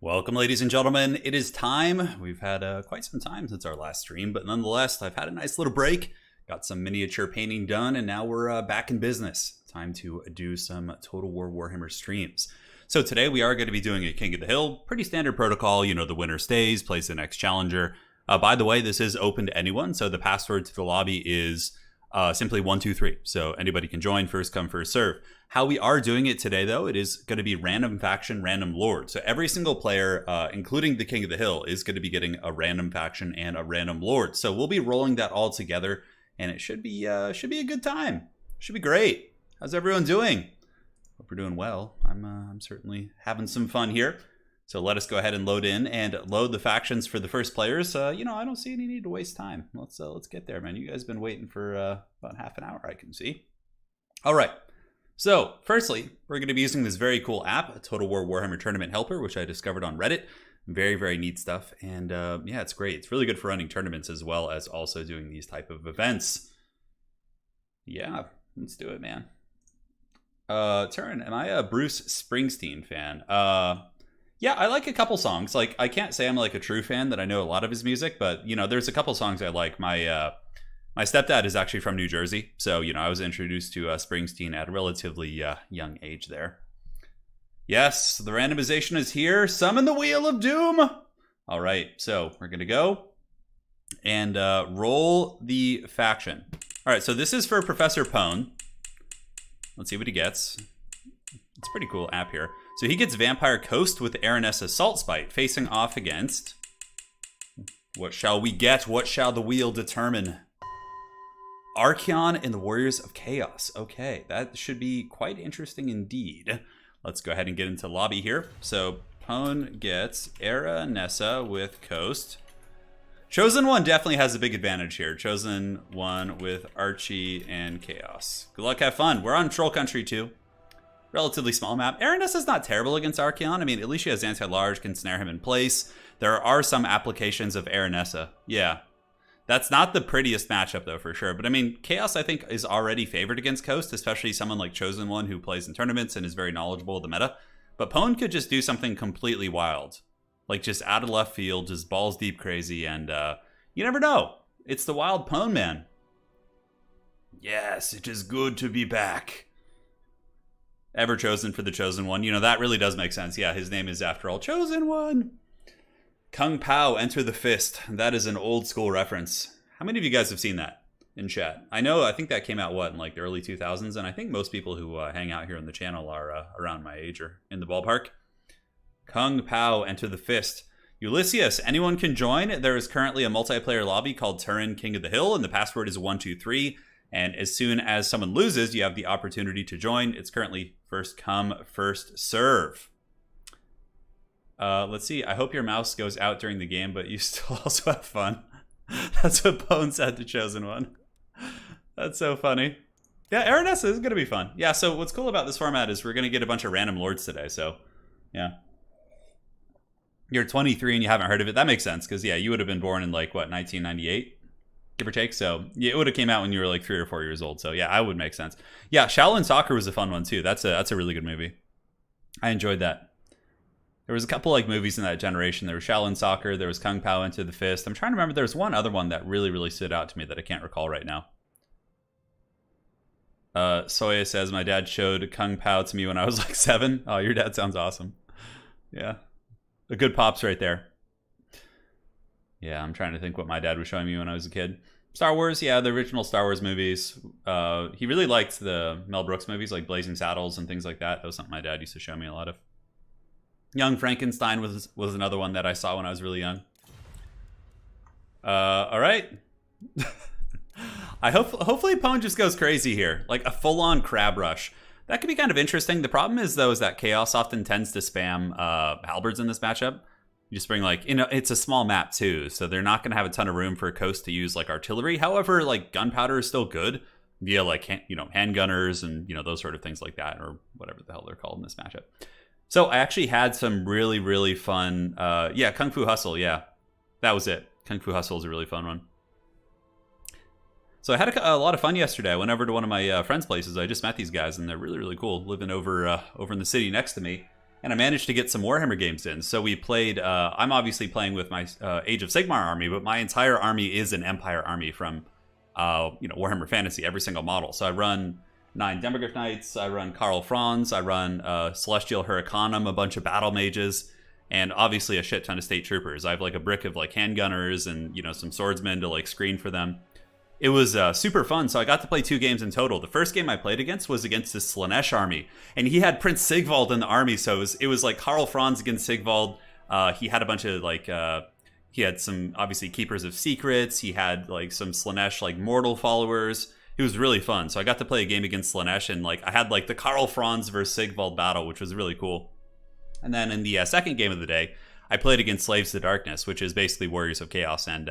Welcome, ladies and gentlemen. It is time. We've had quite some time since our last stream, but nonetheless, I've had a nice little break. Got some miniature painting done, and now we're back in business. Time to do some Total War Warhammer streams. So today we are going to be doing a King of the Hill. Pretty standard protocol. You know, the winner stays, plays the next challenger. By the way, this is open to anyone, so the password to the lobby is simply 123. So anybody can join, first come, first serve. How we are doing it today, though, it is going to be random faction, random lord. So every single player, including the King of the Hill, is going to be getting a random faction and a random lord. So we'll be rolling that all together, and it should be a good time. Should be great. How's everyone doing? Hope we're doing well. I'm certainly having some fun here. So let us go ahead and load in and load the factions for the first players. You know, I don't see any need to waste time. Let's get there, man. You guys have been waiting for about half an hour, I can see. All right. So, firstly, we're going to be using this very cool app, a Total War Warhammer Tournament Helper, which I discovered on Reddit. Very, very neat stuff. And yeah, it's great. It's really good for running tournaments as well as also doing these type of events. Yeah, let's do it, man. Turin, am I a Bruce Springsteen fan? Yeah, I like a couple songs. Like, I can't say I'm like a true fan that I know a lot of his music, but, you know, there's a couple songs I like. My stepdad is actually from New Jersey, so, you know, I was introduced to Springsteen at a relatively young age there. Yes, the randomization is here. Summon the Wheel of Doom! All right, so we're going to go and roll the faction. All right, so this is for Professor Pone. Let's see what he gets. It's a pretty cool app here. So he gets Vampire Coast with Araness Assault Spite, facing off against... What shall we get? What shall the wheel determine? Archaon and the Warriors of Chaos. Okay, that should be quite interesting indeed. Let's go ahead and get into lobby here. So Pone gets Aranessa with Coast. Chosen One definitely has a big advantage here. Chosen One with Archie and Chaos. Good luck, have fun. We're on Troll Country too. Relatively small map. Aranessa is not terrible against Archaon. I mean, at least she has anti-large, can snare him in place. There are some applications of Aranessa. Yeah. That's not the prettiest matchup, though, for sure. But, I mean, Chaos, I think, is already favored against Coast, especially someone like Chosen One who plays in tournaments and is very knowledgeable of the meta. But Pone could just do something completely wild. Like, just out of left field, just balls deep crazy, and you never know. It's the wild Pone, man. Yes, it is good to be back. Ever chosen for the Chosen One. You know, that really does make sense. Yeah, his name is, after all, Chosen One. Kung Pao, Enter the Fist. That is an old school reference. How many of you guys have seen that in chat? I think that came out, what, in like the early 2000s? And I think most people who hang out here on the channel are around my age or in the ballpark. Kung Pao, Enter the Fist. Ulysses, anyone can join. There is currently a multiplayer lobby called Turin, King of the Hill, and the password is 123. And as soon as someone loses, you have the opportunity to join. It's currently first come, first serve. Let's see. I hope your mouse goes out during the game, but you still also have fun. That's what Pone said to Chosen One. That's so funny. Yeah, Aranessa is going to be fun. Yeah, so what's cool about this format is we're going to get a bunch of random lords today, so yeah. You're 23 and you haven't heard of it. That makes sense, because yeah, you would have been born in like, what, 1998? Give or take. So yeah, it would have came out when you were like 3 or 4 years old. So yeah, I would make sense. Yeah, Shaolin Soccer was a fun one too. That's a really good movie. I enjoyed that. There was a couple like movies in that generation. There was Shaolin Soccer. There was Kung Pao, Enter the Fist. I'm trying to remember. There was one other one that really, really stood out to me that I can't recall right now. Soya says, my dad showed Kung Pao to me when I was like 7. Oh, your dad sounds awesome. Yeah. A good pops right there. Yeah, I'm trying to think what my dad was showing me when I was a kid. Star Wars, yeah, the original Star Wars movies. He really liked the Mel Brooks movies, like Blazing Saddles and things like that. That was something my dad used to show me a lot of. Young Frankenstein was another one that I saw when I was really young. All right. Hopefully Pone just goes crazy here, like a full-on crab rush. That could be kind of interesting. The problem is, though, is that Chaos often tends to spam halberds in this matchup. You just bring, like, you know, it's a small map too, so they're not going to have a ton of room for Coast to use like artillery. However, like gunpowder is still good via like handgunners and those sort of things like that, or whatever the hell they're called in this matchup. So I actually had some really, really fun, yeah, Kung Fu Hustle, yeah. That was it. Kung Fu Hustle is a really fun one. So I had a lot of fun yesterday. I went over to one of my friends' places. I just met these guys, and they're really, really cool, living over in the city next to me. and I managed to get some Warhammer games in. So we played, I'm obviously playing with my Age of Sigmar army, but my entire army is an Empire army from, Warhammer Fantasy, every single model. So I run 9 Demogorgon Knights, I run Karl Franz, I run Celestial Hurricanum, a bunch of Battle Mages, and obviously a shit ton of State Troopers. I have like a brick of like handgunners and, some swordsmen to like screen for them. It was super fun, so I got to play 2 games in total. The first game I played against was against this Slaanesh army, and he had Prince Sigvald in the army, so it was like Karl Franz against Sigvald. He had a bunch of like, he had some obviously Keepers of Secrets. He had like some Slaanesh like mortal followers. It was really fun. So I got to play a game against Slaanesh, and like I had like the Karl Franz versus Sigvald battle, which was really cool. And then in the second game of the day, I played against Slaves to Darkness, which is basically Warriors of Chaos, and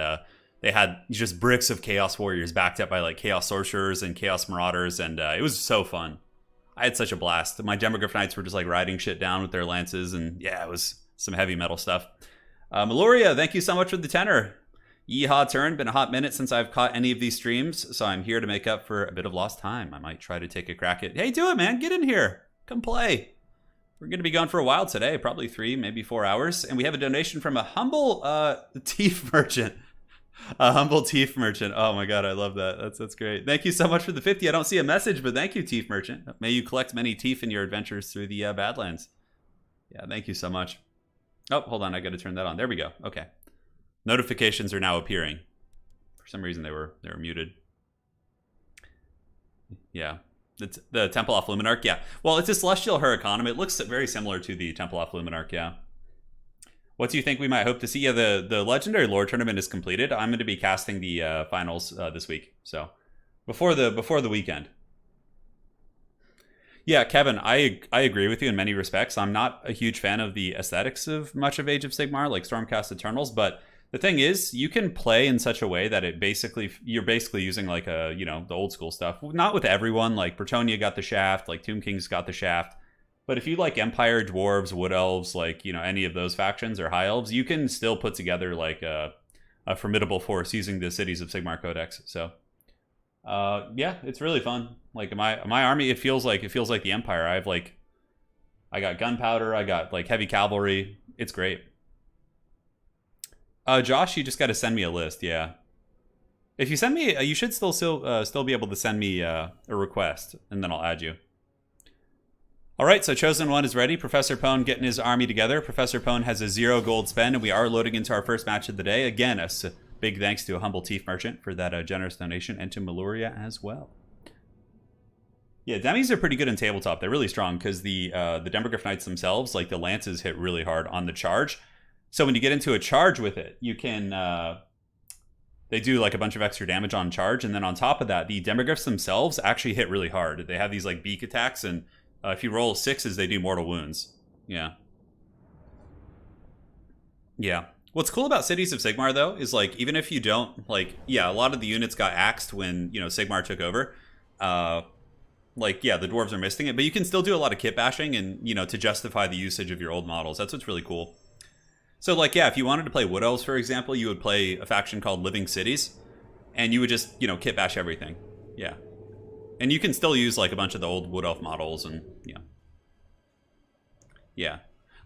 they had just bricks of Chaos Warriors backed up by like Chaos Sorcerers and Chaos Marauders, and it was so fun. I had such a blast. My Demogorgon Knights were just like riding shit down with their lances, and yeah, it was some heavy metal stuff. Meloria, thank you so much for the tenor. Yeehaw, Turin. Been a hot minute since I've caught any of these streams, so I'm here to make up for a bit of lost time. I might try to take a crack at... Hey, do it, man. Get in here. Come play. We're going to be gone for a while today, probably 3, maybe 4 hours, and we have a donation from a humble teeth merchant. A humble teeth merchant. Oh my god, I love that. That's great. Thank you so much for the 50. I don't see a message, but thank you, teeth merchant. May you collect many teeth in your adventures through the Badlands. Yeah, thank you so much. Oh, hold on. I got to turn that on. There we go. Okay. Notifications are now appearing. For some reason, they were muted. Yeah. It's the Temple of Luminarch. Yeah. Well, it's a Celestial Hurricanum. It looks very similar to the Temple of Luminarch. Yeah. What do you think we might hope to see? Yeah, the Legendary Lore tournament is completed. I'm going to be casting the finals this week. So before the weekend. Yeah, Kevin, I agree with you in many respects. I'm not a huge fan of the aesthetics of much of Age of Sigmar, like Stormcast Eternals, but the thing is, you can play in such a way that you're basically using like the old school stuff. Not with everyone, like Bretonnia got the shaft, like Tomb King's got the shaft. But if you like Empire, Dwarves, Wood Elves, like, any of those factions or High Elves, you can still put together like a formidable force using the Cities of Sigmar Codex. So, yeah, it's really fun. Like my army, it feels like the Empire. I got gunpowder, I got like heavy cavalry. It's great. Josh, you just got to send me a list. Yeah. If you send me, you should still be able to send me a request, and then I'll add you. All right, so Chosen One is ready. Professor Pone getting his army together. Professor Pone has a 0 gold spend, and we are loading into our first match of the day. Again, a big thanks to a humble teeth merchant for that generous donation, and to Meloria as well. Yeah, demis are pretty good in tabletop. They're really strong because the Demogorgon Knights themselves, like the lances, hit really hard on the charge. So when you get into a charge with it, you can... they do like a bunch of extra damage on charge, and then on top of that, the Demogorgons themselves actually hit really hard. They have these like beak attacks, and if you roll 6s, they do mortal wounds. Yeah. Yeah. What's cool about Cities of Sigmar, though, is like, even if you don't, like, yeah, a lot of the units got axed when, Sigmar took over. Like, yeah, the dwarves are missing it, but you can still do a lot of kit bashing and, to justify the usage of your old models. That's what's really cool. So, like, yeah, if you wanted to play Wood Elves, for example, you would play a faction called Living Cities, and you would just, kit bash everything. Yeah. And you can still use, like, a bunch of the old Wood Elf models, and, yeah.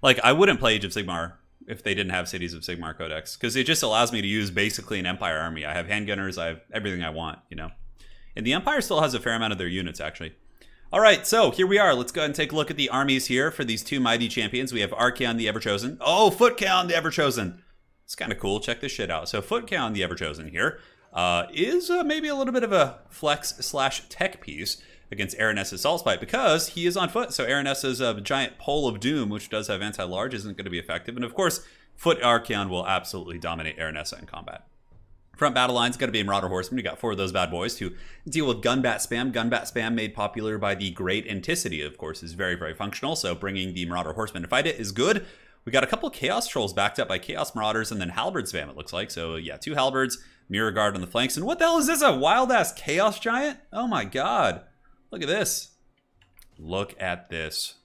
Like, I wouldn't play Age of Sigmar if they didn't have Cities of Sigmar Codex, because it just allows me to use basically an Empire army. I have handgunners, I have everything I want, And the Empire still has a fair amount of their units, actually. All right, so here we are. Let's go ahead and take a look at the armies here for these 2 mighty champions. We have Archaon the Everchosen. Oh, Footchaon the Everchosen. It's kind of cool. Check this shit out. So Footchaon the Everchosen here is maybe a little bit of a flex/tech piece against Aranessa's Assault Spite because he is on foot. So Aranessa's giant Pole of Doom, which does have anti-large, isn't going to be effective. And of course, Foot Archaon will absolutely dominate Aranessa in combat. Front battle line's got to be Marauder Horsemen. We got 4 of those bad boys to deal with Gunbat Spam. Gunbat Spam, made popular by the Great Anticity, of course, is very, very functional. So bringing the Marauder Horsemen to fight it is good. We got a couple Chaos Trolls backed up by Chaos Marauders and then Halberd Spam, it looks like. So yeah, 2 Halberds, Mirror Guard on the flanks. And what the hell is this? A wild-ass Chaos Giant? Oh my god. Look at this. Look at this.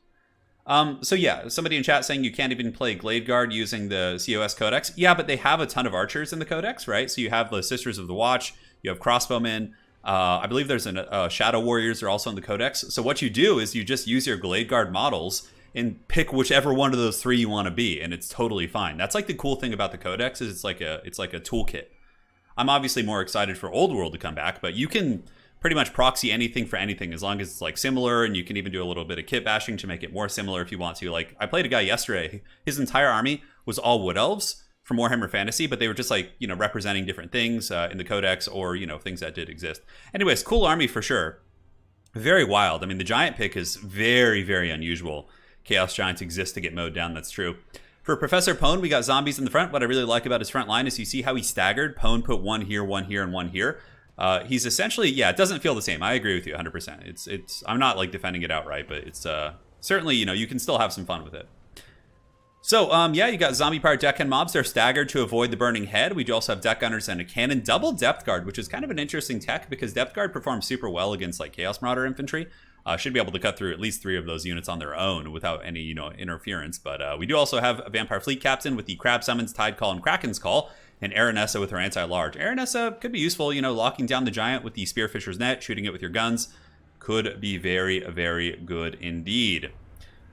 So yeah, somebody in chat saying you can't even play Glade Guard using the COS Codex. Yeah, but they have a ton of archers in the Codex, right? So you have the Sisters of the Watch, you have Crossbowmen. I believe there's Shadow Warriors are also in the Codex. So what you do is you just use your Glade Guard models and pick whichever one of those 3 you want to be, and it's totally fine. That's like the cool thing about the Codex is it's like a toolkit. I'm obviously more excited for Old World to come back, but you can pretty much proxy anything for anything as long as it's like similar, and you can even do a little bit of kit bashing to make it more similar if you want to. Like, I played a guy yesterday, his entire army was all Wood Elves from Warhammer Fantasy, but they were just like, you know, representing different things in the Codex or, you know, things that did exist. Anyways, cool army for sure. Very wild. I mean, the Giant pick is very, very unusual. Chaos Giants exist to get mowed down, that's true. For Professor Pone, we got zombies in the front. What I really like about his front line is you see how he staggered. Pone put 1 here, 1 here, and 1 here. He's essentially, yeah, it doesn't feel the same. I agree with you 100%. I'm not like defending it outright, but it's certainly, you know, you can still have some fun with it. So, yeah, you got zombie-powered deckhand mobs. They're staggered to avoid the burning head. We do also have deck gunners and a cannon. Double depth guard, which is kind of an interesting tech because depth guard performs super well against like Chaos Marauder infantry. Should be able to cut through at least 3 of those units on their own without any, you know, interference. But we do also have a Vampire Fleet Captain with the Crab Summons, Tide Call, and Kraken's Call, and Aranessa with her anti-large. Aranessa could be useful, you know, locking down the giant with the Spearfisher's Net, shooting it with your guns. Could be very, very good indeed.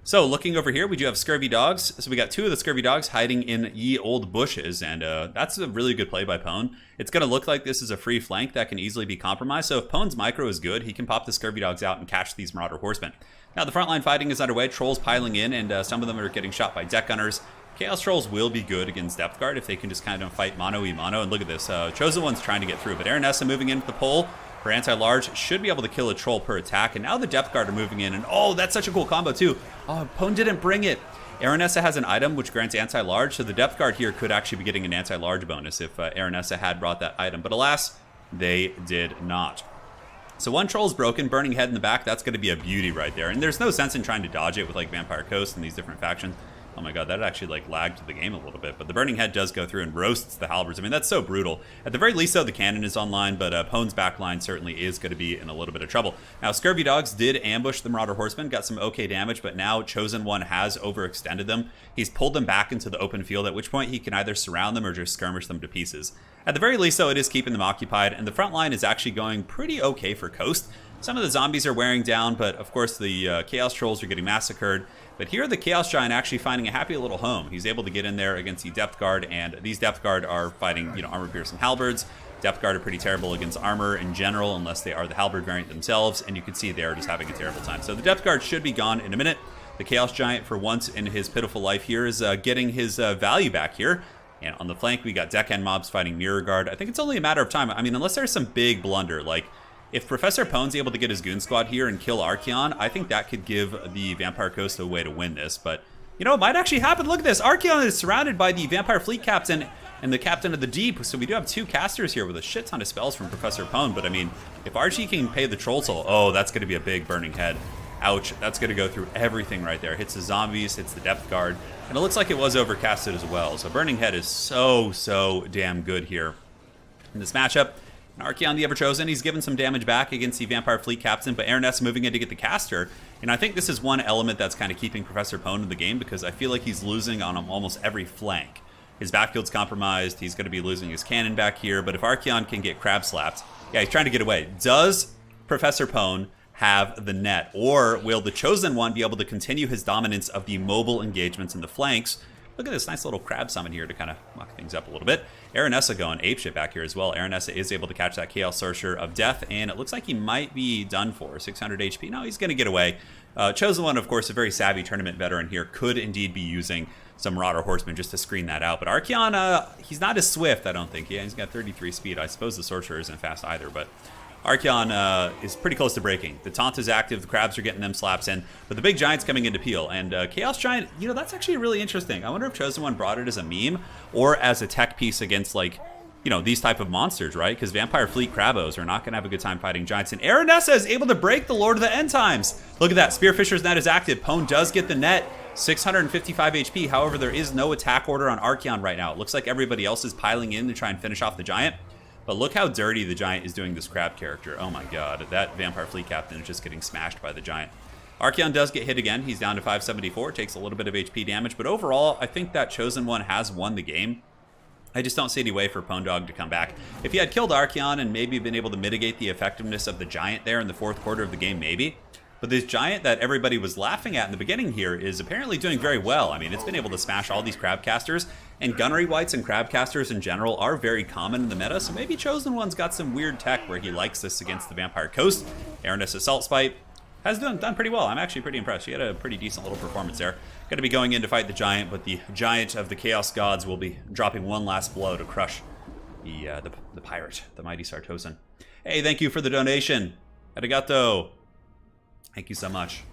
So, looking over here, we do have Scurvy Dogs. So we got 2 of the Scurvy Dogs hiding in ye old bushes, and that's a really good play by Pone. It's going to look like this is a free flank that can easily be compromised, so if Pone's micro is good, he can pop the Scurvy Dogs out and catch these Marauder Horsemen. Now, the frontline fighting is underway, Trolls piling in, and some of them are getting shot by Deck Gunners. Chaos Trolls will be good against Depth Guard if they can just kind of fight mono-e-mono, and look at this, Chosen One's trying to get through, but Aranessa moving into the pole. Her anti-large should be able to kill a troll per attack, and now the Depth Guard are moving in, and oh, that's such a cool combo too. Oh, Pone didn't bring it. Aranessa has an item which grants anti-large, so the Depth Guard here could actually be getting an anti-large bonus if Aranessa had brought that item, but alas, they did not. So 1 troll is broken, burning head in the back, that's going to be a beauty right there, and there's no sense in trying to dodge it with like Vampire Coast and these different factions. Oh my god, that actually like lagged the game a little bit, but the burning head does go through and roasts the halberds. I mean, that's so brutal. At the very least, though, the cannon is online, but Pone's backline certainly is going to be in a little bit of trouble. Now, Scurvy Dogs did ambush the Marauder Horsemen, got some okay damage, but now Chosen One has overextended them. He's pulled them back into the open field, at which point he can either surround them or just skirmish them to pieces. At the very least, though, it is keeping them occupied, and the front line is actually going pretty okay for Coast. Some of the zombies are wearing down, but of course the Chaos Trolls are getting massacred. But here the Chaos Giant actually finding a happy little home. He's able to get in there against the Depth Guard, and these Depth Guard are fighting, you know, armor-piercing halberds. Depth Guard are pretty terrible against armor in general, unless they are the halberd variant themselves, and you can see they're just having a terrible time. So the Depth Guard should be gone in a minute. The Chaos Giant, for once in his pitiful life here, is getting his value back here. And on the flank, we got Deckhand mobs fighting Mirror Guard. I think it's only a matter of time. I mean, unless there's some big blunder, like if Professor Pone's able to get his Goon Squad here and kill Archaon, I think that could give the Vampire Coast a way to win this. But, you know, it might actually happen. Look at this. Archaon is surrounded by the Vampire Fleet Captain and the Captain of the Deep. So we do have 2 casters here with a shit ton of spells from Professor Pone. But, I mean, if Archie can pay the Troll Soul, oh, that's going to be a big burning head. Ouch. That's going to go through everything right there. Hits the zombies, hits the Depth Guard. And it looks like it was overcasted as well. So burning head is so damn good here in this matchup. Archaon the Everchosen, he's given some damage back against the Vampire Fleet Captain, but Aranessa moving in to get the caster. And I think this is one element that's kind of keeping Professor Pone in the game, because I feel like he's losing on almost every flank. His backfield's compromised, he's going to be losing his cannon back here, but if Archaon can get crab slapped, yeah, he's trying to get away. Does Professor Pone have the net, or will the Chosen One be able to continue his dominance of the mobile engagements in the flanks? Look at this nice little crab summon here to kind of muck things up a little bit. Aranessa going apeshit back here as well. Aranessa is able to catch that Chaos Sorcerer of Death, and it looks like he might be done for. 600 HP. No, he's going to get away. Chosen One, of course, a very savvy tournament veteran here, could indeed be using some Marauder Horsemen just to screen that out. But Archaon, he's not as swift, I don't think. Yeah, he's got 33 speed. I suppose the Sorcerer isn't fast either, but Archaon is pretty close to breaking. The taunt is active, the crabs are getting them slaps in, but the big giant's coming into peel, and Chaos Giant, you know, that's actually really interesting. I wonder if Chosen One brought it as a meme or as a tech piece against, like, you know, these type of monsters, right? Because Vampire Fleet Crabos are not going to have a good time fighting giants, and Aranessa is able to break the Lord of the End Times. Look at that, Spearfisher's Net is active. Pone does get the net, 655 HP. However, there is no attack order on Archaon right now. It looks like everybody else is piling in to try and finish off the giant. But look how dirty the giant is doing this crab character. Oh my god, that Vampire Fleet Captain is just getting smashed by the giant. Archaon does get hit again. He's down to 574, takes a little bit of HP damage. But overall, I think that Chosen One has won the game. I just don't see any way for Pone Dog to come back. If he had killed Archaon and maybe been able to mitigate the effectiveness of the giant there in the 4th quarter of the game, maybe. But this giant that everybody was laughing at in the beginning here is apparently doing very well. I mean, it's been able to smash all these crabcasters, and gunnery wights and crabcasters in general are very common in the meta, so maybe Chosen One's got some weird tech where he likes this against the Vampire Coast. Aranus Assault Spite has done pretty well. I'm actually pretty impressed. She had a pretty decent little performance there. Going to be going in to fight the giant, but the giant of the Chaos Gods will be dropping one last blow to crush the pirate, the mighty Sartosan. Hey, thank you for the donation. Arigato. Thank you so much.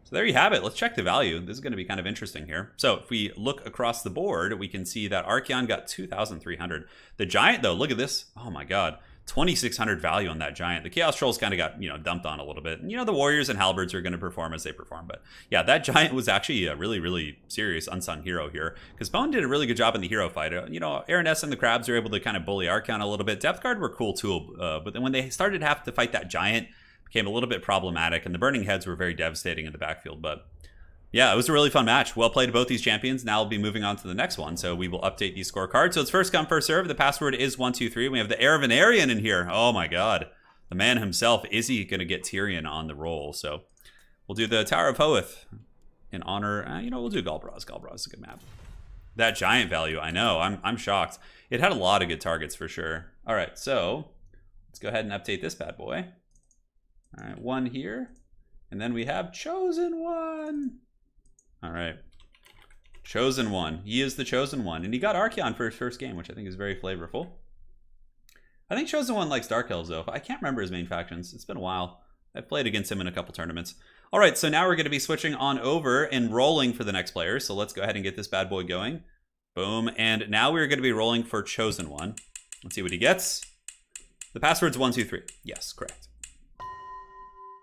So there you have it. Let's check the value. This is going to be kind of interesting here. So if we look across the board, we can see that Archaon got 2,300. The giant, though, look at this. Oh my god. 2,600 value on that giant. The Chaos Trolls kind of got, dumped on a little bit. And, the Warriors and Halberds are going to perform as they perform. But yeah, that giant was actually a really, really serious unsung hero here. Because Bone did a really good job in the hero fight. Araness and the Crabs are able to kind of bully Archaon a little bit. Depth Guard were cool too. But then when they started to have to fight that giant, became a little bit problematic, and the Burning Heads were very devastating in the backfield. But yeah, it was a really fun match. Well played to both these champions. Now we'll be moving on to the next one, so we will update these scorecards. So it's first come, first serve. The password is 123. We have the heir of an Aryan in here. Oh my god. The man himself. Is he going to get Tyrion on the roll? So we'll do the Tower of Hoeth in honor. We'll do Galbraz. Galbraz is a good map. That giant value, I know. I'm shocked. It had a lot of good targets for sure. All right, so let's go ahead and update this bad boy. All right, one here. And then we have Chosen One. All right. Chosen One. He is the Chosen One. And he got Archaon for his first game, which I think is very flavorful. I think Chosen One likes Dark Elves, though. I can't remember his main factions. It's been a while. I've played against him in a couple tournaments. All right, so now we're going to be switching on over and rolling for the next player. So let's go ahead and get this bad boy going. Boom. And now we're going to be rolling for Chosen One. Let's see what he gets. The password's 123. Yes, correct.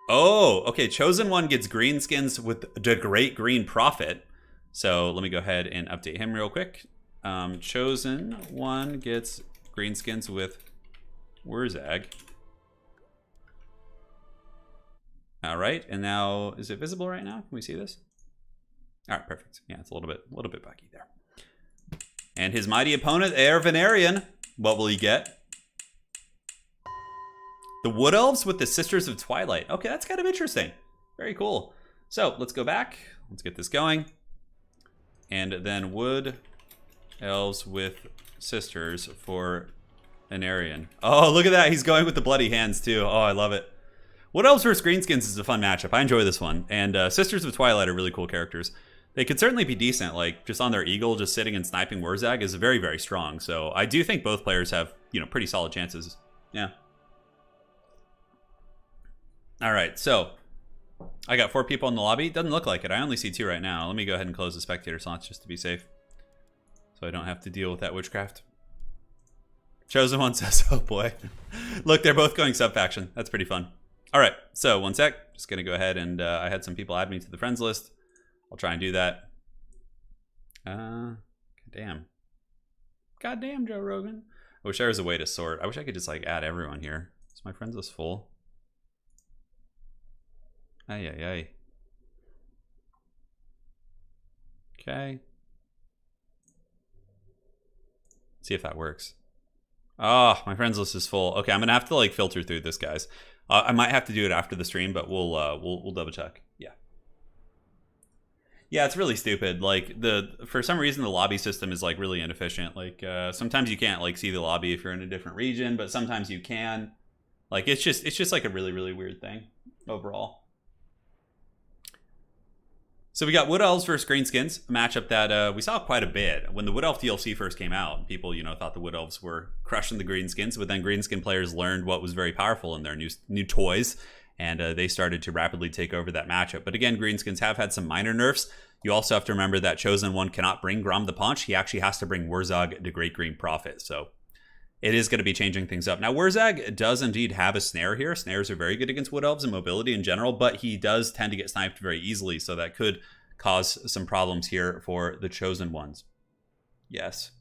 Oh, okay. Chosen One gets greenskins with the Great Green Prophet. So let me go ahead and update him real quick. Chosen One gets greenskins with Wurzag. All right, and now is it visible right now? Can we see this? All right, perfect. Yeah, it's a little bit buggy there. And his mighty opponent, Heir of an Aryan. What will he get? The Wood Elves with the Sisters of Twilight. Okay, that's kind of interesting. Very cool. So let's go back. Let's get this going. And then Wood Elves with Sisters for an Aryan. Oh, look at that. He's going with the bloody hands too. Oh, I love it. Wood Elves vs. Greenskins is a fun matchup. I enjoy this one. And Sisters of Twilight are really cool characters. They could certainly be decent. Like, just on their Eagle, just sitting and sniping Wurzag is very, very strong. So I do think both players have, pretty solid chances. Yeah. All right, so I got 4 people in the lobby. Doesn't look like it. I only see 2 right now. Let me go ahead and close the spectator slots just to be safe, so I don't have to deal with that witchcraft. Chosen One says, oh boy. Look, they're both going sub-faction. That's pretty fun. All right, so one sec. Just going to go ahead and I had some people add me to the friends list. I'll try and do that. Goddamn, Joe Rogan. I wish there was a way to sort. I wish I could just, add everyone here. Is my friends list full? Ay, ay, ay. Okay. See if that works. Oh, my friends list is full. Okay, I'm gonna have to filter through this, guys. I might have to do it after the stream, but we'll double check. Yeah. Yeah, it's really stupid. For some reason the lobby system is really inefficient. Sometimes you can't see the lobby if you're in a different region, but sometimes you can. It's just a really, really weird thing overall. So we got Wood Elves versus Greenskins, a matchup that we saw quite a bit. When the Wood Elf DLC first came out, people, thought the Wood Elves were crushing the Greenskins, but then Greenskin players learned what was very powerful in their new toys, and they started to rapidly take over that matchup. But again, Greenskins have had some minor nerfs. You also have to remember that Chosen One cannot bring Grom the Paunch. He actually has to bring Wurzag the Great Green Prophet, so it is going to be changing things up. Now, Wurzag does indeed have a snare here. Snares are very good against Wood Elves and mobility in general, but he does tend to get sniped very easily, so that could cause some problems here for the Chosen Ones. Yes.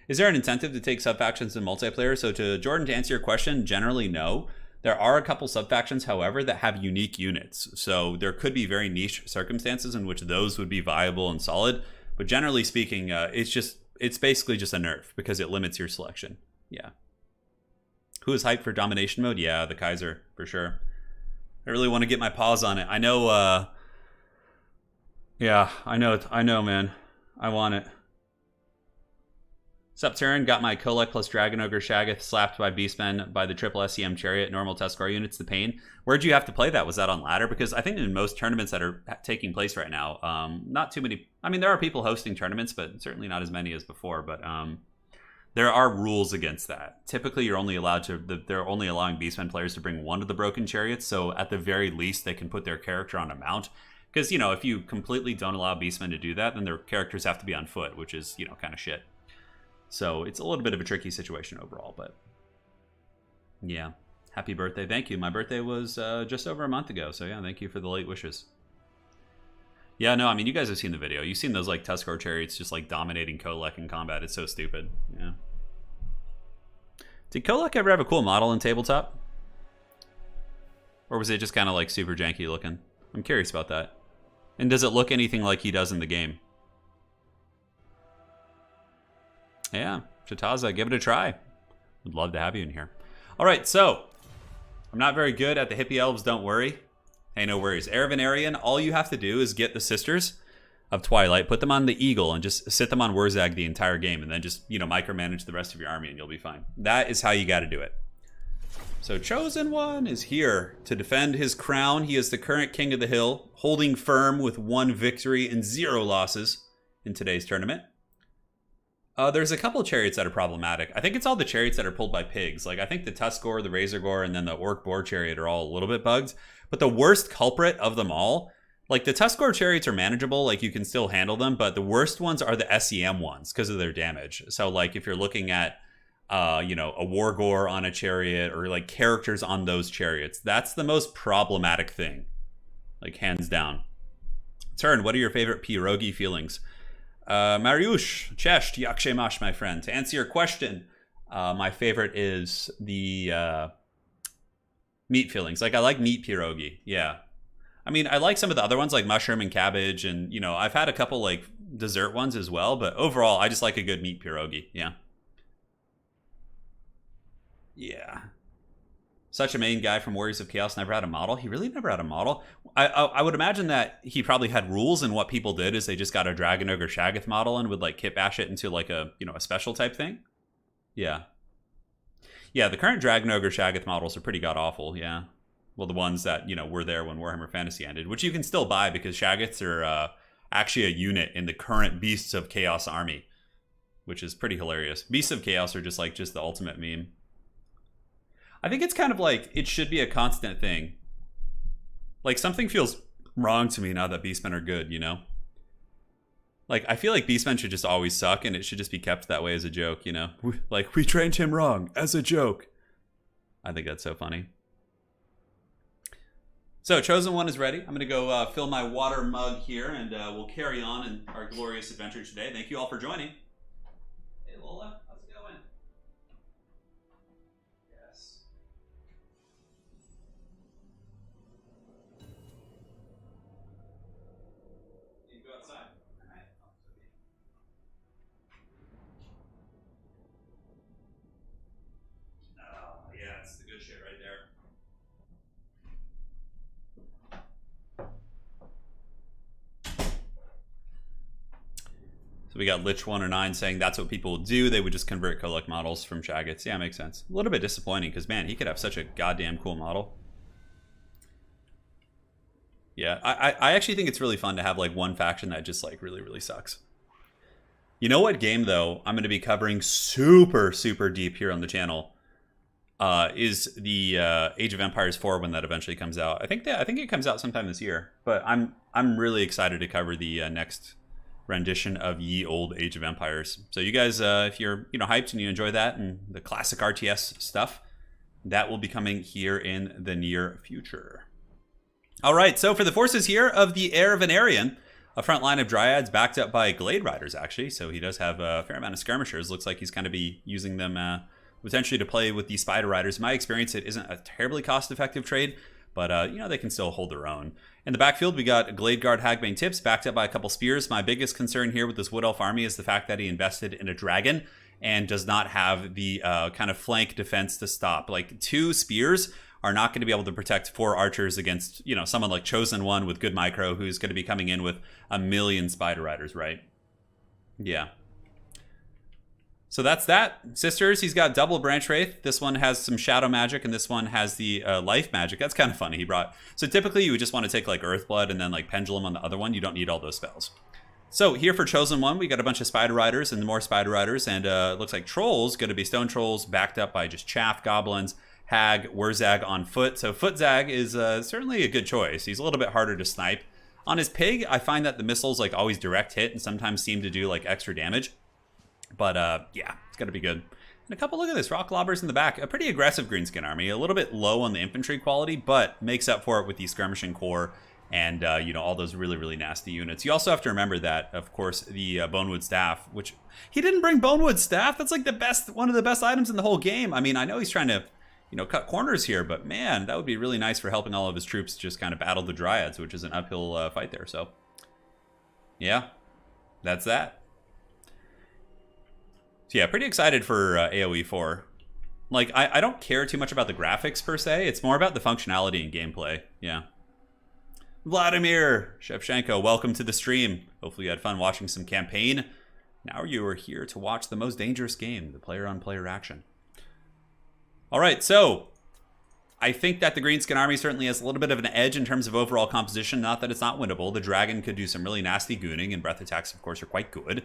Is there an incentive to take sub-factions in multiplayer? So to Jordan, to answer your question, generally no. There are a couple sub-factions, however, that have unique units. So there could be very niche circumstances in which those would be viable and solid. But generally speaking, it's basically just a nerf because it limits your selection. Yeah. Who is hyped for domination mode? Yeah, the Kaiser, for sure. I really want to get my paws on it. I know, yeah, I know, man. I want it. Sup, Turin? Got my Kolek plus Dragon Ogre Shaggoth slapped by Beastmen by the triple SEM Chariot, normal Tuscarora units, the pain. Where'd you have to play that? Was that on ladder? Because I think in most tournaments that are taking place right now, not too many. I mean, there are people hosting tournaments, but certainly not as many as before. But there are rules against that. Typically, you're only allowed to. They're only allowing Beastmen players to bring one of the broken chariots. So at the very least, they can put their character on a mount. Because, you know, if you completely don't allow Beastmen to do that, then their characters have to be on foot, which is, you know, kind of shit. So it's a little bit of a tricky situation overall, but yeah. Happy birthday. Thank you. My birthday was just over a month ago, so yeah, thank you for the late wishes. Yeah, no, I mean, you guys have seen the video. You've seen those, like, Tuscarora chariots just, like, dominating Kolek in combat. It's so stupid. Yeah. Did Kolek ever have a cool model in tabletop? Or was it just kind of, like, super janky looking? I'm curious about that. And does it look anything like he does in the game? Yeah, Chataza, give it a try. Would love to have you in here. All right, so I'm not very good at the hippie elves, don't worry. Hey, no worries. Aravanarian, all you have to do is get the Sisters of Twilight, put them on the Eagle, and just sit them on Wurzag the entire game, and then just, you know, micromanage the rest of your army, and you'll be fine. That is how you got to do it. So Chosen One is here to defend his crown. He is the current King of the Hill, holding firm with 1 victory and 0 losses in today's tournament. There's a couple of chariots that are problematic. I think it's all the chariots that are pulled by pigs. Like, I think the Tuscarora, the Razorgore, and then the Orc Boar chariot are all a little bit bugged. But the worst culprit of them all, like, the Tuscarora chariots are manageable. Like, you can still handle them. But the worst ones are the SEM ones because of their damage. So, like, if you're looking at, you know, a Wargore on a chariot or, like, characters on those chariots, that's the most problematic thing. Like, hands down. Turin, what are your favorite pierogi feelings? Mariusz, Chesht, Yakshemash, my friend. To answer your question, my favorite is the meat fillings. Like, I like meat pierogi. Yeah. I mean, I like some of the other ones, like mushroom and cabbage. And, you know, I've had a couple, like, dessert ones as well. But overall, I just like a good meat pierogi. Yeah. Yeah. Such a main guy from Warriors of Chaos never had a model. He really never had a model. I would imagine that he probably had rules, and what people did is they just got a Dragon Ogre Shaggoth model and would, like, kit bash it into, like, a, you know, a special type thing. Yeah. Yeah, the current Dragon Ogre Shaggoth models are pretty god-awful, yeah. Well, the ones that, you know, were there when Warhammer Fantasy ended, which you can still buy because Shaggoths are actually a unit in the current Beasts of Chaos army, which is pretty hilarious. Beasts of Chaos are just, like, just the ultimate meme. I think it's kind of like, it should be a constant thing. Like, something feels wrong to me now that Beastmen are good, you know? Like, I feel like Beastmen should just always suck, and it should just be kept that way as a joke, you know? Like, we trained him wrong, as a joke. I think that's so funny. So, Chosen One is ready. I'm going to go fill my water mug here, and we'll carry on in our glorious adventure today. Thank you all for joining. Hey, Lola. How's it going? Yes. You can go outside. All right. Oh, yeah, it's the good shit right there. So we got Lich109 saying that's what people would do. They would just convert Kolek models from Shaggoths. Yeah, makes sense. A little bit disappointing because, man, he could have such a goddamn cool model. Yeah, I actually think it's really fun to have, like, one faction that just, like, really, really sucks. You know what game, though, I'm going to be covering super, super deep here on the channel is the Age of Empires 4 when that eventually comes out. I think it comes out sometime this year. But I'm really excited to cover the next rendition of Ye Old Age of Empires. So you guys, if you're, you know, hyped and you enjoy that and the classic RTS stuff, that will be coming here in the near future. All right, so for the forces here of the Aravanarian, a front line of Dryads backed up by Glade Riders, actually. So he does have a fair amount of Skirmishers. Looks like he's going to be using them potentially to play with the Spider Riders. In my experience, it isn't a terribly cost-effective trade, but, you know, they can still hold their own. In the backfield, we got Glade Guard Hagbane Tips backed up by a couple spears. My biggest concern here with this Wood Elf army is the fact that he invested in a dragon and does not have the kind of flank defense to stop. Like, 2 spears are not going to be able to protect 4 archers against, you know, someone like Chosen One with good micro who's going to be coming in with a million Spider Riders, right? Yeah. So that's that. Sisters, he's got double Branch Wraith. This one has some Shadow Magic, and this one has the Life Magic. That's kind of funny. He brought... So typically you would just want to take like Earthblood and then like Pendulum on the other one. You don't need all those spells. So here for Chosen One, we got a bunch of Spider Riders and more Spider Riders, and it looks like Trolls, going to be Stone Trolls backed up by just Chaff, Goblins, Hag, Wurzag on foot. So Footzag is certainly a good choice. He's a little bit harder to snipe. On his Pig, I find that the missiles like always direct hit and sometimes seem to do like extra damage. But yeah, it's going to be good. And a couple, look at this, Rock Lobbers in the back. A pretty aggressive Greenskin army. A little bit low on the infantry quality, but makes up for it with the Skirmishing Corps and, you know, all those really, really nasty units. You also have to remember that, of course, the Bonewood Staff, which... He didn't bring Bonewood Staff? That's like the best, one of the best items in the whole game. I mean, I know he's trying to, you know, cut corners here, but man, that would be really nice for helping all of his troops just kind of battle the Dryads, which is an uphill fight there. So, yeah, that's that. So yeah, pretty excited for AoE 4. Like, I don't care too much about the graphics per se. It's more about the functionality and gameplay. Yeah. Vladimir Shevchenko, welcome to the stream. Hopefully you had fun watching some campaign. Now you are here to watch the most dangerous game, the player-on-player action. All right, so I think that the Greenskin army certainly has a little bit of an edge in terms of overall composition. Not that it's not winnable. The Dragon could do some really nasty gooning, and breath attacks, of course, are quite good.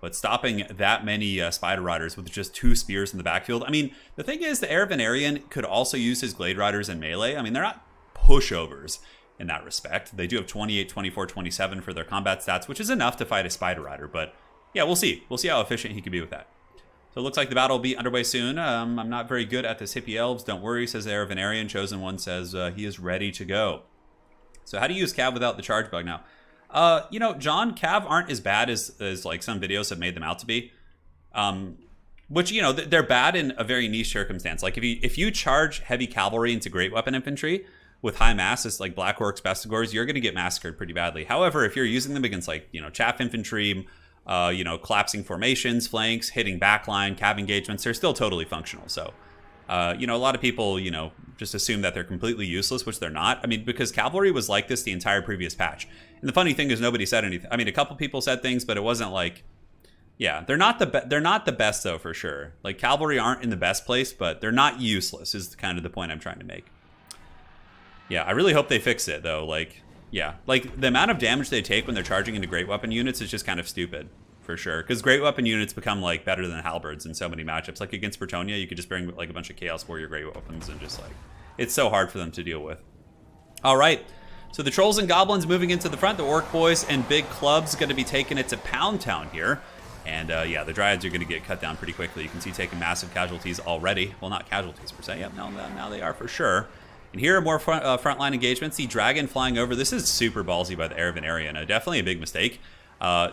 But stopping that many Spider Riders with just 2 spears in the backfield. I mean, the thing is, the Aravanarian could also use his Glade Riders in melee. I mean, they're not pushovers in that respect. They do have 28, 24, 27 for their combat stats, which is enough to fight a Spider Rider. But yeah, we'll see. We'll see how efficient he can be with that. So it looks like the battle will be underway soon. I'm not very good at this hippie elves. Don't worry, says the Aravanarian. Chosen One says he is ready to go. So how do you use Cav without the charge bug now? You know, John, Cav aren't as bad as like some videos have made them out to be. Which, you know, they're bad in a very niche circumstance. Like if you charge heavy cavalry into great weapon infantry with high mass, it's like Black Orcs, Bestigors, you're going to get massacred pretty badly. However, if you're using them against like, you know, chaff infantry, you know, collapsing formations, flanks, hitting backline, cav engagements, they're still totally functional. So, you know, a lot of people, you know, just assume that they're completely useless, which they're not. I mean, because cavalry was like this the entire previous patch. And the funny thing is nobody said anything. I mean, a couple people said things, but it wasn't like, yeah, they're not the best though, for sure. Like cavalry aren't in the best place, but they're not useless is kind of the point I'm trying to make. Yeah, I really hope they fix it though. Like, yeah, like the amount of damage they take when they're charging into great weapon units is just kind of stupid, for sure. Because great weapon units become like better than halberds in so many matchups. Like against Bretonnia, you could just bring like a bunch of Chaos Warrior great weapons and just like, it's so hard for them to deal with. All right, so the Trolls and Goblins moving into the front. The Orc Boys and Big Clubs going to be taking it to Pound Town here. And yeah, the Dryads are going to get cut down pretty quickly. You can see taking massive casualties already. Well, not casualties per se. Yep, no, now they are for sure. And here are more frontline engagements. The Dragon flying over. This is super ballsy by the Aravanarian. Definitely a big mistake.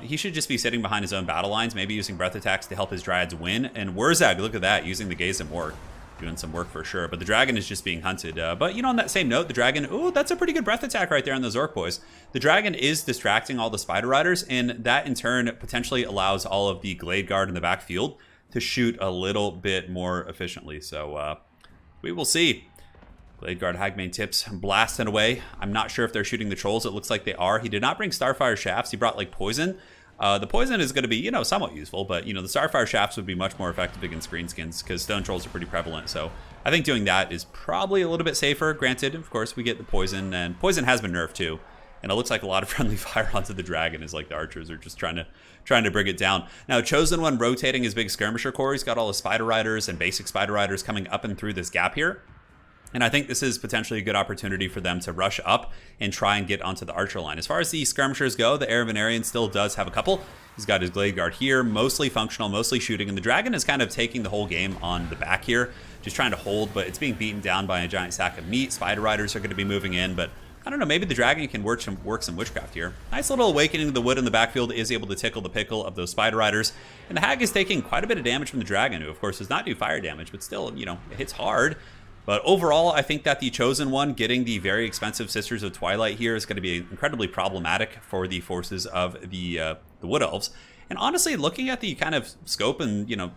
He should just be sitting behind his own battle lines, maybe using breath attacks to help his Dryads win. And Wurzag, look at that, using the Gaze and Morgue. Doing some work for sure. But the Dragon is just being hunted. But, you know, on that same note, the Dragon, ooh, that's a pretty good breath attack right there on those Orc Boys. The Dragon is distracting all the Spider Riders, and that in turn potentially allows all of the Glade Guard in the backfield to shoot a little bit more efficiently. So we will see. Glade Guard Hagmane Tips blasting away. I'm not sure if they're shooting the Trolls. It looks like they are. He did not bring Starfire Shafts. He brought like Poison. The Poison is going to be, you know, somewhat useful, but, you know, the Starfire Shafts would be much more effective against Greenskins because Stone Trolls are pretty prevalent. So I think doing that is probably a little bit safer. Granted, of course, we get the Poison, and Poison has been nerfed too. And it looks like a lot of friendly fire onto the Dragon is like the archers are just trying to bring it down. Now, Chosen One rotating his big Skirmisher Corps. He's got all his Spider Riders and basic Spider Riders coming up and through this gap here. And I think this is potentially a good opportunity for them to rush up and try and get onto the archer line. As far as the skirmishers go, the Aravanarian still does have a couple. He's got his Glade Guard here, mostly functional, mostly shooting. And the Dragon is kind of taking the whole game on the back here, just trying to hold, but it's being beaten down by a giant sack of meat. Spider Riders are going to be moving in, but I don't know, maybe the Dragon can work some witchcraft here. Nice little awakening to the wood in the backfield is able to tickle the pickle of those Spider Riders. And the Hag is taking quite a bit of damage from the Dragon, who of course does not do fire damage, but still, you know, it hits hard. But overall, I think that the Chosen One getting the very expensive Sisters of Twilight here is going to be incredibly problematic for the forces of the Wood Elves. And honestly, looking at the kind of scope and, you know,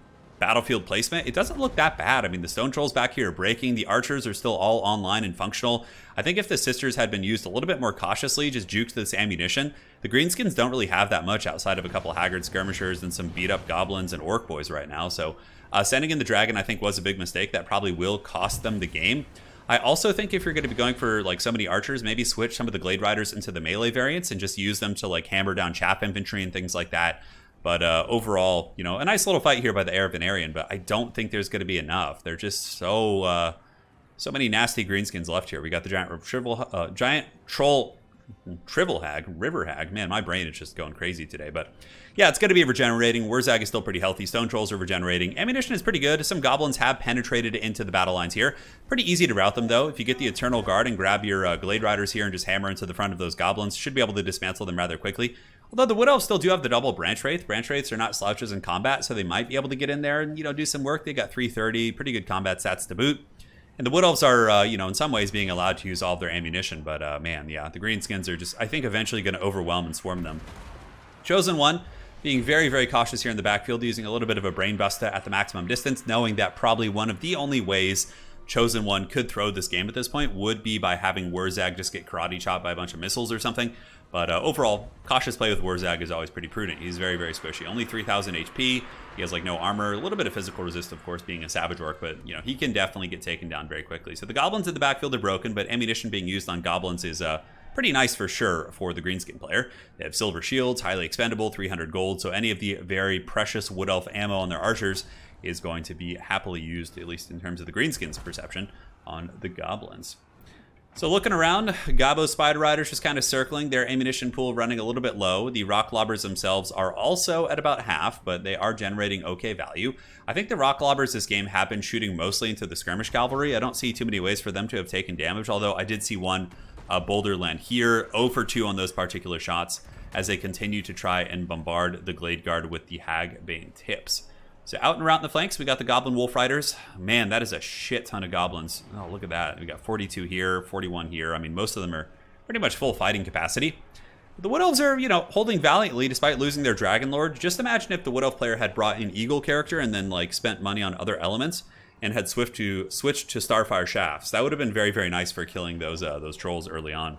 battlefield placement, it doesn't look that bad. I mean, the stone trolls back here are breaking. The archers are still all online and functional. I think if the sisters had been used a little bit more cautiously, just juked this ammunition, the greenskins don't really have that much outside of a couple haggard skirmishers and some beat up goblins and orc boys right now. So sending in the dragon, I think, was a big mistake. That probably will cost them the game. I also think if you're going to be going for like so many archers, maybe switch some of the glade riders into the melee variants and just use them to like hammer down chaff infantry and things like that. But overall, you know, a nice little fight here by the Heir of Venarian, but I don't think there's going to be enough. They're just so many nasty greenskins left here. We got the giant troll Trivel Hag, River Hag. Man, my brain is just going crazy today. But yeah, it's going to be regenerating. Wurzag is still pretty healthy. Stone Trolls are regenerating. Ammunition is pretty good. Some goblins have penetrated into the battle lines here. Pretty easy to rout them, though. If you get the Eternal Guard and grab your Glade Riders here and just hammer into the front of those goblins, should be able to dismantle them rather quickly. Although the Wood Elves still do have the double Branch Wraith. Branch Wraiths are not slouches in combat, so they might be able to get in there and, you know, do some work. They got 330, pretty good combat stats to boot. And the Wood Elves are, you know, in some ways being allowed to use all of their ammunition. But, man, yeah, the Greenskins are just, I think, eventually going to overwhelm and swarm them. Chosen One being very, very cautious here in the backfield, using a little bit of a Brain Buster at the maximum distance, knowing that probably one of the only ways Chosen One could throw this game at this point would be by having Wurzag just get karate chopped by a bunch of missiles or something. But overall, cautious play with Wurzag is always pretty prudent. He's very, very squishy. Only 3,000 HP. He has like no armor, a little bit of physical resist, of course, being a Savage Orc, but you know he can definitely get taken down very quickly. So the goblins in the backfield are broken, but ammunition being used on goblins is pretty nice for sure for the Greenskin player. They have silver shields, highly expendable, 300 gold. So any of the very precious Wood Elf ammo on their archers is going to be happily used, at least in terms of the Greenskins' perception, on the goblins. So looking around, Gabo Spider Riders just kind of circling, their ammunition pool running a little bit low. The Rock Lobbers themselves are also at about half, but they are generating okay value. I think the Rock Lobbers this game have been shooting mostly into the Skirmish Cavalry. I don't see too many ways for them to have taken damage, although I did see one Boulder land here, 0 for 2 on those particular shots, as they continue to try and bombard the Glade Guard with the Hag Bane tips. So out and around the flanks, we got the Goblin Wolf Riders. Man, that is a shit ton of goblins. Oh, look at that. We got 42 here, 41 here. I mean, most of them are pretty much full fighting capacity. The Wood Elves are, you know, holding valiantly despite losing their Dragon Lord. Just imagine if the Wood Elf player had brought in Eagle character and then, like, spent money on other elements and had switched to Starfire Shafts. That would have been very, very nice for killing those trolls early on.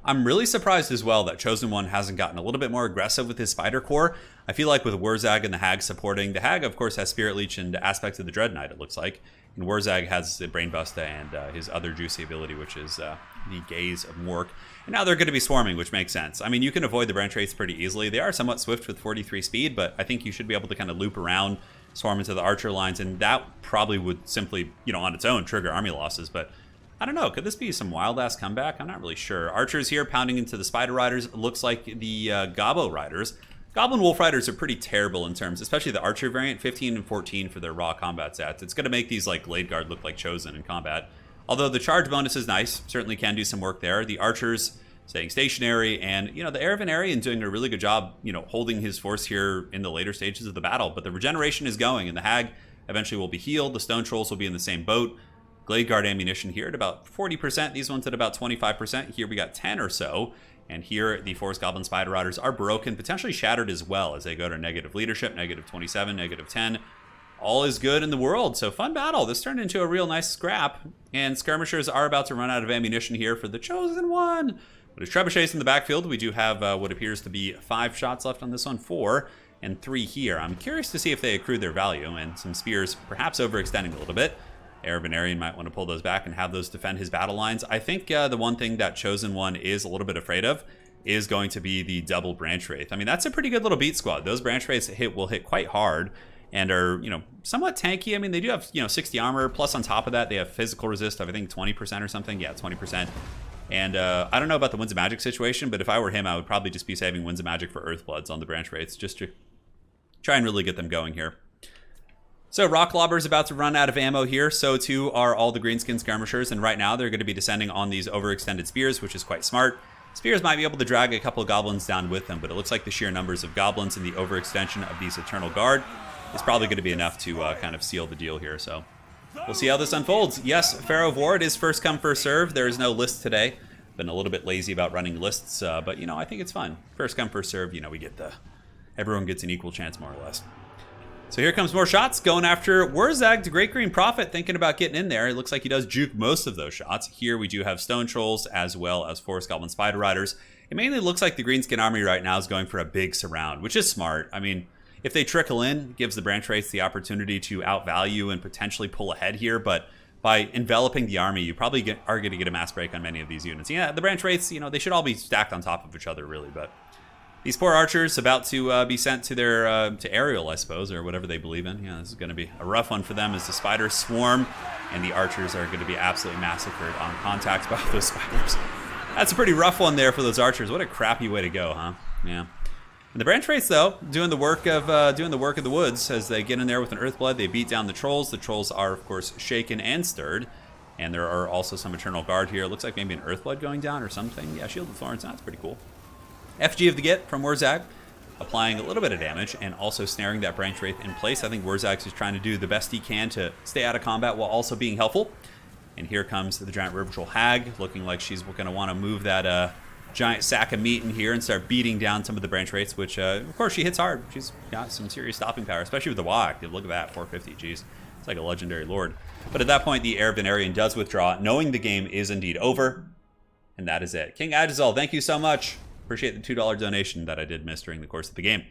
I'm really surprised as well that Chosen One hasn't gotten a little bit more aggressive with his Spider Core. I feel like with Wurzag and the Hag supporting, the Hag of course has Spirit Leech and aspects of the Dread Knight, it looks like. And Wurzag has the Brain Buster and his other juicy ability, which is the Gaze of Mork. And now they're going to be swarming, which makes sense. I mean, you can avoid the branch rates pretty easily. They are somewhat swift with 43 speed, but I think you should be able to kind of loop around, swarm into the archer lines, and that probably would simply, you know, on its own trigger army losses. But I don't know, could this be some wild-ass comeback? I'm not really sure. Archers here pounding into the Spider Riders. It looks like the Gabo Riders. Goblin Wolf Riders are pretty terrible in terms, especially the Archer variant, 15 and 14 for their raw combat stats. It's going to make these like Glade Guard look like Chosen in combat. Although the charge bonus is nice, certainly can do some work there. The Archers staying stationary, and you know the Heir of Venarian doing a really good job, you know, holding his force here in the later stages of the battle. But the regeneration is going, and the Hag eventually will be healed. The Stone Trolls will be in the same boat. Glade Guard ammunition here at about 40%. These ones at about 25%. Here we got 10 or so. And here the Forest Goblin Spider Riders are broken, potentially shattered as well as they go to negative leadership, negative 27, negative 10. All is good in the world. So fun battle. This turned into a real nice scrap. And Skirmishers are about to run out of ammunition here for the Chosen One. But as Trebuchets in the backfield, we do have what appears to be 5 shots left on this one, 4 and 3 here. I'm curious to see if they accrue their value, and some spears perhaps overextending a little bit. Heir of Venarian might want to pull those back and have those defend his battle lines. I think the one thing that Chosen One is a little bit afraid of is going to be the double Branch Wraith. I mean, that's a pretty good little beat squad. Those Branch Wraiths will hit quite hard and are, you know, somewhat tanky. I mean, they do have, you know, 60 armor, plus on top of that, they have physical resist of, I think, 20% or something. Yeah, 20%. And I don't know about the Winds of Magic situation, but if I were him, I would probably just be saving Winds of Magic for Earthbloods on the Branch Wraiths, just to try and really get them going here. So Rock Lobber's about to run out of ammo here, so too are all the Greenskin Skirmishers, and right now they're going to be descending on these overextended spears, which is quite smart. Spears might be able to drag a couple of goblins down with them, but it looks like the sheer numbers of goblins and the overextension of these Eternal Guard is probably going to be enough to kind of seal the deal here, so we'll see how this unfolds. Yes, Pharaoh of War, it is first come, first serve. There is no list today. Been a little bit lazy about running lists, but, you know, I think it's fun. First come, first serve, you know, we get everyone gets an equal chance, more or less. So here comes more shots going after Wurzag to Great Green Prophet, thinking about getting in there. It looks like he does juke most of those shots. Here we do have Stone Trolls as well as Forest Goblin Spider Riders. It mainly looks like the Greenskin Army right now is going for a big surround, which is smart. I mean, if they trickle in, it gives the branch rates the opportunity to outvalue and potentially pull ahead here, but by enveloping the army, you probably are going to get a mass break on many of these units. Yeah, the branch rates, you know, they should all be stacked on top of each other, really, but these poor archers about to be sent to their to Ariel, I suppose, or whatever they believe in. Yeah, this is going to be a rough one for them as the spiders swarm, and the archers are going to be absolutely massacred on contact by those spiders. That's a pretty rough one there for those archers. What a crappy way to go, huh? Yeah. And the branch rates, though, doing the work of the woods as they get in there with an Earthblood. They beat down the trolls. The trolls are, of course, shaken and stirred. And there are also some Eternal Guard here. It looks like maybe an Earthblood going down or something. Yeah, Shield of Thorns. That's pretty cool. FG of the Get from Wurzag, applying a little bit of damage and also snaring that branch wraith in place. I think Wurzag is trying to do the best he can to stay out of combat while also being helpful. And here comes the giant river troll hag, looking like she's going to want to move that giant sack of meat in here and start beating down some of the branch rates, which, of course, she hits hard. She's got some serious stopping power, especially with the WoW active. Look at that, 450. Jeez, it's like a legendary lord. But at that point, the Heir of Venarian does withdraw, knowing the game is indeed over. And that is it. King Adizal, thank you so much. Appreciate the $2 donation that I did miss during the course of the game.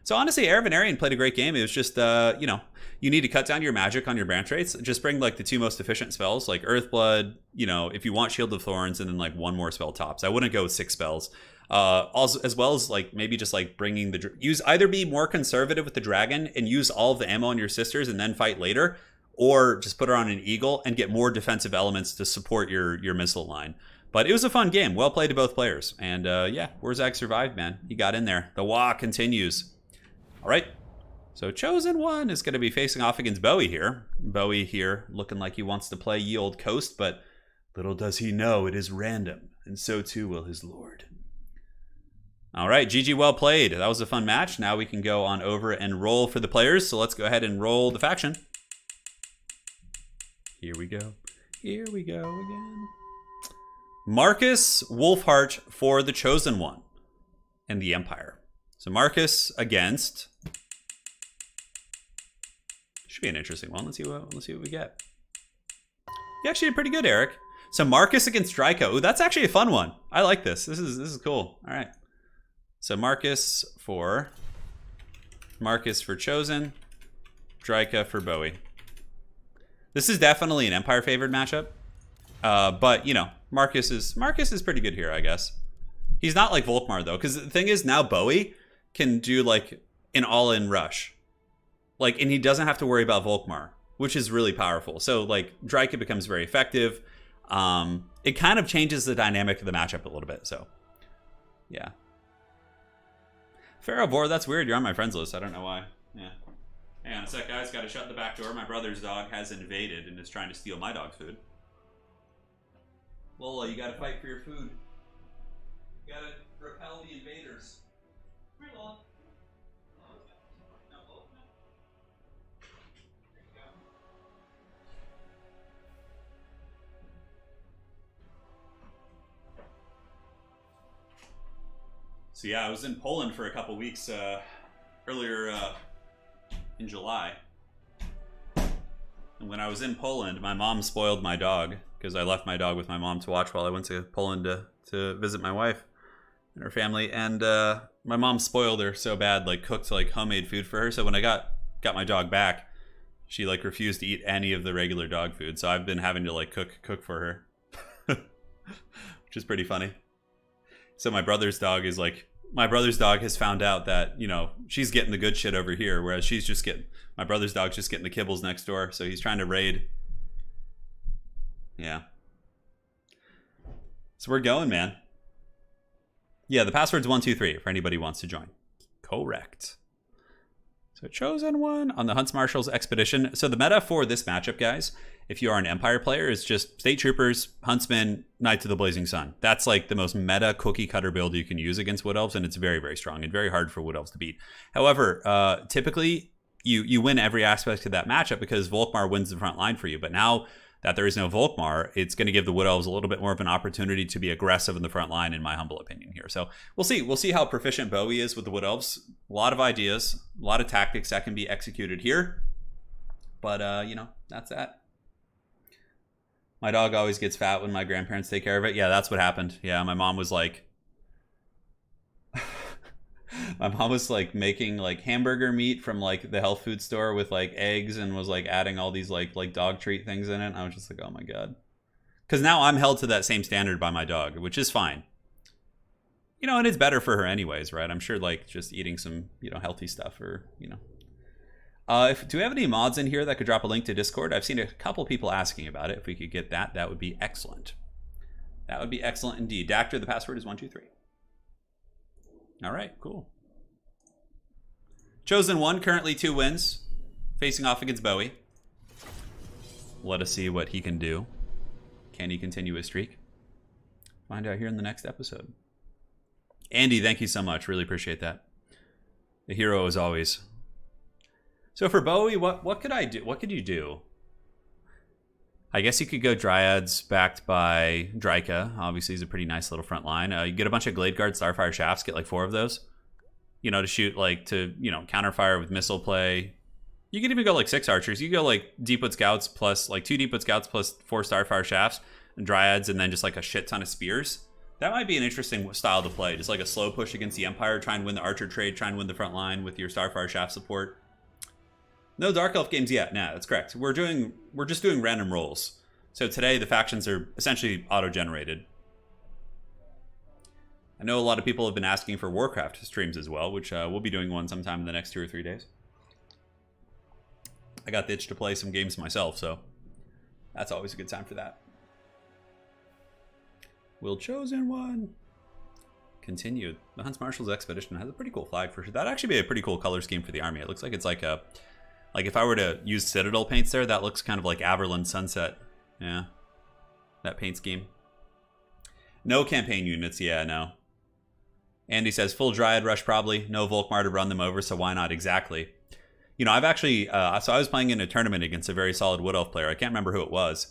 So honestly, Heir of Venarian played a great game. It was just, you know, you need to cut down your magic on your branch rates. Just bring like the two most efficient spells, like Earthblood, you know, if you want Shield of Thorns, and then like one more spell tops. I wouldn't go with 6 spells. Also, as well as like maybe just like bringing the either be more conservative with the dragon and use all of the ammo on your sisters and then fight later, or just put her on an eagle and get more defensive elements to support your missile line. But it was a fun game. Well played to both players. And yeah, Wurzag survived, man. He got in there. The WoW continues. All right. So Chosen One is going to be facing off against Bowie here. Bowie here looking like he wants to play Ye Old Coast, but little does he know it is random. And so too will his lord. All right, GG, well played. That was a fun match. Now we can go on over and roll for the players. So let's go ahead and roll the faction. Here we go. Here we go again. Marcus Wolfheart for the Chosen One and the Empire. So Marcus against... Should be an interesting one. Let's see what we get. You actually did pretty good, Eric. So Marcus against Draco. Ooh, that's actually a fun one. I like this. This is cool. All right. So Marcus for Chosen, Draco for Bowie. This is definitely an Empire favored matchup. But you know, Marcus is pretty good here, I guess. He's not like Volkmar though, because the thing is now Bowie can do like an all-in rush. Like, and he doesn't have to worry about Volkmar, which is really powerful. So like Draco becomes very effective. It kind of changes the dynamic of the matchup a little bit. So yeah. Pharaoh Vor, that's weird. You're on my friends list. I don't know why. Yeah. Hang on a sec, guys. Got to shut the back door. My brother's dog has invaded and is trying to steal my dog's food. Lola, you got to fight for your food. You got to repel the invaders. Come here, Lola. No, Lola. There you go. So yeah, I was in Poland for a couple weeks earlier in July. And when I was in Poland, my mom spoiled my dog because I left my dog with my mom to watch while I went to Poland to visit my wife and her family. And my mom spoiled her so bad, like cooked like homemade food for her. So when I got my dog back, she like refused to eat any of the regular dog food. So I've been having to like cook for her, which is pretty funny. So my brother's dog has found out that, you know, she's getting the good shit over here, whereas my brother's dog's just getting the kibbles next door. So he's trying to raid. Yeah. So we're going, man. Yeah, the password's 123 for anybody who wants to join. Correct. So Chosen One on the Hunts Marshals Expedition. So the meta for this matchup, guys, if you are an Empire player, is just State Troopers, Huntsmen, Knights of the Blazing Sun. That's like the most meta cookie cutter build you can use against Wood Elves, and it's very, very strong and very hard for Wood Elves to beat. However, typically you win every aspect of that matchup because Volkmar wins the front line for you. But now that there is no Volkmar, it's going to give the Wood Elves a little bit more of an opportunity to be aggressive in the front line, in my humble opinion here. So we'll see. We'll see how proficient Bowie is with the Wood Elves. A lot of ideas, a lot of tactics that can be executed here. But, you know, that's that. My dog always gets fat when my grandparents take care of it. Yeah, that's what happened. Yeah, my mom was like... my mom was like making like hamburger meat from like the health food store with like eggs and was like adding all these like dog treat things in it. And I was just like, oh my God. Because now I'm held to that same standard by my dog, which is fine. You know, and it's better for her anyways, right? I'm sure like just eating some, you know, healthy stuff or, you know. Do we have any mods in here that could drop a link to Discord? I've seen a couple people asking about it. If we could get that, that would be excellent. That would be excellent indeed. Dactor, the password is 123. All right, cool. Chosen one, currently 2 wins, facing off against Bowie. Let us see what he can do. Can he continue his streak? Find out here in the next episode. Andy, thank you so much. Really appreciate that. The hero as always. So for Bowie, what could I do? What could you do? I guess you could go Dryads backed by Dryka. Obviously, he's a pretty nice little front line. You get a bunch of Glade Guard Starfire Shafts, get like 4 of those. You know, to shoot like to, you know, counterfire with missile play. You could even go like 6 archers. You could go like Deepwood Scouts plus like 2 Deepwood Scouts plus 4 Starfire Shafts and Dryads and then just like a shit ton of spears. That might be an interesting style to play. Just like a slow push against the Empire, try and win the archer trade, try and win the front line with your Starfire Shaft support. No Dark Elf games yet. Nah, that's correct. We're just doing random rolls. So today the factions are essentially auto-generated. I know a lot of people have been asking for Warcraft streams as well, which we'll be doing one sometime in the next 2 or 3 days. I got the itch to play some games myself, so that's always a good time for that. Will Chosen One. Continued. The Hunts Marshal's Expedition has a pretty cool flag for sure. That'd actually be a pretty cool color scheme for the army. It looks like it's like a... Like if I were to use Citadel paints there, that looks kind of like Averland Sunset. Yeah. That paint scheme. No campaign units. Yeah, no. Andy says full Dryad rush probably. No Volkmar to run them over, so why not? Exactly. You know, I've actually... so I was playing in a tournament against a very solid Wood Elf player. I can't remember who it was.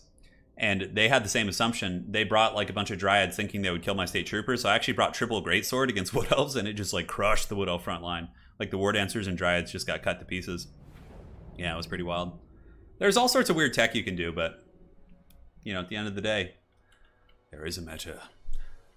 And they had the same assumption. They brought like a bunch of Dryads thinking they would kill my state troopers. So I actually brought triple Greatsword against Wood Elves, and it just like crushed the Wood Elf front line. Like the War Dancers and Dryads just got cut to pieces. Yeah, it was pretty wild. There's all sorts of weird tech you can do, but, you know, at the end of the day, there is a meta.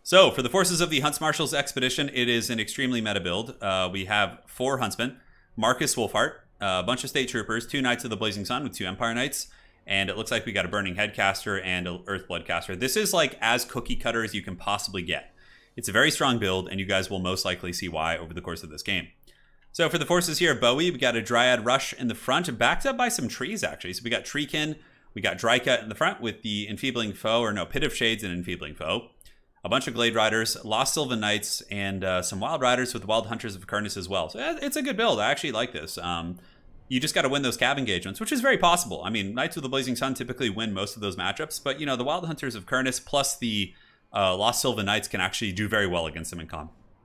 So, for the forces of the Hunts Marshal's Expedition, it is an extremely meta build. We have 4 Huntsmen, Marcus Wolfhart, a bunch of State Troopers, 2 Knights of the Blazing Sun with 2 Empire Knights, and it looks like we got a Burning Headcaster and an Earthblood Caster. This is like as cookie cutter as you can possibly get. It's a very strong build, and you guys will most likely see why over the course of this game. So for the forces here, Bowie, we got a Dryad Rush in the front, backed up by some trees, actually. So we got Treekin, we got Dryka in the front with the Enfeebling Foe, or no, Pit of Shades and Enfeebling Foe. A bunch of Glade Riders, Lost Sylvan Knights, and some Wild Riders with Wild Hunters of Kurnus as well. So it's a good build. I actually like this. You just got to win those cab engagements, which is very possible. I mean, Knights of the Blazing Sun typically win most of those matchups, but, you know, the Wild Hunters of Kurnus plus the Lost Sylvan Knights can actually do very well against them in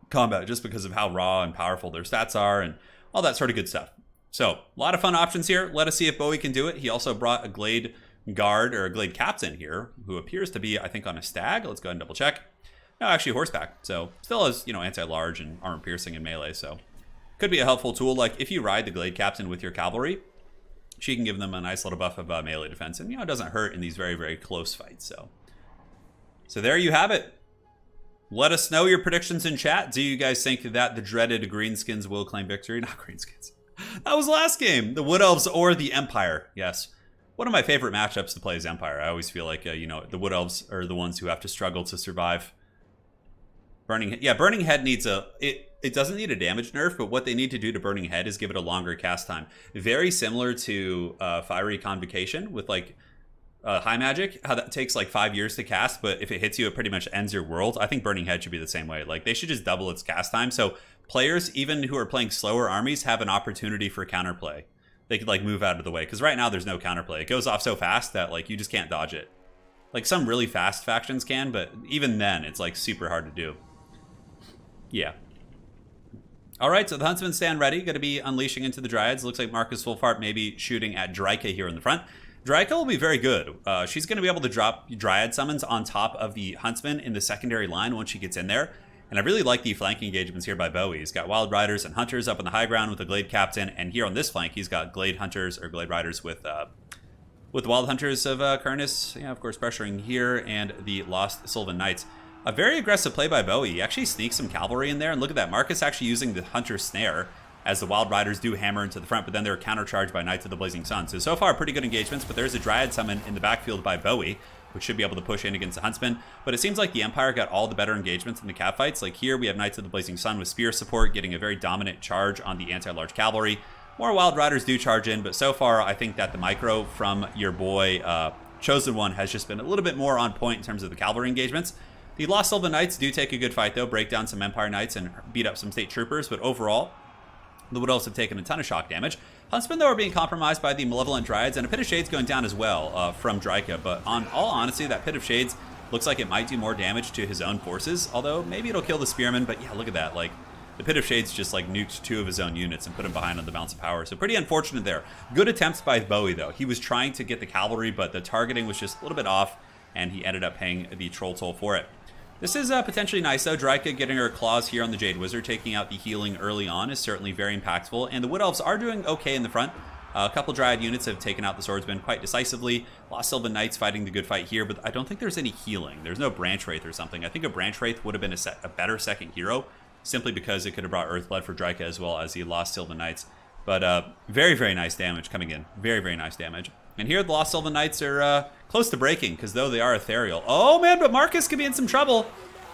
combat just because of how raw and powerful their stats are and all that sort of good stuff. So, a lot of fun options here. Let us see if Bowie can do it. He also brought a Glade Guard or a Glade Captain here who appears to be, I think, on a stag. Let's go ahead and double check. No, actually horseback. So, still has, you know, anti-large and armor piercing and melee. So, could be a helpful tool. Like, if you ride the Glade Captain with your cavalry, she can give them a nice little buff of melee defense. And, you know, it doesn't hurt in these very, very close fights. So there you have it. Let us know your predictions in chat. Do you guys think that the dreaded Greenskins will claim victory? Not Greenskins. That was last game. The Wood Elves or the Empire. Yes. One of my favorite matchups to play is Empire. I always feel like, you know, the Wood Elves are the ones who have to struggle to survive. Burning Head needs a... It doesn't need a damage nerf, but what they need to do to Burning Head is give it a longer cast time. Very similar to Fiery Convocation with, like... High Magic, how that takes like 5 years to cast, but if it hits you, it pretty much ends your world. I think Burning Head should be the same way. Like, they should just double its cast time, so players, even who are playing slower armies, have an opportunity for counterplay. They could, like, move out of the way, because right now there's no counterplay. It goes off so fast that, like, you just can't dodge it. Like, some really fast factions can, but even then, it's, like, super hard to do. Yeah. Alright, so the Huntsmen stand ready, going to be unleashing into the Dryads. Looks like Marcus Wolfhart maybe shooting at Dryka here in the front. Draika will be very good. She's going to be able to drop Dryad summons on top of the Huntsman in the secondary line once she gets in there. And I really like the flanking engagements here by Bowie. He's got Wild Riders and Hunters up on the high ground with the Glade Captain. And here on this flank, he's got Glade Hunters or Glade Riders with Wild Hunters of Kurnus. Yeah, of course, pressuring here and the Lost Sylvan Knights. A very aggressive play by Bowie. He actually sneaks some cavalry in there. And look at that. Marcus actually using the Hunter Snare as the Wild Riders do hammer into the front, but then they're countercharged by Knights of the Blazing Sun. So far, pretty good engagements, but there's a Dryad summon in the backfield by Bowie, which should be able to push in against the Huntsman. But it seems like the Empire got all the better engagements in the cav fights. Like here, we have Knights of the Blazing Sun with spear support, getting a very dominant charge on the anti-large cavalry. More Wild Riders do charge in, but so far, I think that the micro from your boy Chosen One has just been a little bit more on point in terms of the cavalry engagements. The Lost Sylvan Knights do take a good fight, though, break down some Empire Knights and beat up some State Troopers, but overall, the Wood Elves have taken a ton of shock damage. Huntsmen, though, are being compromised by the Malevolent Dryads, and a Pit of Shades going down as well from Draika. But on all honesty, that Pit of Shades looks like it might do more damage to his own forces, although maybe it'll kill the Spearman. But yeah, look at that. Like, the Pit of Shades just like nuked 2 of his own units and put him behind on the Bounce of Power. So pretty unfortunate there. Good attempts by Bowie, though. He was trying to get the cavalry, but the targeting was just a little bit off, and he ended up paying the troll toll for it. This is potentially nice, though. Draika getting her claws here on the Jade Wizard, taking out the healing early on is certainly very impactful. And the Wood Elves are doing okay in the front. A couple Dryad units have taken out the Swordsman quite decisively. Lost Sylvan Knights fighting the good fight here, but I don't think there's any healing. There's no Branch Wraith or something. I think a Branch Wraith would have been a better second hero, simply because it could have brought Earthblood for Draika as well as the Lost Sylvan Knights. But very, very nice damage coming in. Very, very nice damage. And here the Lost Sylvan Knights are close to breaking, because though they are ethereal. Oh, man, but Marcus could be in some trouble.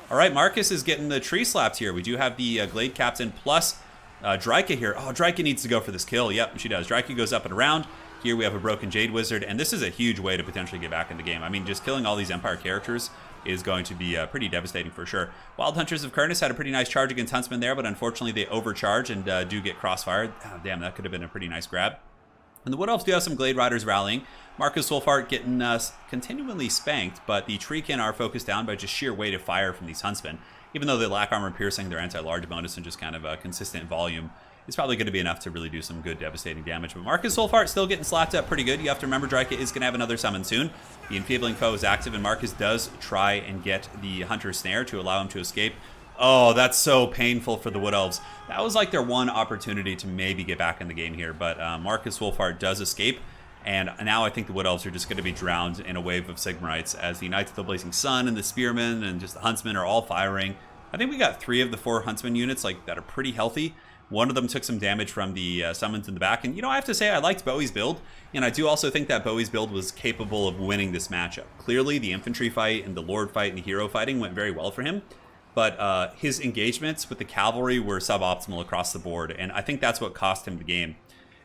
All right, Marcus is getting the tree slapped here. We do have the Glade Captain plus Draika here. Oh, Draika needs to go for this kill. Yep, she does. Draika goes up and around. Here we have a broken Jade Wizard, and this is a huge way to potentially get back in the game. I mean, just killing all these Empire characters is going to be pretty devastating for sure. Wild Hunters of Kurnus had a pretty nice charge against Huntsman there, but unfortunately they overcharge and do get crossfired. Oh, damn, that could have been a pretty nice grab. And the Wood Elves do have some Glade Riders rallying. Marcus Wolfhart getting continually spanked, but the Treekin are focused down by just sheer weight of fire from these Huntsmen. Even though they lack armor piercing, their anti-large bonus and just kind of consistent volume is probably going to be enough to really do some good devastating damage. But Marcus Wolfhart still getting slapped up pretty good. You have to remember Draika is going to have another summon soon. The Enfeebling Foe is active, and Marcus does try and get the Hunter Snare to allow him to escape. Oh, that's so painful for the Wood Elves. That was like their one opportunity to maybe get back in the game here, but Marcus Wolfhart does escape, and now I think the Wood Elves are just going to be drowned in a wave of Sigmarites as the Knights of the Blazing Sun and the Spearmen and just the Huntsmen are all firing. I think we got 3 of the 4 Huntsman units like that are pretty healthy. One of them took some damage from the summons in the back, and you know, I have to say I liked Bowie's build, and I do also think that Bowie's build was capable of winning this matchup. Clearly, the infantry fight and the Lord fight and the hero fighting went very well for him, but his engagements with the cavalry were suboptimal across the board, and I think that's what cost him the game.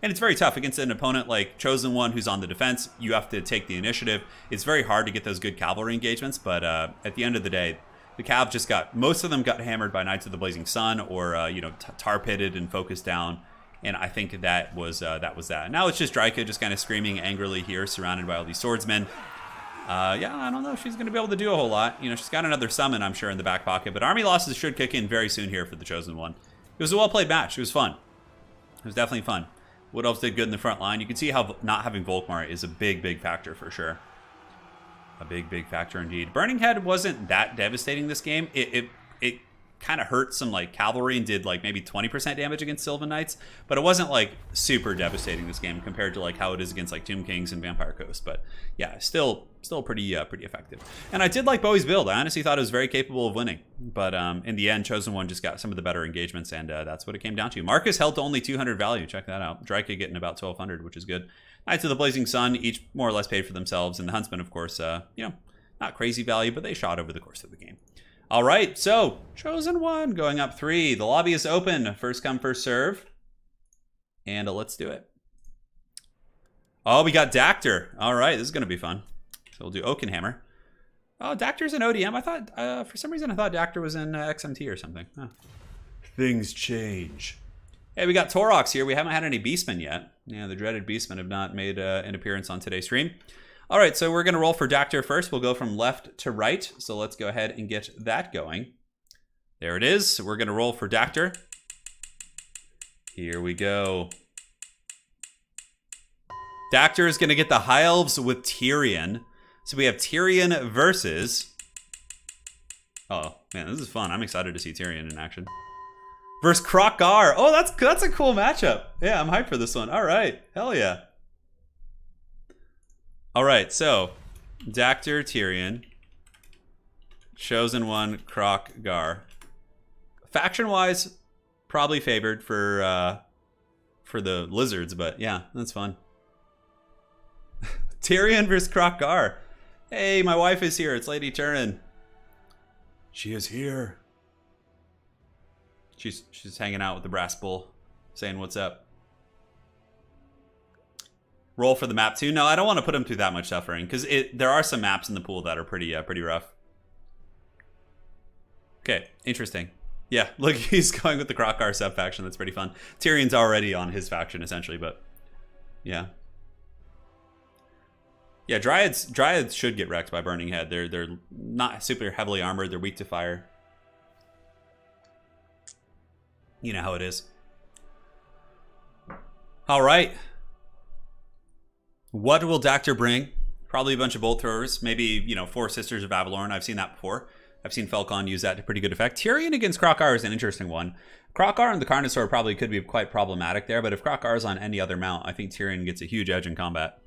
And it's very tough against an opponent like Chosen One who's on the defense. You have to take the initiative. It's very hard to get those good cavalry engagements, but at the end of the day, the Cav just most of them got hammered by Knights of the Blazing Sun or, tar pitted and focused down. And I think that was that. Now it's just Draika just kind of screaming angrily here, surrounded by all these swordsmen. Yeah, I don't know if she's going to be able to do a whole lot. You know, she's got another summon, I'm sure, in the back pocket. But army losses should kick in very soon here for the Chosen One. It was a well-played match. It was fun. It was definitely fun. Wood Elves did good in the front line. You can see how not having Volkmar is a big, big factor for sure. A big, big factor indeed. Burning Head wasn't that devastating this game. It kind of hurt some like cavalry and did like maybe 20% damage against Sylvan Knights, but it wasn't like super devastating this game compared to like how it is against like Tomb Kings and Vampire Coast. But yeah, still pretty effective. And I did like Bowie's build. I honestly thought it was very capable of winning, but in the end, Chosen One just got some of the better engagements, and that's what it came down to. Marcus held to only 200 value. Check that out. Draika getting about 1200, which is good. Knights of the Blazing Sun each more or less paid for themselves, and the Huntsmen, of course, not crazy value, but they shot over the course of the game. All right, so Chosen One going up 3. The lobby is open. First come, first serve. And let's do it. Oh, we got Dactor. All right, this is going to be fun. So we'll do Oakenhammer. Oh, Dactor's an ODM. I thought, for some reason, I thought Dactor was in XMT or something. Huh. Things change. Hey, we got Torox here. We haven't had any Beastmen yet. Yeah, the dreaded Beastmen have not made an appearance on today's stream. All right, so we're going to roll for Dactor first. We'll go from left to right. So let's go ahead and get that going. There it is. We're going to roll for Dactor. Here we go. Dactyr is going to get the High Elves with Tyrion. So we have Tyrion versus... Oh, man, this is fun. I'm excited to see Tyrion in action. Versus Krocar. Oh, that's a cool matchup. Yeah, I'm hyped for this one. All right. Hell yeah. All right, so Dactyr, Tyrion. Chosen one, Krocar. Faction-wise, probably favored for the lizards, but yeah, that's fun. Tyrion versus Krocar. Hey, my wife is here. It's Lady Turin. She is here. She's hanging out with the brass bull, saying what's up. Roll for the map too. No, I don't want to put him through that much suffering because there are some maps in the pool that are pretty rough. Okay, interesting. Yeah, look, he's going with the Krocar sub faction. That's pretty fun. Tyrion's already on his faction essentially, but yeah. Yeah, Dryads should get wrecked by Burning Head. They're not super heavily armored. They're weak to fire. You know how it is. All right. What will Dactyr bring? Probably a bunch of bolt throwers. Maybe, 4 Sisters of Avalorn. I've seen that before. I've seen Falcon use that to pretty good effect. Tyrion against Krocar is an interesting one. Krocar and the Carnosaur probably could be quite problematic there, but if Krocar is on any other mount, I think Tyrion gets a huge edge in combat.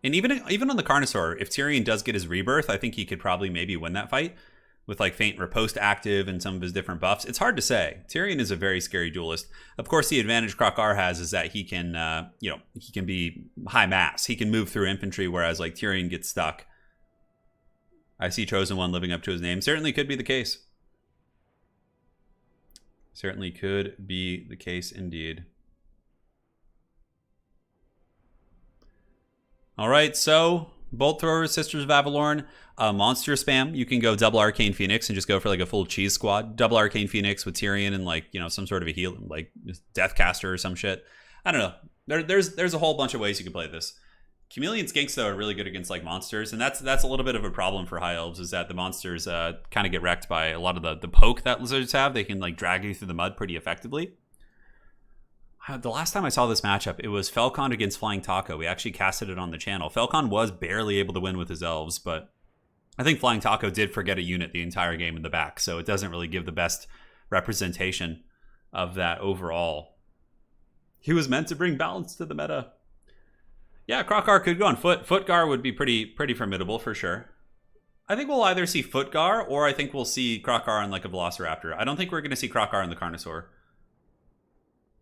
And even on the Carnosaur, if Tyrion does get his rebirth, I think he could probably maybe win that fight with like Faint Riposte active and some of his different buffs. It's hard to say. Tyrion is a very scary duelist. Of course, the advantage Krocar has is that he can, he can be high mass. He can move through infantry, whereas like Tyrion gets stuck. I see Chosen One living up to his name. Certainly could be the case. Certainly could be the case indeed. All right, so Bolt Thrower, Sisters of Avalorn, monster spam. You can go double Arcane Phoenix and just go for like a full cheese squad. Double Arcane Phoenix with Tyrion and like, some sort of a heal, like Deathcaster or some shit. I don't know. There's a whole bunch of ways you can play this. Chameleon Skinks though are really good against like monsters, and that's a little bit of a problem for High Elves, is that the monsters kind of get wrecked by a lot of the poke that lizards have. They can like drag you through the mud pretty effectively. The last time I saw this matchup, it was Falcon against Flying Taco. We actually casted it on the channel. Falcon was barely able to win with his elves, but I think Flying Taco did forget a unit the entire game in the back, so it doesn't really give the best representation of that overall. He was meant to bring balance to the meta. Yeah, Krocar could go on foot. Footgar would be pretty formidable for sure. I think we'll either see Footgar or I think we'll see Krocar on like a Velociraptor. I don't think we're going to see Krocar on the Carnosaur.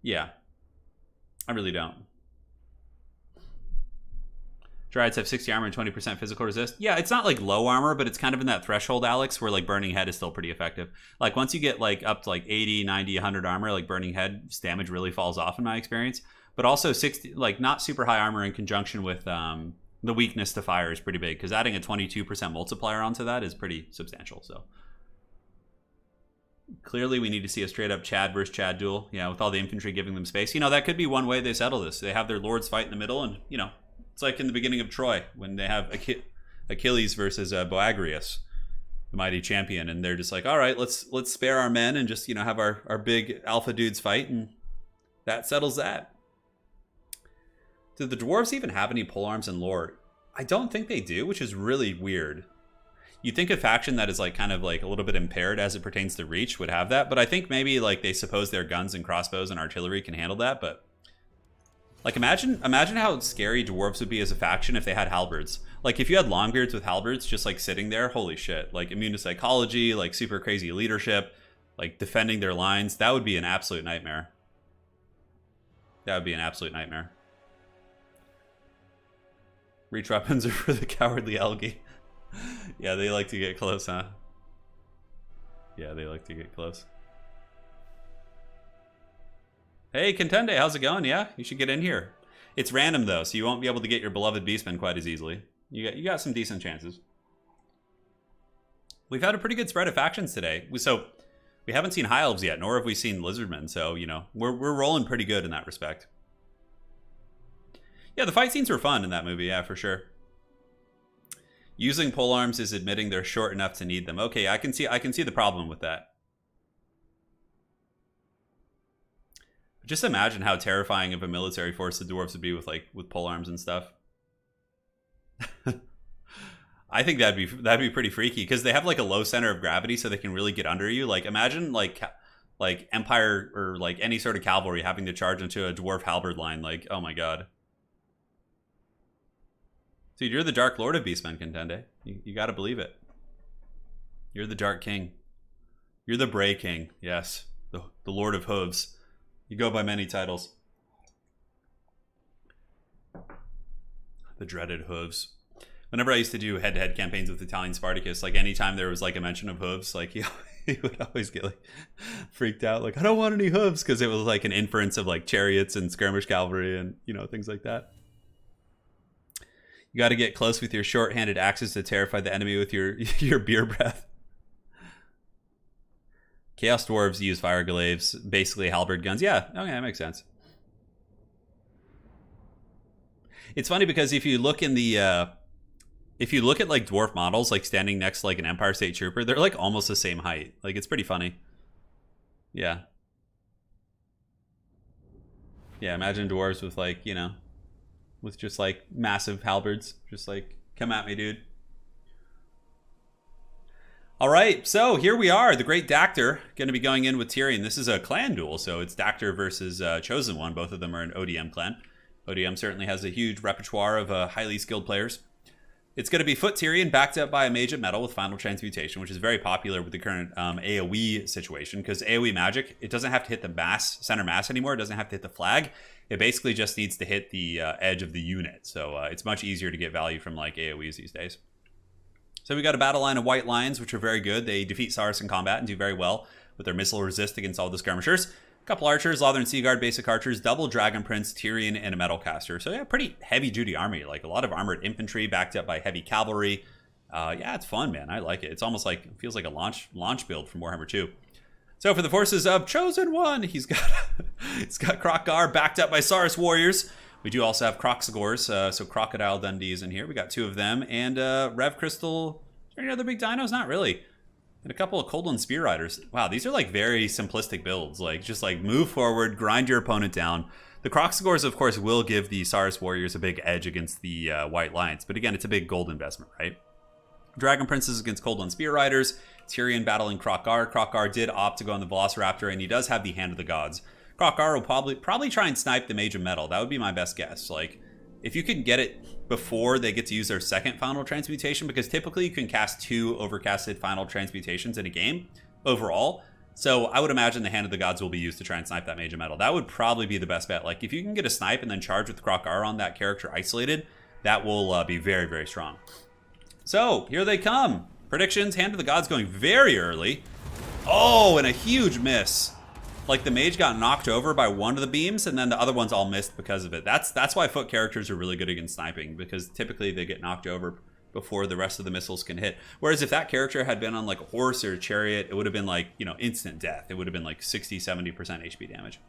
Yeah. I really don't. Dryads have 60 armor and 20% physical resist. Yeah, it's not like low armor, but it's kind of in that threshold, Alex, where like Burning Head is still pretty effective. Like once you get like up to like 80, 90, 100 armor, like Burning Head's damage really falls off in my experience. But also 60, like not super high armor in conjunction with the weakness to fire is pretty big, because adding a 22% multiplier onto that is pretty substantial. So clearly we need to see a straight up Chad versus Chad duel. Yeah, with all the infantry giving them space. That could be one way they settle this. They have their lords fight in the middle, and it's like in the beginning of Troy when they have Achilles versus Boagrius, the mighty champion, and they're just like, all right, let's spare our men and just have our big alpha dudes fight, and that settles that. Do the dwarves even have any polearms in lore? I don't think they do, which is really weird. You'd think a faction that is like kind of like a little bit impaired as it pertains to reach would have that, but I think maybe like they suppose their guns and crossbows and artillery can handle that. But like imagine how scary dwarves would be as a faction if they had halberds. Like if you had longbeards with halberds just like sitting there, holy shit, like immune to psychology, like super crazy leadership, like defending their lines, that would be an absolute nightmare. That would be an absolute nightmare. Reach weapons are for the cowardly algae. Yeah, they like to get close, huh? Yeah, they like to get close. Hey, Contende, how's it going? Yeah, you should get in here. It's random, though, so you won't be able to get your beloved beastmen quite as easily. You got some decent chances. We've had a pretty good spread of factions today. So we haven't seen High Elves yet, nor have we seen Lizardmen, so, we're rolling pretty good in that respect. Yeah, the fight scenes were fun in that movie, yeah, for sure. Using polearms is admitting they're short enough to need them. Okay, I can see the problem with that. Just imagine how terrifying of a military force the dwarves would be with polearms and stuff. I think that'd be pretty freaky because they have like a low center of gravity, so they can really get under you. Like imagine like Empire or like any sort of cavalry having to charge into a dwarf halberd line. Like, oh my god. Dude, you're the Dark Lord of Beastmen, Contende. You gotta believe it. You're the Dark King. You're the Bray King. Yes. The Lord of Hooves. You go by many titles. The dreaded hooves. Whenever I used to do head-to-head campaigns with Italian Spartacus, like anytime there was like a mention of hooves, like he would always get like freaked out. Like, I don't want any hooves, because it was like an inference of like chariots and skirmish cavalry and, you know, things like that. You got to get close with your short-handed axes to terrify the enemy with your beer breath. Chaos Dwarves use fire glaives, basically halberd guns. Yeah, okay, that makes sense. It's funny because if you look in the if you look at like dwarf models, like standing next to like an Empire State Trooper, they're like almost the same height. Like it's pretty funny. Yeah. Yeah, imagine dwarves with like, you know, with just like massive halberds. Just like, come at me, dude. All right, so here we are. The Great Dactor going to be going in with Tyrion. This is a clan duel, so it's Dactor versus Chosen One. Both of them are an ODM clan. ODM certainly has a huge repertoire of highly skilled players. It's going to be Foot Tyrion backed up by a Mage of Metal with Final Transmutation, which is very popular with the current AoE situation, because AoE magic, it doesn't have to hit the center mass anymore. It doesn't have to hit the flag. It basically just needs to hit the edge of the unit. So it's much easier to get value from like AoEs these days. So we got a battle line of White Lions, which are very good. They defeat Saurus in combat and do very well with their missile resist against all the skirmishers. A couple archers, Lothern Seaguard, basic archers, double Dragon Prince, Tyrion, and a metal caster. So yeah, pretty heavy-duty army. Like a lot of armored infantry backed up by heavy cavalry. Yeah, it's fun, man. I like it. It's almost like, it feels like a launch build from Warhammer 2. So for the forces of Chosen One, he's got Krocar backed up by Saurus warriors. We do also have Kroxigors, so Crocodile Dundees in here. We got two of them. And Rev Crystal. Is there any other big dinos? Not really. And a couple of Coldland Spear Riders. Wow, these are like very simplistic builds. Like just like move forward, grind your opponent down. The Kroxigors, of course, will give the Saurus warriors a big edge against the White Lions. But again, it's a big gold investment, right? Dragon Princes against Coldland Spear Riders. Tyrion battling Krocar. Krocar did opt to go on the Velociraptor, and he does have the Hand of the Gods. Krocar will probably try and snipe the Mage of Metal. That would be my best guess. Like, if you can get it before they get to use their second Final Transmutation, because typically you can cast 2 overcasted Final Transmutations in a game overall. So I would imagine the Hand of the Gods will be used to try and snipe that Mage of Metal. That would probably be the best bet. Like, if you can get a snipe and then charge with Krocar on that character isolated, that will be very, very strong. So, here they come. Predictions, Hand of the Gods going very early. Oh, and a huge miss. Like the mage got knocked over by one of the beams, and then the other ones all missed because of it. That's why foot characters are really good against sniping, because typically they get knocked over before the rest of the missiles can hit. Whereas if that character had been on like a horse or a chariot, it would have been like, you know, instant death. It would have been like 60-70% HP damage.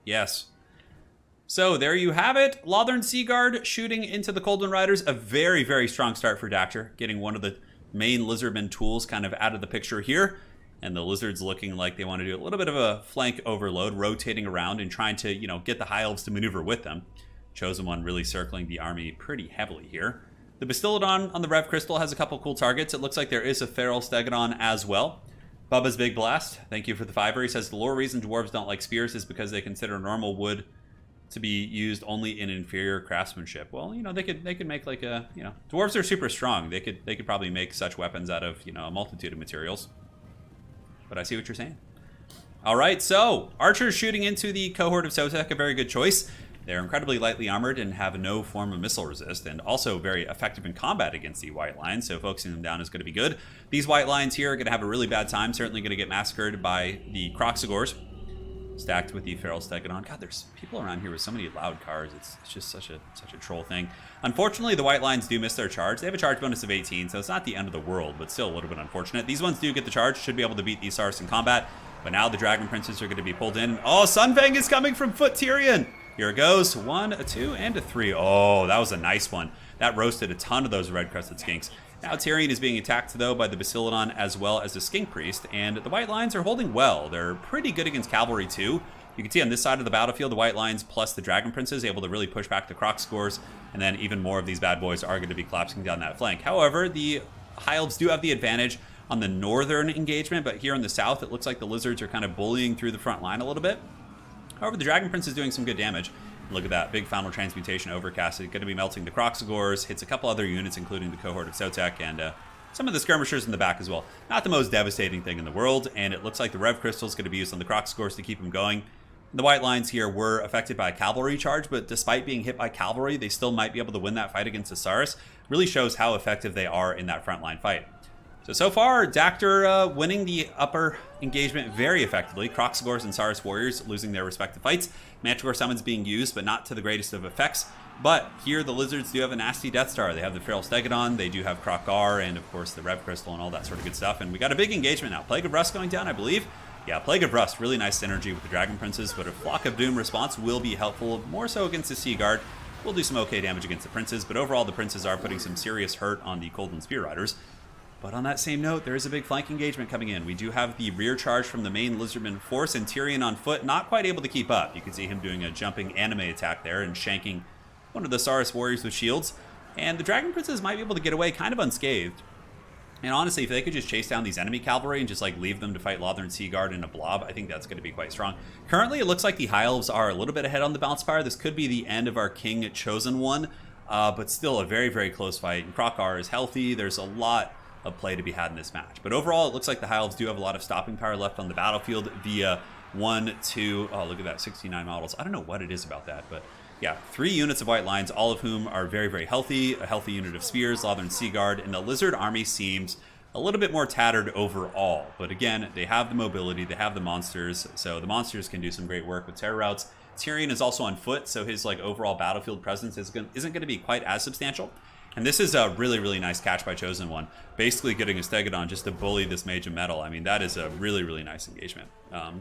Yes. So there you have it. Lothern Seaguard shooting into the Coldland Riders. A very, very strong start for Dactor, getting one of the main Lizardman tools kind of out of the picture here. And the Lizards looking like they want to do a little bit of a flank overload, rotating around and trying to, you know, get the High Elves to maneuver with them. Chosen One really circling the army pretty heavily here. The Bastillodon on the Rev Crystal has a couple cool targets. It looks like there is a Feral Stegodon as well. Bubba's Big Blast, thank you for the $5. He says the lore reason dwarves don't like spears is because they consider normal wood to be used only in inferior craftsmanship. Well, you know, they could make like a, you know, dwarves are super strong. They could probably make such weapons out of, you know, a multitude of materials. But I see what you're saying. All right, so archers shooting into the cohort of Sotek, a very good choice. They're incredibly lightly armored and have no form of missile resist, and also very effective in combat against the White Lions, so focusing them down is going to be good. These White Lions here are going to have a really bad time, certainly going to get massacred by the Kroxigors, stacked with the Feral Stegodon. God, there's people around here with so many loud cars. It's just such a troll thing. Unfortunately, the White Lions do miss their charge. They have a charge bonus of 18, so it's not the end of the world, but still a little bit unfortunate. These ones do get the charge, should be able to beat these Saurus in combat, but now the Dragon Princes are going to be pulled in. Oh, Sunfang is coming from Foot Tyrion. Here it goes. 1, a 2, and a 3. Oh, that was a nice one. That roasted a ton of those red-crested skinks. Now Tyrion is being attacked, though, by the Bastillodon as well as the Skink Priest, and the White Lions are holding well. They're pretty good against cavalry, too. You can see on this side of the battlefield, the white lines plus the dragon princes able to really push back the Kroxigors, and then even more of these bad boys are going to be collapsing down that flank. However, the High Elves do have the advantage on the northern engagement, but here in the south, it looks like the lizards are kind of bullying through the front line a little bit. However, the dragon prince is doing some good damage. Look at that big final transmutation overcast. It's going to be melting the Kroxigors, hits a couple other units, including the cohort of Sotek, and some of the skirmishers in the back as well. Not the most devastating thing in the world, and it looks like the Rev Crystal is going to be used on the Kroxigors to keep them going. The white lines here were affected by a cavalry charge, but despite being hit by cavalry, they still might be able to win that fight against the Saurus. Really shows how effective they are in that frontline fight. So far, Dactyr winning the upper engagement very effectively. Kroxigors and Saurus warriors losing their respective fights. Manticore summons being used, but not to the greatest of effects. But here, the lizards do have a nasty Death Star. They have the Feral Stegodon, they do have Krocar, and of course the Rev Crystal and all that sort of good stuff. And we got a big engagement now. Plague of Rust going down, I believe. Yeah, Plague of Rust, really nice synergy with the Dragon Princes, but a Flock of Doom response will be helpful, more so against the Sea Guard. We'll do some okay damage against the Princes, but overall the Princes are putting some serious hurt on the Cold and Spear Riders. But on that same note, there is a big flank engagement coming in. We do have the rear charge from the main Lizardman force, and Tyrion on foot, not quite able to keep up. You can see him doing a jumping anime attack there and shanking one of the Saurus warriors with shields. And the Dragon Princes might be able to get away kind of unscathed. And honestly, if they could just chase down these enemy cavalry and just like leave them to fight Lothern Sea Guard in a blob, I think that's going to be quite strong. Currently, it looks like the High Elves are a little bit ahead on the Bounce Fire. This could be the end of our King Chosen One, but still a very, very close fight. And Krocar is healthy. There's a lot of play to be had in this match. But overall, it looks like the High Elves do have a lot of stopping power left on the battlefield via 1, 2, oh, look at that, 69 models. I don't know what it is about that, but yeah, 3 units of white lines, all of whom are very, very healthy. A healthy unit of spears, Lothern Sea Guard, and the Lizard army seems a little bit more tattered overall. But again, they have the mobility, they have the monsters, so the monsters can do some great work with terror routes. Tyrion is also on foot, so his like overall battlefield presence isn't going to be quite as substantial. And this is a really, really nice catch by Chosen One. Basically getting a Stegodon just to bully this Mage of Metal. I mean, that is a really, really nice engagement.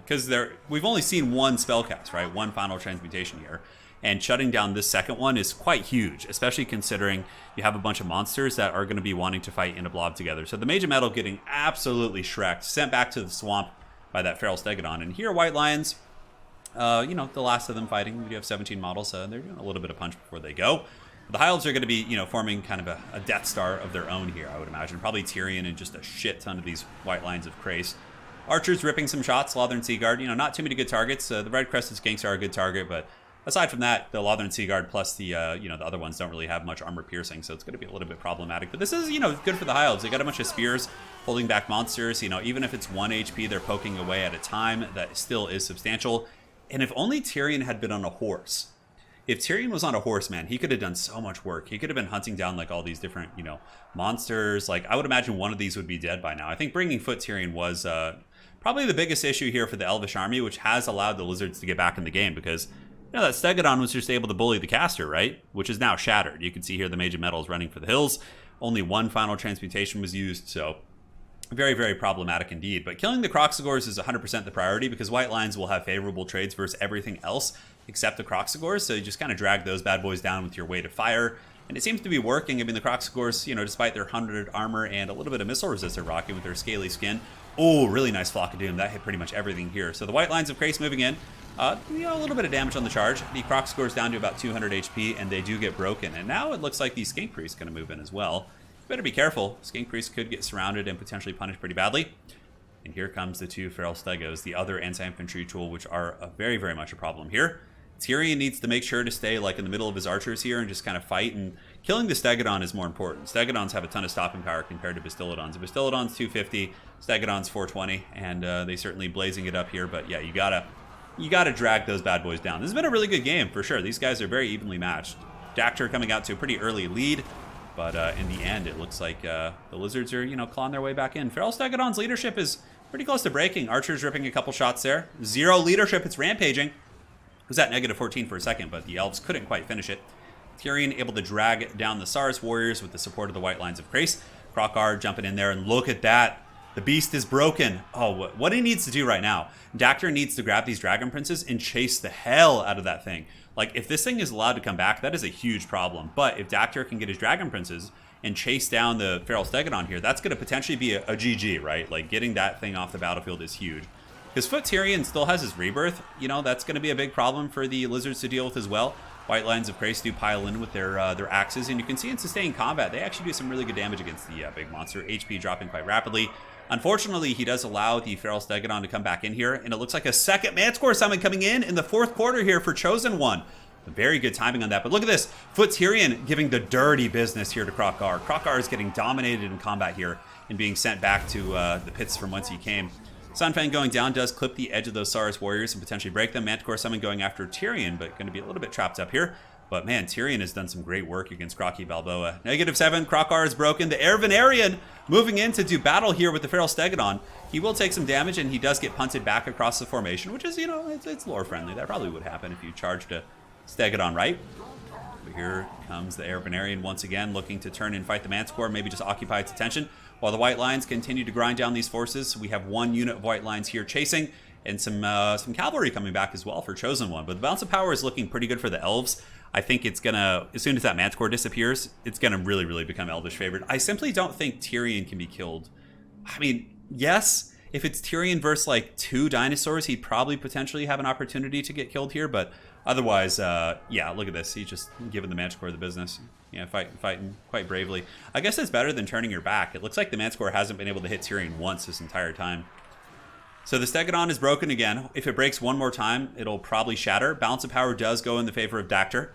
Because we've only seen one spellcast, right? One final transmutation here. And shutting down this second one is quite huge, especially considering you have a bunch of monsters that are going to be wanting to fight in a blob together. So the Mage of Metal getting absolutely shreked, sent back to the swamp by that Feral Stegodon. And here, White Lions, you know, the last of them fighting. We do have 17 models, so they're doing a little bit of punch before they go. The High Elves are going to be, you know, forming kind of a Death Star of their own here, I would imagine. Probably Tyrion and just a shit ton of these white lines of Krace. Archers ripping some shots, Lothern Sea Guard, you know, not too many good targets. The Red Crested Skinks are a good target, but aside from that, the Lothern Sea Guard plus the, you know, the other ones don't really have much armor piercing, so it's going to be a little bit problematic. But this is, you know, good for the High Elves. They got a bunch of spears holding back monsters. You know, even if it's 1 HP, they're poking away at a time. That still is substantial. And if only Tyrion had been on a horse. If Tyrion was on a horse, man, he could have done so much work. He could have been hunting down like all these different, you know, monsters. Like I would imagine one of these would be dead by now. I think bringing foot Tyrion was probably the biggest issue here for the Elvish army, which has allowed the Lizards to get back in the game because, you know, that Stegodon was just able to bully the caster, right? Which is now shattered. You can see here the Mage of Metal is running for the hills. Only one final transmutation was used, so very, very problematic indeed. But killing the Kroxigors is 100% the priority because white lines will have favorable trades versus everything else except the Kroxigors, so you just kind of drag those bad boys down with your weight of fire. And it seems to be working. I mean, the Kroxigors, you know, despite their 100 armor and a little bit of missile resist they're rocking with their scaly skin. Oh, really nice Flock of Doom. That hit pretty much everything here. So the white lines of Krace moving in. You know, a little bit of damage on the charge. The Kroxigors down to about 200 HP, and they do get broken. And now it looks like the Skink Priest is going to move in as well. Better be careful. Skink Priest could get surrounded and potentially punished pretty badly. And here comes the 2 Feral Stegos, the other anti-infantry tool, which are very, very much a problem here. Tyrion needs to make sure to stay like in the middle of his archers here and just kind of fight, and killing the Stegodon is more important. Stegodons have a ton of stopping power compared to Bastiladons. The Bastiladon's 250, Stegodon's 420, and they certainly blazing it up here, but yeah, you gotta drag those bad boys down. This has been a really good game for sure. These guys are very evenly matched. Dactyr coming out to a pretty early lead, but in the end it looks like the Lizards are, you know, clawing their way back in. Feral Stegodon's leadership is pretty close to breaking. Archers ripping a couple shots there. 0 leadership, it's rampaging. It was at -14 for a second, but the Elves couldn't quite finish it. Tyrion able to drag down the Saurus warriors with the support of the white lines of Krace. Krocar jumping in there, and look at that. The beast is broken. Oh, what he needs to do right now, Dactyr needs to grab these Dragon Princes and chase the hell out of that thing. Like, if this thing is allowed to come back, that is a huge problem. But if Dactyr can get his Dragon Princes and chase down the Feral Stegodon here, that's going to potentially be a GG, right? Like, getting that thing off the battlefield is huge. Because Foot Tyrion still has his rebirth. You know, that's going to be a big problem for the Lizards to deal with as well. White Lines of Grace do pile in with their axes, and you can see in sustained combat, they actually do some really good damage against the big monster. HP dropping quite rapidly. Unfortunately, he does allow the Feral Stegodon to come back in here, and it looks like a second Manticore summon coming in the fourth quarter here for Chosen One. Very good timing on that, but look at this. Foot Tyrion giving the dirty business here to Krocar. Krocar is getting dominated in combat here and being sent back to the pits from whence he came. Sunfang going down does clip the edge of those Saurus warriors and potentially break them. Manticore summon going after Tyrion, but going to be a little bit trapped up here. But man, Tyrion has done some great work against Crocky Balboa. -7, Krocar is broken. The Air Venarian moving in to do battle here with the Feral Stegodon. He will take some damage, and he does get punted back across the formation, which is, you know, it's lore friendly. That probably would happen if you charged a Stegodon, right? But here comes the Air Venarian once again, looking to turn and fight the Manticore, maybe just occupy its attention. While the White Lines continue to grind down these forces, we have one unit of White Lines here chasing, and some cavalry coming back as well for Chosen One. But the balance of power is looking pretty good for the Elves. I think it's gonna, as soon as that Manticore disappears, it's gonna really, really become Elvish favored. I simply don't think Tyrion can be killed. I mean, yes, if it's Tyrion versus like 2 dinosaurs, he'd probably potentially have an opportunity to get killed here, but otherwise, yeah, look at this. He's just giving the Manticore the business. Yeah, fighting quite bravely. I guess it's better than turning your back. It looks like the Manticore hasn't been able to hit Tyrion once this entire time. So the Stegodon is broken again. If it breaks one more time, it'll probably shatter. Balance of power does go in the favor of Dactyr.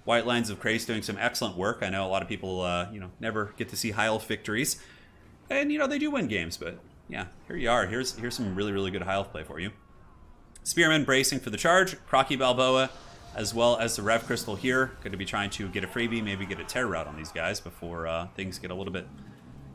White Lines of Krace doing some excellent work. I know a lot of people, you know, never get to see high elf victories. And, you know, they do win games, but yeah, here you are. Here's some really, really good high elf play for you. Spearmen bracing for the charge. Crocky Balboa, as well as the Rev Crystal here. Going to be trying to get a freebie, maybe get a terror route on these guys before things get a little bit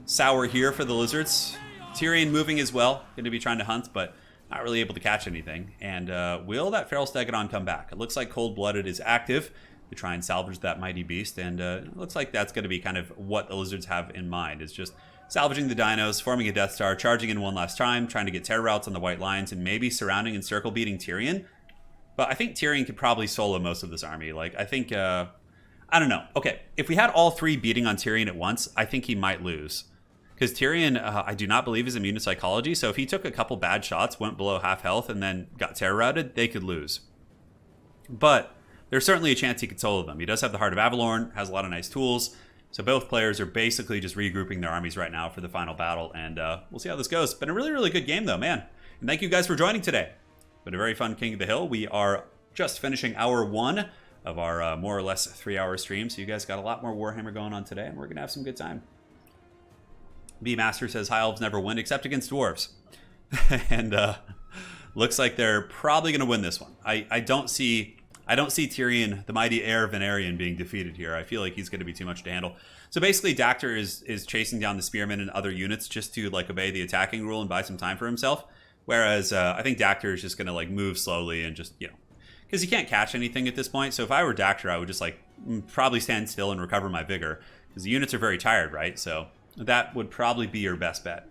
sour here for the Lizards. Tyrion moving as well. Going to be trying to hunt, but not really able to catch anything. And will that Feral Stegodon come back? It looks like Cold Blooded is active to try and salvage that mighty beast. And it looks like that's going to be kind of what the Lizards have in mind. Is just salvaging the dinos, forming a Death Star, charging in one last time, trying to get terror routes on the White Lines, and maybe surrounding and circle beating Tyrion. But I think Tyrion could probably solo most of this army. Like, I think, I don't know. Okay, if we had all 3 beating on Tyrion at once, I think he might lose. Because Tyrion, I do not believe is immune to psychology, so if he took a couple bad shots, went below half health, and then got terror routed, they could lose. But there's certainly a chance he could solo them. He does have the Heart of Avalorn, has a lot of nice tools, so both players are basically just regrouping their armies right now for the final battle, and we'll see how this goes. Been a really, really good game, though, man. And thank you guys for joining today. Been a very fun King of the Hill. We are just finishing hour 1 of our more or less 3-hour stream, so you guys got a lot more Warhammer going on today, and we're going to have some good time. B-Master says High Elves never win except against Dwarves. And looks like they're probably going to win this one. I don't see Tyrion, the mighty Air Venarian, being defeated here. I feel like he's going to be too much to handle. So basically, Dactyr is chasing down the Spearmen and other units just to like obey the attacking rule and buy some time for himself. Whereas I think Dactyr is just going to like move slowly and just, you know, because he can't catch anything at this point. So if I were Dactyr, I would just like probably stand still and recover my vigor because the units are very tired, right? So that would probably be your best bet.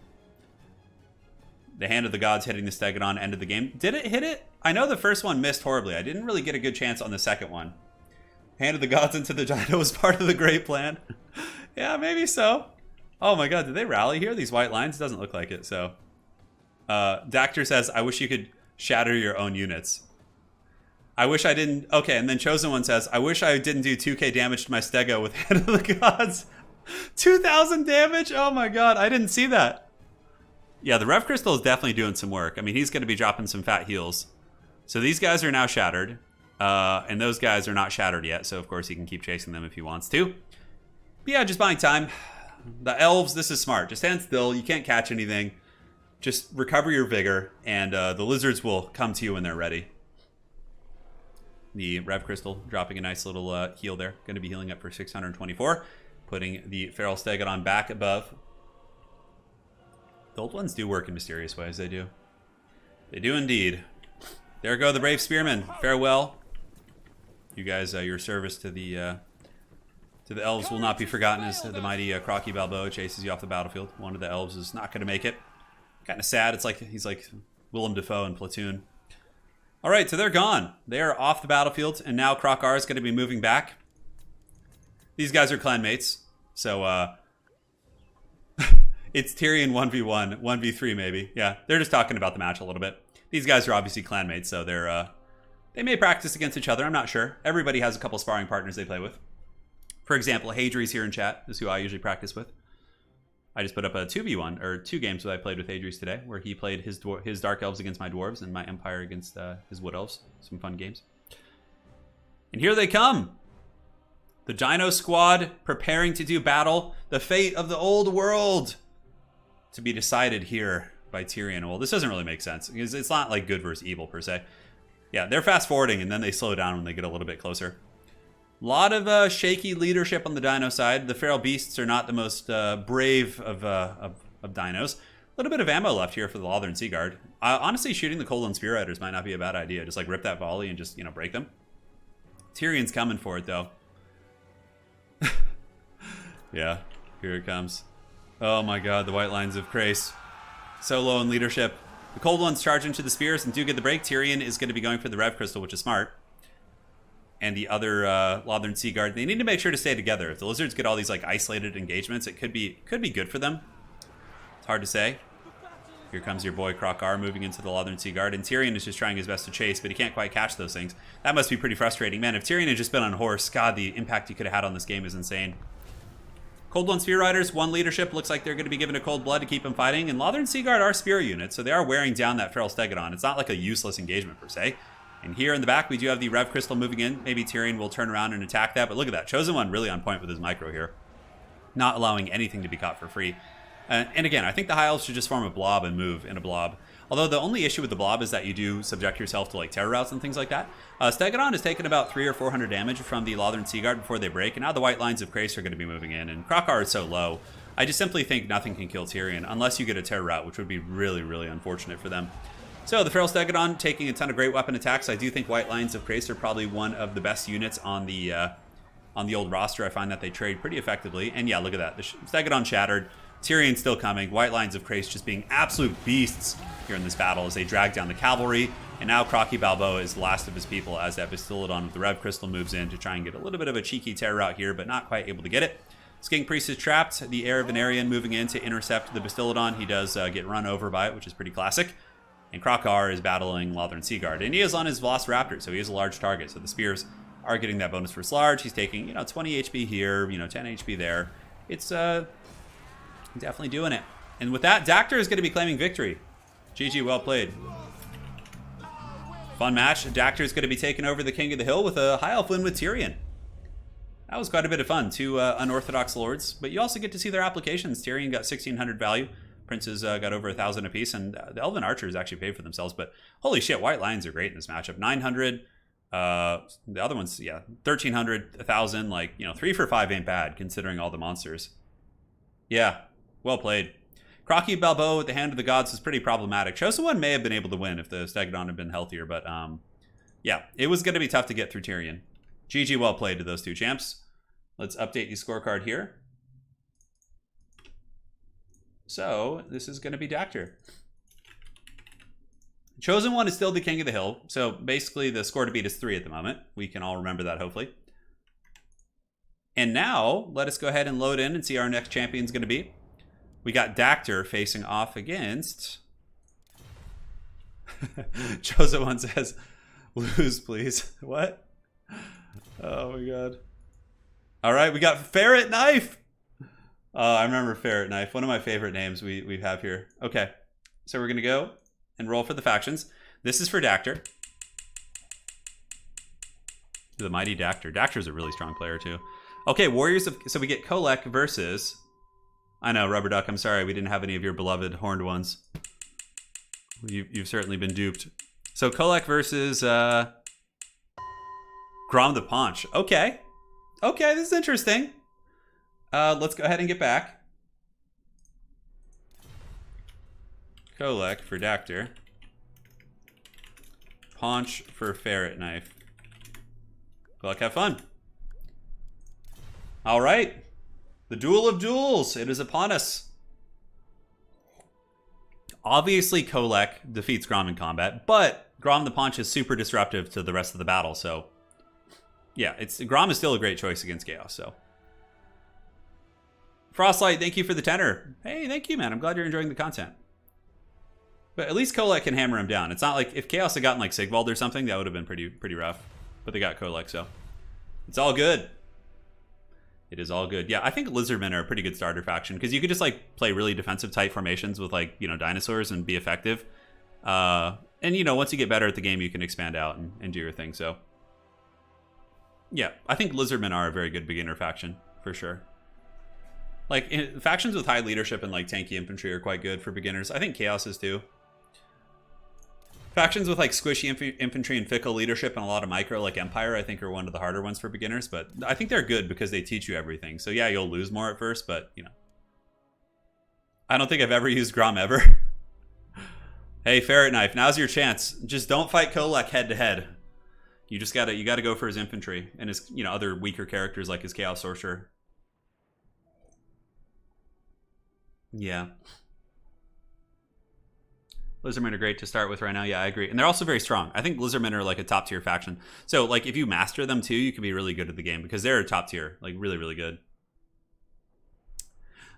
The Hand of the Gods hitting the Stegodon ended the game. Did it hit it? I know the first one missed horribly. I didn't really get a good chance on the second one. Hand of the Gods into the Dino was part of the great plan. Yeah, maybe so. Oh my god, did they rally here? These White Lines? Doesn't look like it, so. Dactyr says, I wish you could shatter your own units. I wish I didn't. Okay, and then Chosen One says, I wish I didn't do 2k damage to my Stego with Hand of the Gods. 2,000 damage? Oh my god, I didn't see that. Yeah, the Rev Crystal is definitely doing some work. I mean, he's going to be dropping some fat heals. So these guys are now shattered. And those guys are not shattered yet. So, of course, he can keep chasing them if he wants to. But yeah, just buying time. The Elves, this is smart. Just stand still. You can't catch anything. Just recover your vigor. And the Lizards will come to you when they're ready. The Rev Crystal dropping a nice little heal there. Going to be healing up for 624. Putting the Feral Stegodon back above. The old ones do work in mysterious ways, they do. They do indeed. There go the brave spearmen. Farewell. You guys, your service to the elves will not be forgotten as the mighty Crocky Balboa chases you off the battlefield. One of the elves is not going to make it. Kind of sad. It's like he's like Willem Dafoe in Platoon. All right, so they're gone. They are off the battlefield, and now Krocar is going to be moving back. These guys are clanmates, so it's Tyrion 1v1, 1v3 maybe. Yeah, they're just talking about the match a little bit. These guys are obviously clanmates, so they may practice against each other. I'm not sure. Everybody has a couple sparring partners they play with. For example, Hadri's here in chat. This is who I usually practice with. I just put up a 2v1, or 2 games that I played with Hadri's today, where he played his Dark Elves against my Dwarves and my Empire against his Wood Elves. Some fun games. And here they come. The Dino Squad preparing to do battle. The fate of the old world to be decided here by Tyrion. Well, this doesn't really make sense, because it's not like good versus evil, per se. Yeah, they're fast forwarding, and then they slow down when they get a little bit closer. A lot of shaky leadership on the dino side. The feral beasts are not the most brave of dinos. A little bit of ammo left here for the Lothern Sea Guard. Honestly, shooting the Cold Spear Riders might not be a bad idea. Just like rip that volley and just, break them. Tyrion's coming for it, though. Yeah, here it comes. Oh my god, the White Lines of Krace. So low in leadership. The Cold Ones charge into the spears and do get the break. Tyrion is going to be going for the Rev Crystal, which is smart. And the other Lothern Sea Guard, they need to make sure to stay together. If the Lizards get all these like isolated engagements, it could be good for them. It's hard to say. Here comes your boy Krocar moving into the Lothern Sea Guard, and Tyrion is just trying his best to chase, but he can't quite catch those things. That must be pretty frustrating. Man, if Tyrion had just been on horse, god, the impact he could have had on this game is insane. Cold One Spear Riders, 1 leadership. Looks like they're going to be given a cold blood to keep them fighting. And Lothern Sea Guard are spear units, so they are wearing down that Feral Stegodon. It's not like a useless engagement, per se. And here in the back, we do have the Rev Crystal moving in. Maybe Tyrion will turn around and attack that, but look at that. Chosen One really on point with his micro here. Not allowing anything to be caught for free. And again, I think the High Elves should just form a blob and move in a blob. Although the only issue with the blob is that you do subject yourself to like terror routes and things like that. Stegodon has taken about 300 or 400 damage from the Lothern Sea Guard before they break, and now the White Lines of Krace are going to be moving in, and Krocar is so low. I just simply think nothing can kill Tyrion unless you get a terror route, which would be really, really unfortunate for them. So the Feral Stegodon taking a ton of great weapon attacks. I do think White Lines of Krace are probably one of the best units on the old roster. I find that they trade pretty effectively. And yeah, look at that. The Stegodon shattered. Tyrion's still coming. White Lines of Krace just being absolute beasts here in this battle as they drag down the cavalry. And now Crocky Balboa is the last of his people as that Bastillodon with the Rev Crystal moves in to try and get a little bit of a cheeky terror route here, but not quite able to get it. Skink Priest is trapped. The Heir of Venarian moving in to intercept the Bastillodon. He does get run over by it, which is pretty classic. And Krocar is battling Lothern Sea Guard. And he is on his Velociraptor, so he is a large target. So the spears are getting that bonus for large. He's taking, 20 HP here, 10 HP there. It's definitely doing it. And with that, Dactor is going to be claiming victory. GG, well played. Fun match. Dactor is going to be taking over the King of the Hill with a High Elf win with Tyrion. That was quite a bit of fun. 2 unorthodox lords, but you also get to see their applications. Tyrion got 1,600 value. Princes got over 1,000 apiece, and the Elven Archers actually paid for themselves. But holy shit, White Lions are great in this matchup. 900. The other ones, 1,300, 1,000. Like 3 for 5 ain't bad considering all the monsters. Yeah, well played. Crocky Balboa with the Hand of the Gods is pretty problematic. Chosen One may have been able to win if the Stegodon had been healthier, but yeah, it was going to be tough to get through Tyrion. GG, well played to those 2 champs. Let's update the scorecard here. So this is going to be Dactor. Chosen One is still the King of the Hill. So basically the score to beat is 3 at the moment. We can all remember that, hopefully. And now let us go ahead and load in and see our next champion is going to be. We got Dactor facing off against... Chosen One says, lose, please. What? Oh my god. All right, we got Ferret Knife. I remember Ferret Knife, one of my favorite names we have here. Okay, so we're going to go and roll for the factions. This is for Dactor. The mighty Dactor. Dactor's a really strong player, too. Okay, Warriors of... So we get Kolek versus... I know, Rubber Duck, I'm sorry we didn't have any of your beloved horned ones. You've certainly been duped. So Kolek versus... Grom the Paunch. Okay. Okay, this is interesting. Let's go ahead and get back. Kolek for Dactor. Paunch for Ferret Knife. Good luck, have fun. All right. The Duel of Duels. It is upon us. Obviously, Kolek defeats Grom in combat, but Grom the Paunch is super disruptive to the rest of the battle, so... Yeah, Grom is still a great choice against Chaos, so... Frostlight, thank you for the tenor. Hey, thank you, man. I'm glad you're enjoying the content. But at least Kolek can hammer him down. It's not like if Chaos had gotten like Sigvald or something, that would have been pretty rough. But they got Kolek, so it's all good. It is all good. Yeah, I think Lizardmen are a pretty good starter faction because you could just like play really defensive type formations with like, you know, dinosaurs and be effective. And you know, once you get better at the game, you can expand out and do your thing. So yeah, I think Lizardmen are a very good beginner faction for sure. Like factions with high leadership and like tanky infantry are quite good for beginners. I think Chaos is too. Factions with like squishy infantry and fickle leadership and a lot of micro, like Empire, I think are one of the harder ones for beginners. But I think they're good because they teach you everything. So yeah, you'll lose more at first, but you know. I don't think I've ever used Grom ever. Hey, Ferret Knife, now's your chance. Just don't fight Kolek head to head. You just gotta go for his infantry and his, you know, other weaker characters like his Chaos Sorcerer. Yeah. Lizardmen are great to start with right now. Yeah, I agree. And they're also very strong. I think Lizardmen are like a top tier faction. So like if you master them too, you can be really good at the game because they're a top tier, like really, really good.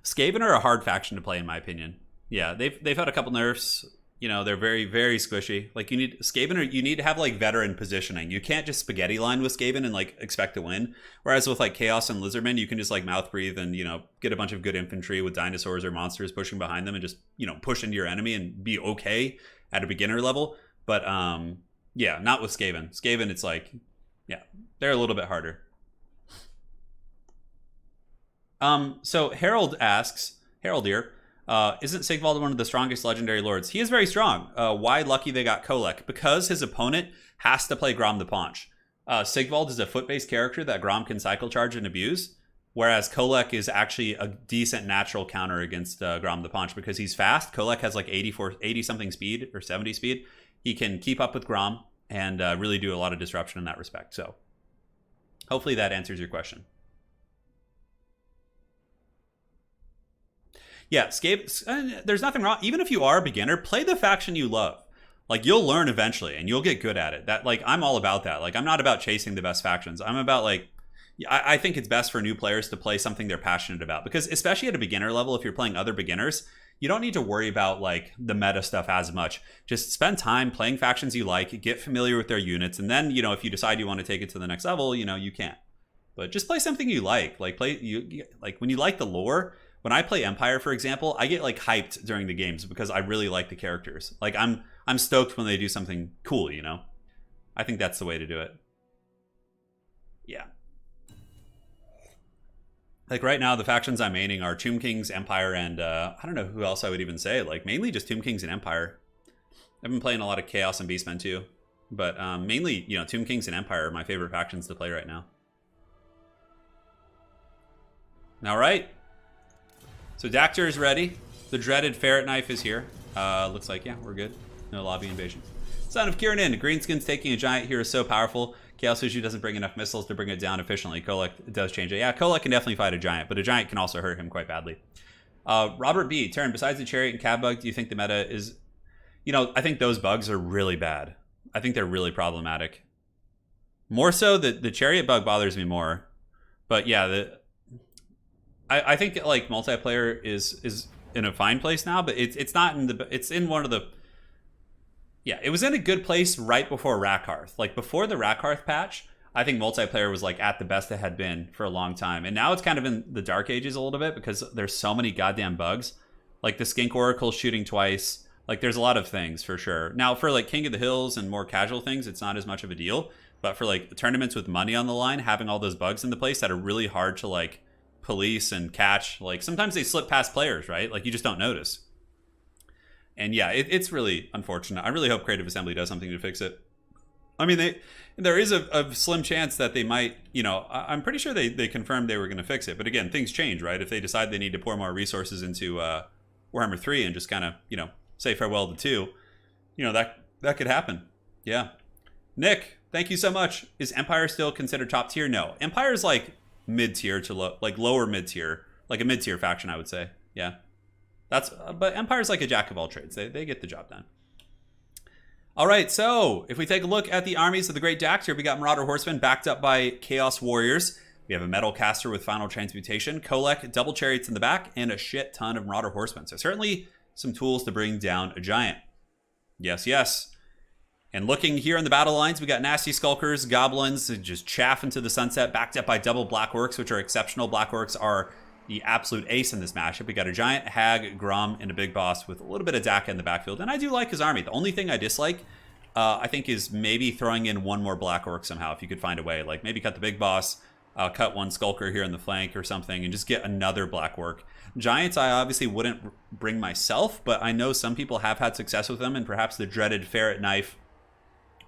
Skaven are a hard faction to play in my opinion. Yeah, they've had a couple nerfs. You know, they're very, very squishy. Like you need Skaven, you need to have like veteran positioning. You can't just spaghetti line with Skaven and like expect to win. Whereas with like Chaos and Lizardmen, you can just like mouth breathe and, you know, get a bunch of good infantry with dinosaurs or monsters pushing behind them and just, you know, push into your enemy and be okay at a beginner level. But yeah, not with Skaven. Skaven, it's like, yeah, they're a little bit harder. So Harold asks, Harold here, isn't Sigvald one of the strongest legendary lords? He is very strong. Why lucky they got Kolek? Because his opponent has to play Grom the Paunch. Sigvald is a foot-based character that Grom can cycle charge and abuse, whereas Kolek is actually a decent natural counter against Grom the Paunch because he's fast. Kolek has like 80-something speed or 70 speed. He can keep up with Grom and really do a lot of disruption in that respect. So hopefully that answers your question. Yeah, there's nothing wrong. Even if you are a beginner, play the faction you love. Like, you'll learn eventually, and you'll get good at it. That, like, I'm all about that. Like, I'm not about chasing the best factions. I'm about, like, I think it's best for new players to play something they're passionate about. Because especially at a beginner level, if you're playing other beginners, you don't need to worry about, like, the meta stuff as much. Just spend time playing factions you like, get familiar with their units, and then, you know, if you decide you want to take it to the next level, you know, you can. But just play something you like. Like, like, when you like the lore... When I play Empire, for example, I get like hyped during the games because I really like the characters. Like I'm stoked when they do something cool, you know? I think that's the way to do it. Yeah. Like right now, the factions I'm maining are Tomb Kings, Empire, and I don't know who else I would even say. Like mainly just Tomb Kings and Empire. I've been playing a lot of Chaos and Beastmen too. But mainly, you know, Tomb Kings and Empire are my favorite factions to play right now. All right. So Dactyr is ready. The dreaded Ferret Knife is here. Looks like, yeah, we're good. No lobby invasion. Son of Kieran, Greenskin's taking a giant here is so powerful. Chaos Sushi doesn't bring enough missiles to bring it down efficiently. Kolek does change it. Yeah, Kolek can definitely fight a giant, but a giant can also hurt him quite badly. Robert B. Turin, besides the Chariot and Cab Bug, do you think the meta is... You know, I think those bugs are really bad. I think they're really problematic. More so, the Chariot bug bothers me more. But yeah, I think like multiplayer is in a fine place now, but it's not in the... It's in one of the... Yeah, it was in a good place right before Rakarth. Like before the Rakarth patch, I think multiplayer was like at the best it had been for a long time. And now it's kind of in the dark ages a little bit because there's so many goddamn bugs. Like the Skink Oracle shooting twice. Like there's a lot of things for sure. Now for like King of the Hills and more casual things, it's not as much of a deal. But for like tournaments with money on the line, having all those bugs in the place that are really hard to like police and catch. Like sometimes they slip past players, right? Like you just don't notice. And yeah, it's really unfortunate. I really hope Creative Assembly does something to fix it. I mean, there is a slim chance that they might, you know, I'm pretty sure they confirmed they were going to fix it. But again, things change, right? If they decide they need to pour more resources into Warhammer 3 and just kind of, you know, say farewell to 2, you know, that could happen. Yeah. Nick, thank you so much. Is Empire still considered top tier? No. Empire's like mid-tier to like lower mid-tier. Like a mid-tier faction, I would say. Yeah. But Empire's like a jack of all trades. They get the job done. All right, so if we take a look at the armies of the Great Dax here, we got Marauder Horsemen backed up by Chaos Warriors. We have a Metal Caster with Final Transmutation, Kolek, double Chariots in the back, and a shit ton of Marauder Horsemen. So certainly some tools to bring down a giant. Yes, yes. And looking here in the battle lines, we got nasty skulkers, goblins, just chaff into the sunset, backed up by double black orcs, which are exceptional. Black orcs are the absolute ace in this matchup. We got a giant, hag, grom, and a big boss with a little bit of Daka in the backfield. And I do like his army. The only thing I dislike, I think, is maybe throwing in one more black orc somehow, if you could find a way. Like maybe cut the big boss, cut one skulker here in the flank or something, and just get another black orc. Giants, I obviously wouldn't bring myself, but I know some people have had success with them, and perhaps the dreaded ferret knife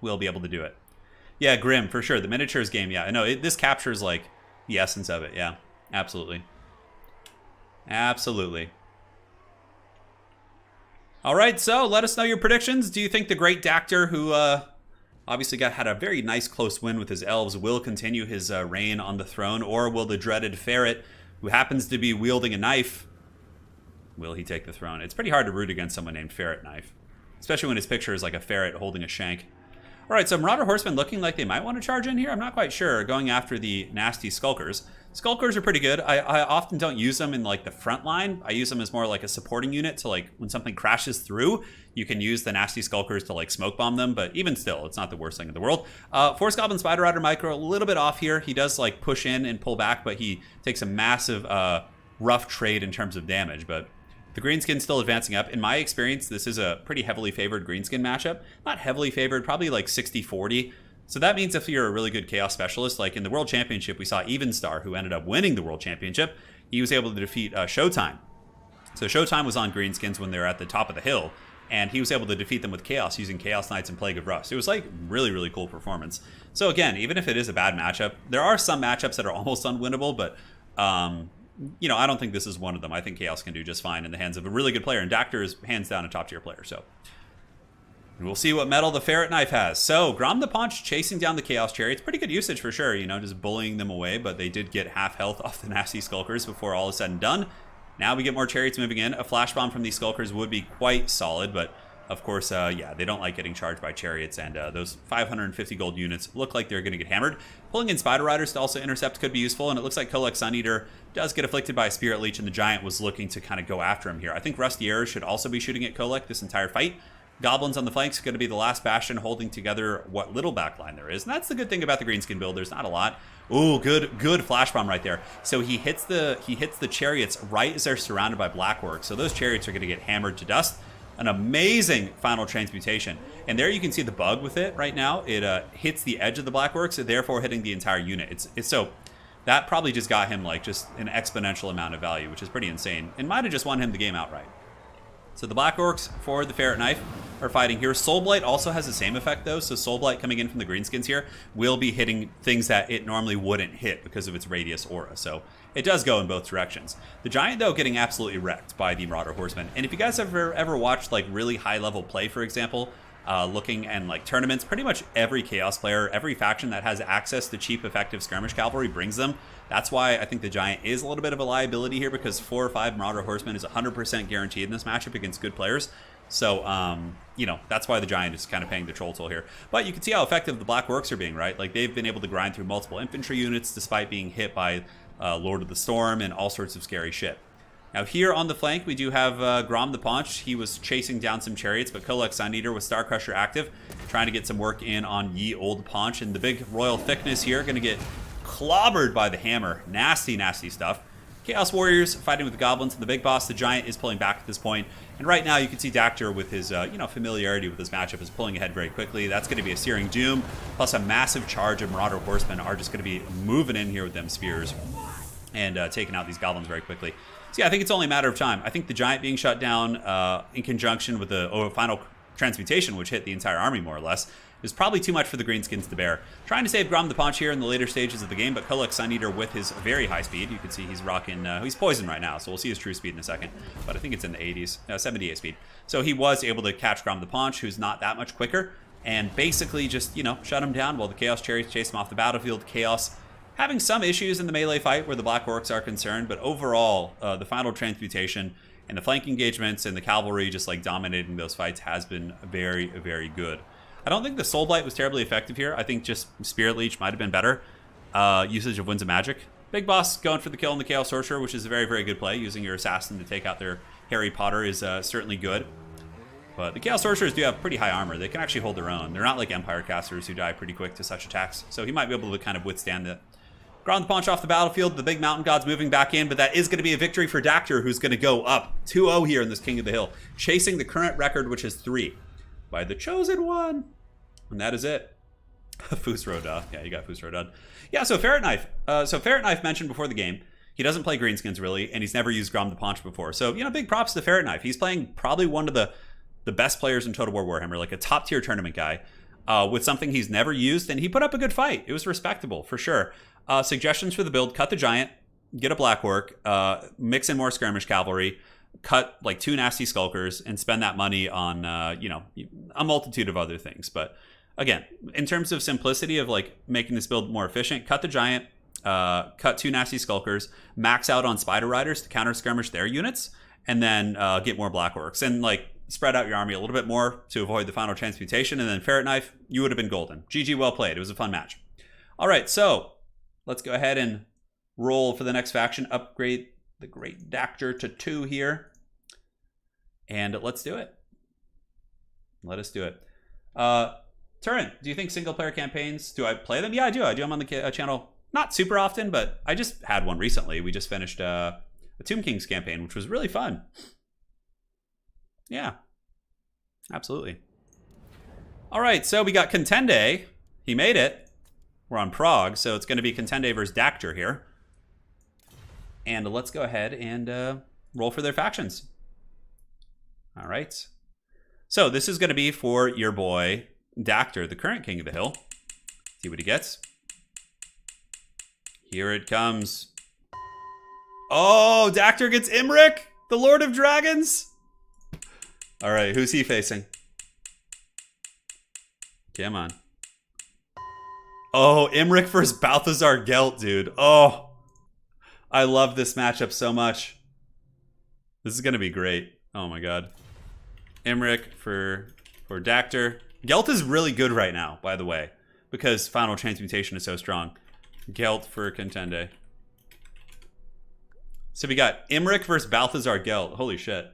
will be able to do it. Yeah, Grim, for sure. The miniatures game, yeah. I know, this captures, like, the essence of it. Yeah, absolutely. Absolutely. All right, so let us know your predictions. Do you think the Great Dax, who obviously had a very nice close win with his elves, will continue his reign on the throne, or will the dreaded ferret, who happens to be wielding a knife, will he take the throne? It's pretty hard to root against someone named Ferret Knife, especially when his picture is like a ferret holding a shank. All right, so Marauder Horsemen looking like they might want to charge in here. I'm not quite sure. Going after the nasty Skulkers. Skulkers are pretty good. I often don't use them in like the front line. I use them as more like a supporting unit to like when something crashes through, you can use the nasty Skulkers to like smoke bomb them. But even still, it's not the worst thing in the world. Force Goblin Spider Rider Micro, a little bit off here. He does like push in and pull back, but he takes a massive rough trade in terms of damage. But the Greenskin still advancing up. In my experience, this is a pretty heavily favored Greenskin matchup. Not heavily favored, probably like 60-40. So that means if you're a really good Chaos Specialist, like in the World Championship, we saw Evenstar, who ended up winning the World Championship. He was able to defeat Showtime. So Showtime was on Greenskins when they were at the top of the hill, and he was able to defeat them with Chaos using Chaos Knights and Plague of Rust. It was like really, really cool performance. So again, even if it is a bad matchup, there are some matchups that are almost unwinnable, but you know, I don't think this is one of them. I think Chaos can do just fine in the hands of a really good player, and Dactyr is hands down a top tier player. So we'll see what metal the Ferret Knife has. So Grom the Paunch chasing down the Chaos Chariots. Pretty good usage for sure, you know, just bullying them away, but they did get half health off the nasty Skulkers before all is said and done. Now we get more Chariots moving in. A Flash Bomb from these Skulkers would be quite solid, but of course, yeah, they don't like getting charged by Chariots, and those 550 gold units look like they're going to get hammered. Pulling in Spider Riders to also intercept could be useful, and it looks like Kolek Suneater does get afflicted by a Spirit Leech, and the Giant was looking to kind of go after him here. I think Rusty Arrows should also be shooting at Kolek this entire fight. Goblins on the flanks are going to be the last bastion holding together what little backline there is, and that's the good thing about the Greenskin build. There's not a lot. Ooh, good Flash Bomb right there. So he hits the Chariots right as they're surrounded by Black Orcs, so those Chariots are going to get hammered to dust. An amazing final transmutation. And there you can see the bug with it right now. It hits the edge of the Black Orcs, therefore hitting the entire unit. It's so that probably just got him like just an exponential amount of value, which is pretty insane. It might have just won him the game outright. So the Black Orcs for the Ferret Knife are fighting here. Soulblight also has the same effect though. So Soulblight coming in from the Greenskins here will be hitting things that it normally wouldn't hit because of its radius aura. So it does go in both directions. The Giant though getting absolutely wrecked by the Marauder Horsemen. And if you guys ever watched like really high level play, for example, looking and like tournaments, pretty much every Chaos player, every faction that has access to cheap effective skirmish cavalry brings them. That's why I think the Giant is a little bit of a liability here, because 4 or 5 Marauder Horsemen is 100% guaranteed in this matchup against good players. So, you know, that's why the Giant is kind of paying the troll toll here. But you can see how effective the Black Orcs are being, right? Like, they've been able to grind through multiple infantry units despite being hit by Lord of the Storm and all sorts of scary shit. Now here on the flank, we do have Grom the Paunch. He was chasing down some Chariots, but Kolek Suneater with Star Crusher active, trying to get some work in on Ye Old Paunch. And the big Royal Thickness here, going to get clobbered by the hammer. Nasty, nasty stuff. Chaos Warriors fighting with the Goblins, and the big boss, the Giant, is pulling back at this point. And right now, you can see Dactyr with his, you know, familiarity with this matchup is pulling ahead very quickly. That's going to be a Searing Doom, plus a massive charge of Marauder Horsemen are just going to be moving in here with them spears and taking out these Goblins very quickly. So yeah, I think it's only a matter of time. I think the Giant being shut down in conjunction with the final transmutation, which hit the entire army more or less, is probably too much for the Greenskins to bear. Trying to save Grom the Paunch here in the later stages of the game, but Kolek Suneater with his very high speed. You can see he's rocking, he's poisoned right now, so we'll see his true speed in a second. But I think it's in the 80s, 78 speed. So he was able to catch Grom the Paunch, who's not that much quicker, and basically just, you know, shut him down while the Chaos Chariots chase him off the battlefield. Chaos having some issues in the melee fight where the Black Orcs are concerned, but overall, the final transmutation and the flank engagements and the cavalry just like dominating those fights has been very, very good. I don't think the Soul Blight was terribly effective here. I think just Spirit Leech might have been better. Usage of Winds of Magic. Big Boss going for the kill on the Chaos Sorcerer, which is a very, very good play. Using your Assassin to take out their Harry Potter is certainly good. But the Chaos Sorcerers do have pretty high armor. They can actually hold their own. They're not like Empire casters who die pretty quick to such attacks. So he might be able to kind of withstand it. Ground the Paunch off the battlefield. The big Mountain God's moving back in, but that is going to be a victory for Dactyr, who's going to go up 2-0 here in this King of the Hill, chasing the current record, which is 3, by the Chosen One. And that is it. Fusro yeah, you got Fusro done. Yeah, so Ferret Knife. Ferret Knife mentioned before the game. He doesn't play greenskins really, and he's never used Grom the Paunch before. So, you know, big props to Ferret Knife. He's playing probably one of the best players in Total War Warhammer, like a top tier tournament guy, with something he's never used, and he put up a good fight. It was respectable for sure. Suggestions for the build: cut the Giant, get a Black Orc, mix in more Skirmish Cavalry, cut like 2 nasty Skulkers, and spend that money on you know, a multitude of other things. But again, in terms of simplicity of like making this build more efficient, cut the Giant, cut 2 nasty Skulkers, max out on Spider Riders to counter skirmish their units, and then get more Black Orcs, and like spread out your army a little bit more to avoid the final transmutation. And then Ferret Knife, you would have been golden. GG, well played. It was a fun match. All right, so let's go ahead and roll for the next faction. Upgrade the Great Dax to 2 here. And let's do it. Let us do it. Turin, do you think single-player campaigns, do I play them? Yeah, I do. I do them on the channel. Not super often, but I just had one recently. We just finished a Tomb Kings campaign, which was really fun. Yeah, absolutely. All right, so we got Contende. He made it. We're on Prague, so it's going to be Contende versus Dactyr here. And let's go ahead and roll for their factions. All right. So this is going to be for your boy Dactyr, the current King of the Hill. See what he gets. Here it comes. Oh, Dactyr gets Emrick, the Lord of Dragons. All right, who's he facing? Come on. Oh, Emrick versus Balthazar Gelt, dude. Oh, I love this matchup so much. This is going to be great. Oh my god. Emrick for Dactyr. Gelt is really good right now, by the way, because Final Transmutation is so strong. Gelt for Contende. So we got Emrick versus Balthazar Gelt. Holy shit.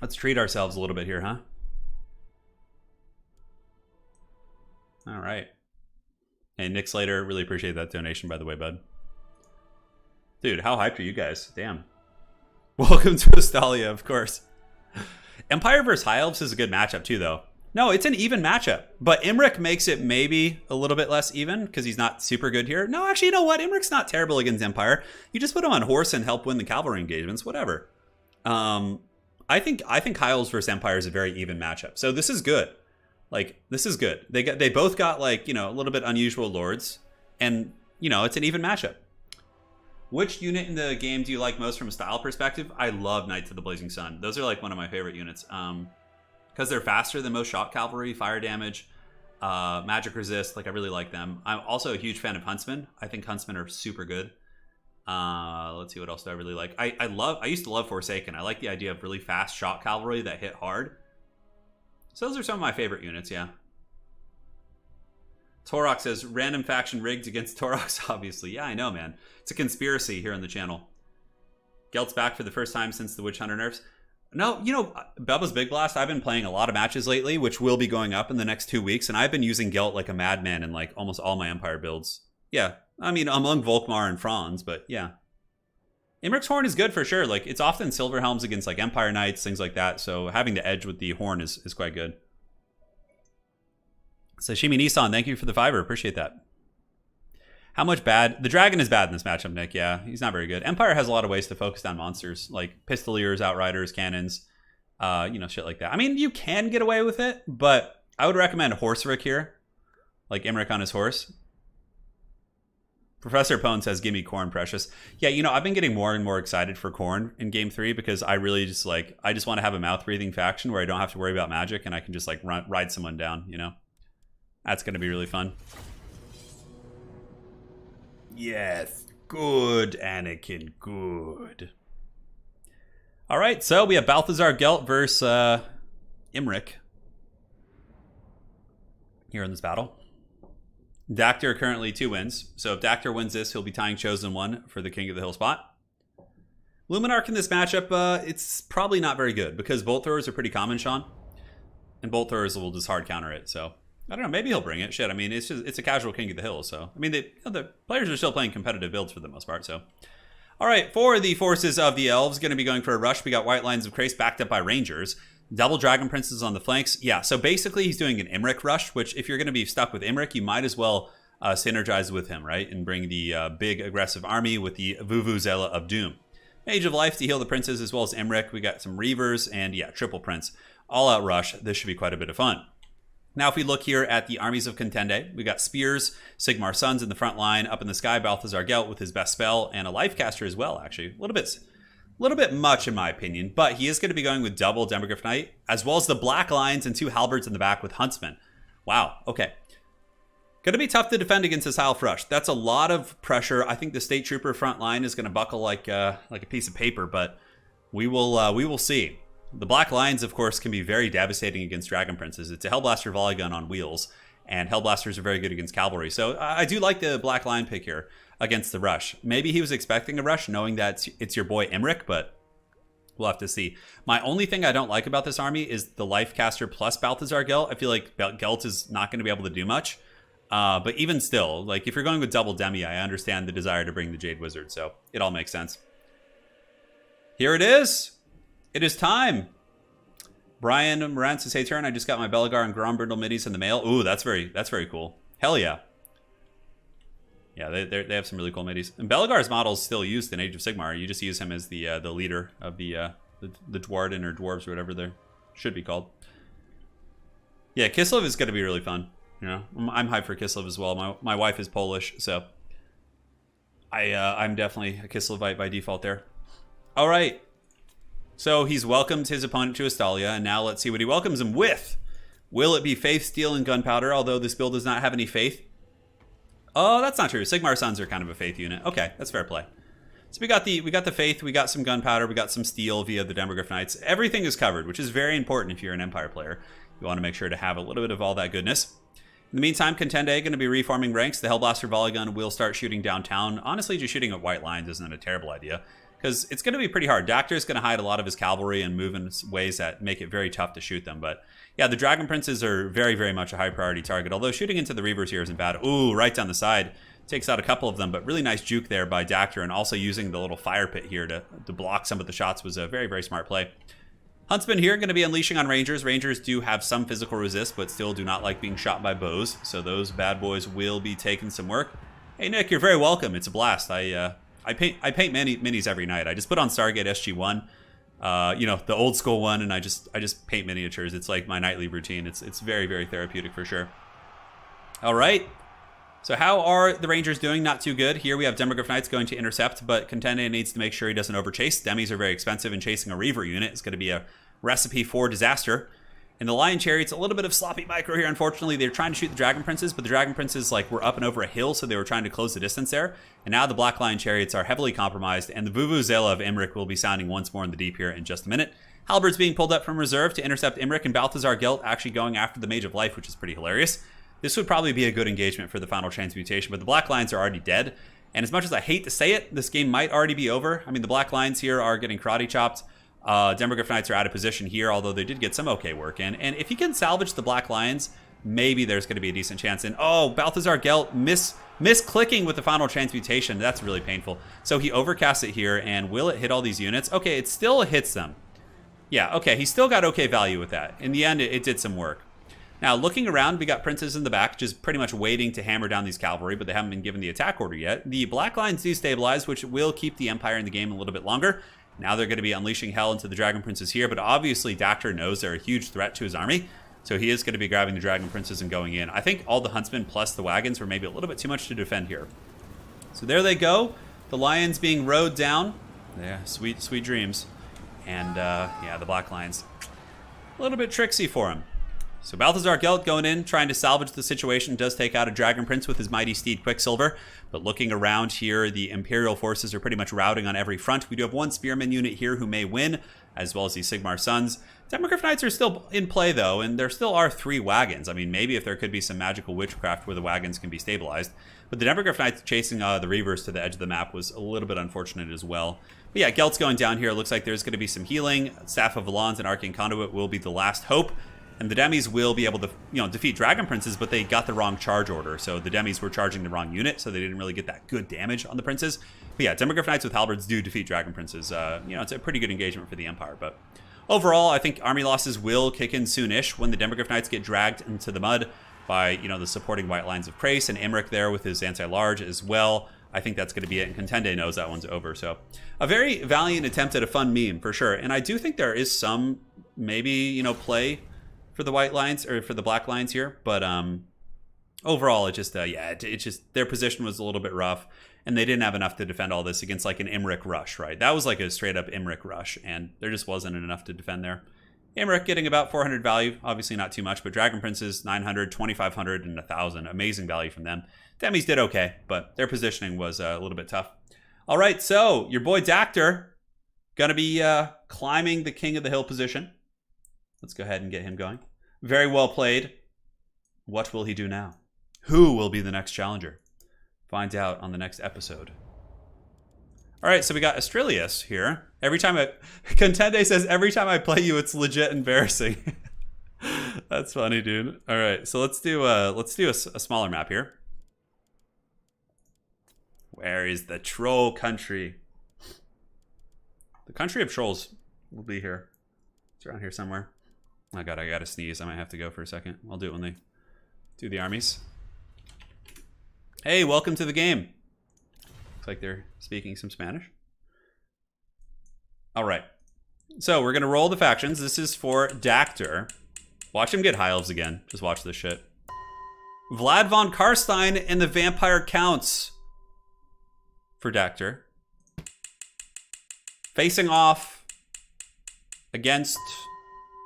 Let's treat ourselves a little bit here, huh? All right. Hey, Nick Slater, really appreciate that donation, by the way, bud. Dude, how hyped are you guys? Damn. Welcome to Astalia, of course. Empire versus High Elves is a good matchup too, though. No, it's an even matchup, but Emrick makes it maybe a little bit less even because he's not super good here. No, actually, you know what? Emrick's not terrible against Empire. You just put him on horse and help win the cavalry engagements, whatever. I think High Elves versus Empire is a very even matchup. So this is good. Like, this is good. They both got, like, you know, a little bit unusual lords, and you know, it's an even matchup. Which unit in the game do you like most from a style perspective? I love Knights of the Blazing Sun. Those are like one of my favorite units. Because they're faster than most shock cavalry, fire damage, magic resist. Like, I really like them. I'm also a huge fan of Huntsmen. I think Huntsmen are super good. Let's see, what else do I really like? I used to love Forsaken. I like the idea of really fast shock cavalry that hit hard. So those are some of my favorite units, yeah. Torok says, random faction rigged against Toroks, obviously. Yeah, I know, man. It's a conspiracy here on the channel. Gelt's back for the first time since the Witch Hunter nerfs. No, you know, Bubba's Big Blast, I've been playing a lot of matches lately, which will be going up in the next 2 weeks, and I've been using Gelt like a madman in like almost all my Empire builds. Yeah, I mean, among Volkmar and Franz, but yeah. Emrick's Horn is good for sure. Like, it's often Silver Helms against like Empire Knights, things like that, so having the edge with the Horn is quite good. Sashimi Nissan, thank you for the $5. Appreciate that. How much bad? The Dragon is bad in this matchup, Nick. Yeah, he's not very good. Empire has a lot of ways to focus down monsters, like Pistoliers, Outriders, Cannons, you know, shit like that. I mean, you can get away with it, but I would recommend Horserick here, like Emrick on his horse. Professor Pone says, give me Khorne, precious. Yeah, you know, I've been getting more and more excited for Khorne in Game 3 because I really just, like, I just want to have a mouth-breathing faction where I don't have to worry about magic and I can just, like, ride someone down, you know? That's going to be really fun. Yes, good, Anakin, good. All right, so we have Balthazar Gelt versus Emrick here in this battle. Dactyr currently 2 wins. So if Dactyr wins this, he'll be tying Chosen One for the King of the Hill spot. Luminarch in this matchup, it's probably not very good because bolt throwers are pretty common, Sean. And bolt throwers will just hard counter it, so I don't know, maybe he'll bring it. Shit, I mean, it's a casual King of the Hill, so I mean, the players are still playing competitive builds for the most part, so. All right, for the forces of the Elves, going to be going for a rush. We got White Lines of Crace backed up by Rangers. Double Dragon Princes on the flanks. Yeah, so basically he's doing an Emrick rush, which if you're going to be stuck with Emrick, you might as well synergize with him, right? And bring the big aggressive army with the Vuvuzela of Doom. Mage of Life to heal the princes as well as Emrick. We got some Reavers and yeah, triple prince. All out rush. This should be quite a bit of fun. Now, if we look here at the armies of Contende, we got Spears, Sigmar Sons in the front line. Up in the sky, Balthazar Gelt with his best spell, and a life caster as well, actually. A little bit much, in my opinion, but he is going to be going with double Demogryph Knight, as well as the Black Lines and 2 Halberds in the back with Huntsman. Wow, okay. Going to be tough to defend against this Half Rush. That's a lot of pressure. I think the State Trooper front line is going to buckle like a piece of paper, but we will see. The Black Lions, of course, can be very devastating against Dragon Princes. It's a Hellblaster volley gun on wheels, and Hellblasters are very good against cavalry. So I do like the Black Lion pick here against the rush. Maybe he was expecting a rush, knowing that it's your boy Emrick, but we'll have to see. My only thing I don't like about this army is the Life Caster plus Balthazar Gelt. I feel like Gelt is not going to be able to do much. But even still, like if you're going with double Demi, I understand the desire to bring the Jade Wizard, so it all makes sense. Here it is. It is time. Brian Moran says, hey, Turin, I just got my Belagar and Grombrindle middies in the mail. Ooh, that's very cool. Hell yeah. Yeah, they have some really cool middies. And Belagar's model is still used in Age of Sigmar. You just use him as the leader of the Dwarden or Dwarves or whatever they should be called. Yeah, Kislev is going to be really fun. You know, I'm hyped for Kislev as well. My wife is Polish, so I'm definitely a Kislevite by default there. All right. So he's welcomed his opponent to Astalia, and now let's see what he welcomes him with. Will it be Faith, Steel, and Gunpowder, although this build does not have any Faith? Oh, that's not true. Sigmar Sons are kind of a Faith unit. Okay, that's fair play. So we got the Faith, we got some Gunpowder, we got some Steel via the Demogryph Knights. Everything is covered, which is very important if you're an Empire player. You want to make sure to have a little bit of all that goodness. In the meantime, Contende going to be reforming ranks. The Hellblaster volley gun will start shooting downtown. Honestly, just shooting at White Lines isn't a terrible idea, because it's going to be pretty hard. Dactyr is going to hide a lot of his cavalry and move in ways that make it very tough to shoot them. But yeah, the Dragon Princes are very, very much a high priority target, although shooting into the Reavers here isn't bad. Ooh, right down the side. Takes out a couple of them, but really nice juke there by Dactyr, and also using the little fire pit here to block some of the shots was a very, very smart play. Huntsman here going to be unleashing on Rangers. Rangers do have some physical resist, but still do not like being shot by bows, so those bad boys will be taking some work. Hey, Nick, you're very welcome. It's a blast. I paint minis every night. I just put on Stargate SG1, you know, the old school one, and I just paint miniatures. It's like my nightly routine. It's very, very therapeutic for sure. All right. So how are the Rangers doing? Not too good. Here we have Demogryph Knights going to intercept, but Contende needs to make sure he doesn't overchase. Demis are very expensive, and chasing a Reaver unit is going to be a recipe for disaster. In the Lion Chariots, a little bit of sloppy micro here. Unfortunately, they're trying to shoot the Dragon Princes, but the Dragon Princes were up and over a hill, so they were trying to close the distance there. And now the Black Lion Chariots are heavily compromised, and the Vuvuzela of Emrick will be sounding once more in the deep here in just a minute. Halberds being pulled up from reserve to intercept Emrick, and Balthazar Gelt actually going after the Mage of Life, which is pretty hilarious. This would probably be a good engagement for the final transmutation, but the Black Lions are already dead. And as much as I hate to say it, this game might already be over. I mean, the Black Lions here are getting karate chopped. Demogryph Knights are out of position here, although they did get some okay work in. And if you can salvage the Black Lions, maybe there's going to be a decent chance. And oh, Balthazar Gelt misclicking with the final transmutation. That's really painful. So he overcasts it here, and will it hit all these units? Okay, it still hits them. Yeah, okay, he still got okay value with that. In the end, it did some work. Now, looking around, we got princes in the back, just pretty much waiting to hammer down these cavalry, but they haven't been given the attack order yet. The Black Lions destabilize, which will keep the Empire in the game a little bit longer. Now they're going to be unleashing hell into the Dragon Princes here, but obviously Dactyr knows they're a huge threat to his army, so he is going to be grabbing the Dragon Princes and going in. I think all the Huntsmen plus the wagons were maybe a little bit too much to defend here. So there they go. The Lions being rode down. Yeah, sweet, sweet dreams. And, yeah, the Black Lions. A little bit tricksy for him. So Balthazar Gelt going in, trying to salvage the situation, does take out a Dragon Prince with his mighty steed Quicksilver. But looking around here, the Imperial forces are pretty much routing on every front. We do have one Spearman unit here who may win, as well as the Sigmar Sons. Demogryph Knights are still in play, though, and there still are 3 wagons. I mean, maybe if there could be some magical witchcraft where the wagons can be stabilized. But the Demogryph Knights chasing the Reavers to the edge of the map was a little bit unfortunate as well. But yeah, Gelt's going down here. It looks like there's going to be some healing. Staff of Valons and Arcane Conduit will be the last hope. And the Demis will be able to, defeat Dragon Princes, but they got the wrong charge order. So the Demis were charging the wrong unit, so they didn't really get that good damage on the Princes. But yeah, Demogryph Knights with Halberds do defeat Dragon Princes. It's a pretty good engagement for the Empire. But overall, I think army losses will kick in soonish when the Demogryph Knights get dragged into the mud by, the supporting white lines of Prace and Emrick there with his anti-large as well. I think that's going to be it, and Contende knows that one's over. So a very valiant attempt at a fun meme, for sure. And I do think there is some, maybe, play for the white lines, or for the black lines here. But overall, it just, their position was a little bit rough, and they didn't have enough to defend all this against, like, an Emrick rush, right? That was like a straight-up Emrick rush, and there just wasn't enough to defend there. Emrick getting about 400 value, obviously not too much, but Dragon Princes, 900, 2,500, and 1,000. Amazing value from them. Demis did okay, but their positioning was a little bit tough. All right, so your boy Dactor going to be climbing the King of the Hill position. Let's go ahead and get him going. Very well played. What will he do now? Who will be the next challenger? Find out on the next episode. All right, so we got Austrelius here. Contende says, every time I play you, it's legit embarrassing. That's funny, dude. All right, so let's do a smaller map here. Where is the troll country? The country of trolls will be here. It's around here somewhere. Oh god, I gotta sneeze. I might have to go for a second. I'll do it when they do the armies. Hey, welcome to the game. Looks like they're speaking some Spanish. All right. So we're gonna roll the factions. This is for Dactor. Watch him get high elves again. Just watch this shit. Vlad von Karstein and the Vampire Counts for Dactor. Facing off against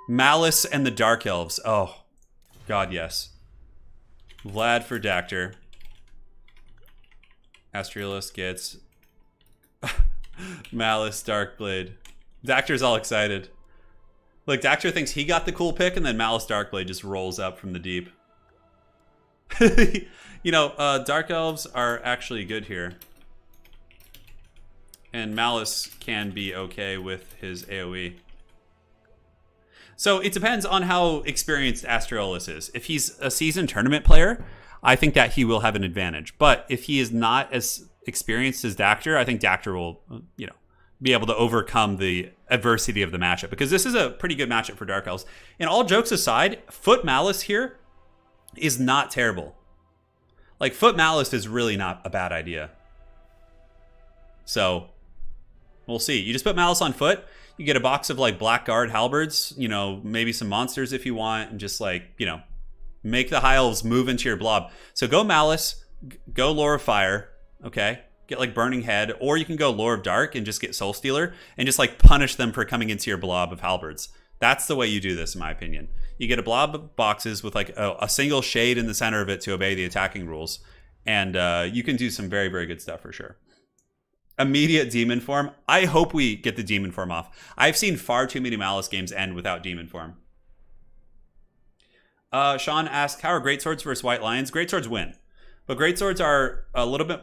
Malice and the Dark Elves. Oh, god, yes. Vlad for Dactor. Astrielus gets Malice, Darkblade. Dactor's all excited. Look, Dactor thinks he got the cool pick, and then Malice Darkblade just rolls up from the deep. Dark Elves are actually good here. And Malice can be okay with his AoE. So it depends on how experienced Astriolus is. If he's a seasoned tournament player, I think that he will have an advantage. But if he is not as experienced as Dactor, I think Dactor will, be able to overcome the adversity of the matchup. Because this is a pretty good matchup for Dark Elves. And all jokes aside, Foot Malice here is not terrible. Like, Foot Malice is really not a bad idea. So we'll see. You just put Malice on foot. You get a box of, like, Blackguard halberds, maybe some monsters if you want, and just, like, make the high elves move into your blob. So go Malice, go Lore of Fire, okay? Get, like, Burning Head, or you can go Lore of Dark and just get Soul Stealer and just, like, punish them for coming into your blob of halberds. That's the way you do this, in my opinion. You get a blob of boxes with, like, a single shade in the center of it to obey the attacking rules, and you can do some very, very good stuff for sure. Immediate demon form. I hope we get the demon form off. I've seen far too many Malice games end without demon form. Sean asked, how are greatswords versus white lions? Greatswords win. But greatswords are a little bit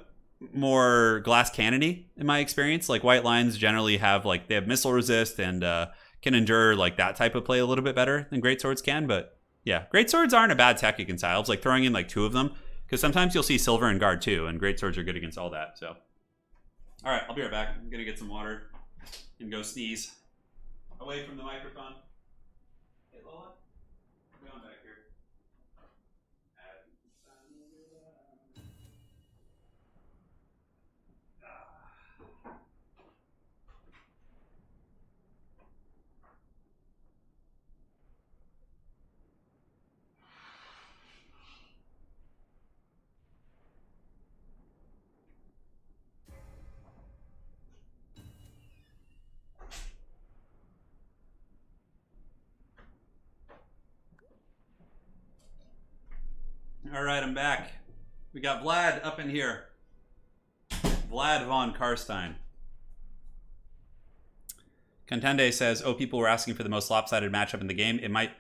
more glass cannony in my experience. Like, white lions generally have, like, they have missile resist and can endure, like, that type of play a little bit better than greatswords can. But yeah, greatswords aren't a bad tech against elves. Like, throwing in, like, 2 of them, because sometimes you'll see silver and guard too, and greatswords are good against all that. So all right, I'll be right back. I'm gonna get some water and go sneeze away from the microphone. Hey, Lola, come on back here. All right, I'm back. We got Vlad up in here. Vlad von Karstein. Contende says, oh, people were asking for the most lopsided matchup in the game. It might,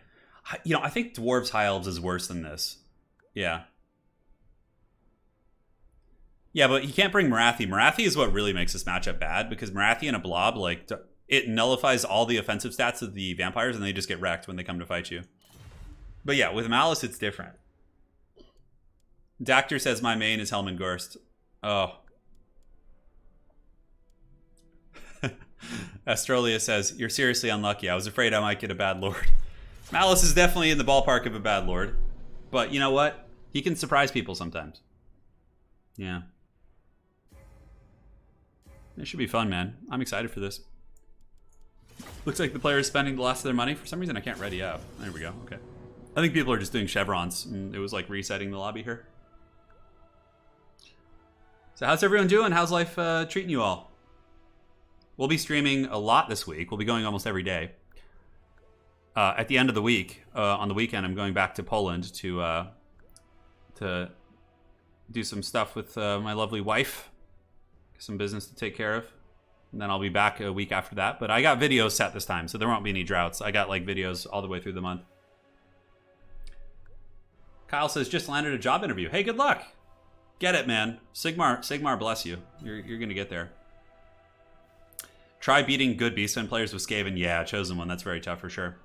I think Dwarves High Elves is worse than this. Yeah. Yeah, but he can't bring Marathi. Marathi is what really makes this matchup bad, because Marathi and a blob, like, it nullifies all the offensive stats of the vampires, and they just get wrecked when they come to fight you. But yeah, with Malice, it's different. Dactor says my main is Helmengorst. Oh. Astrolia says, you're seriously unlucky. I was afraid I might get a bad lord. Malice is definitely in the ballpark of a bad lord. But you know what? He can surprise people sometimes. Yeah. It should be fun, man. I'm excited for this. Looks like the player is spending the last of their money. For some reason, I can't ready up. There we go. Okay. I think people are just doing chevrons, and it was like resetting the lobby here. So how's everyone doing? How's life treating you all? We'll be streaming a lot this week. We'll be going almost every day. At the end of the week, on the weekend, I'm going back to Poland to do some stuff with my lovely wife. Some business to take care of. And then I'll be back a week after that. But I got videos set this time, so there won't be any droughts. I got like videos all the way through the month. Kyle says, just landed a job interview. Hey, good luck. Get it, man. Sigmar bless you. You're going to get there. Try beating good Beastmen players with Skaven. Yeah, chosen one. That's very tough for sure.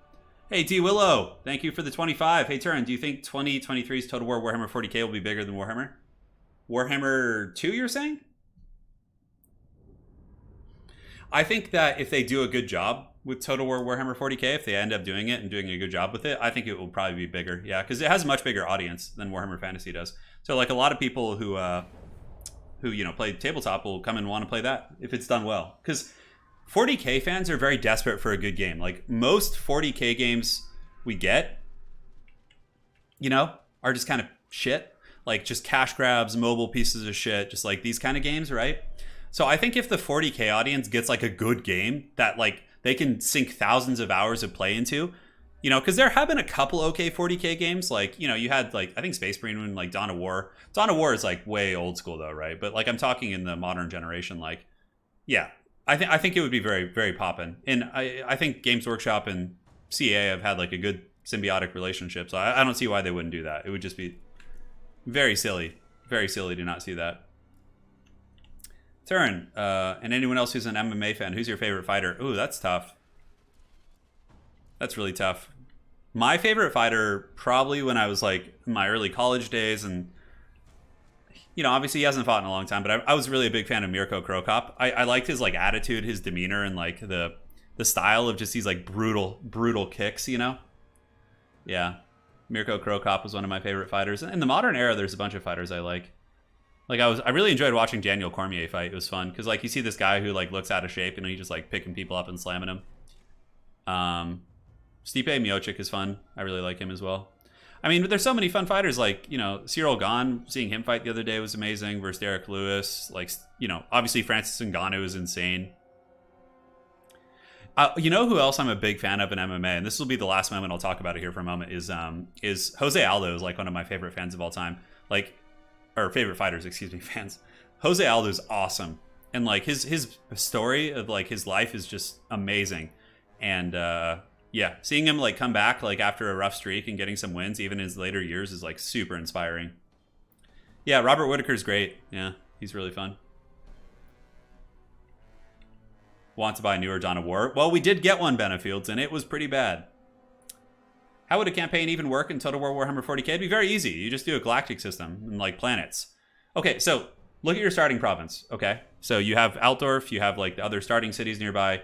Hey, T. Willow. Thank you for the 25. Hey, Turin, do you think 2023's Total War Warhammer 40k will be bigger than Warhammer? Warhammer 2, you're saying? I think that if they do a good job with Total War Warhammer 40k, if they end up doing it and doing a good job with it, I think it will probably be bigger. Yeah, because it has a much bigger audience than Warhammer Fantasy does. So like a lot of people who you know play tabletop will come and want to play that if it's done well. Because 40k fans are very desperate for a good game. Like most 40k games we get, you know, are just kind of shit. Like just cash grabs, mobile pieces of shit, just like these kind of games, right? So I think if the 40k audience gets like a good game that like they can sink thousands of hours of play into, you know, because there have been a couple okay 40k games. Like, you know, you had like, I think Space Marine and like Dawn of War. Dawn of War is like way old school though, right? But like I'm talking in the modern generation, like, yeah, I think it would be very, very poppin'. And I think Games Workshop and CA have had like a good symbiotic relationship. So I don't see why they wouldn't do that. It would just be very silly to not see that. Turin, and anyone else who's an MMA fan, who's your favorite fighter? Ooh, that's tough. That's really tough. My favorite fighter, probably when I was like in my early college days, and you know, obviously he hasn't fought in a long time, but I was really a big fan of Mirko Krokop. I liked his like attitude, his demeanor, and like the style of just these like brutal kicks, you know? Yeah. Mirko Krokop was one of my favorite fighters. In the modern era, there's a bunch of fighters I like. Like I really enjoyed watching Daniel Cormier fight. It was fun because like you see this guy who like looks out of shape and he's just like picking people up and slamming them. Stipe Miocic is fun. I really like him as well. I mean, there's so many fun fighters. Like, you know, Cyril Gane, seeing him fight the other day was amazing versus Derek Lewis. Like, you know, obviously Francis Ngannou is insane. You know who else I'm a big fan of in MMA, and this will be the last moment I'll talk about it here for a moment, is Jose Aldo is like one of my favorite fans of all time. Like, or favorite fighters, excuse me, fans. Jose Aldo is awesome. And like his story of like his life is just amazing. And yeah, seeing him like come back like after a rough streak and getting some wins even in his later years is like super inspiring. Yeah, Robert Whitaker's great. Yeah, he's really fun. Want to buy a newer Dawn of War? Well, we did get one, Benefields, and it was pretty bad. How would a campaign even work in Total War Warhammer 40k? It'd be very easy. You just do a galactic system and like planets. Okay, so look at your starting province, okay? So you have Altdorf, you have like the other starting cities nearby.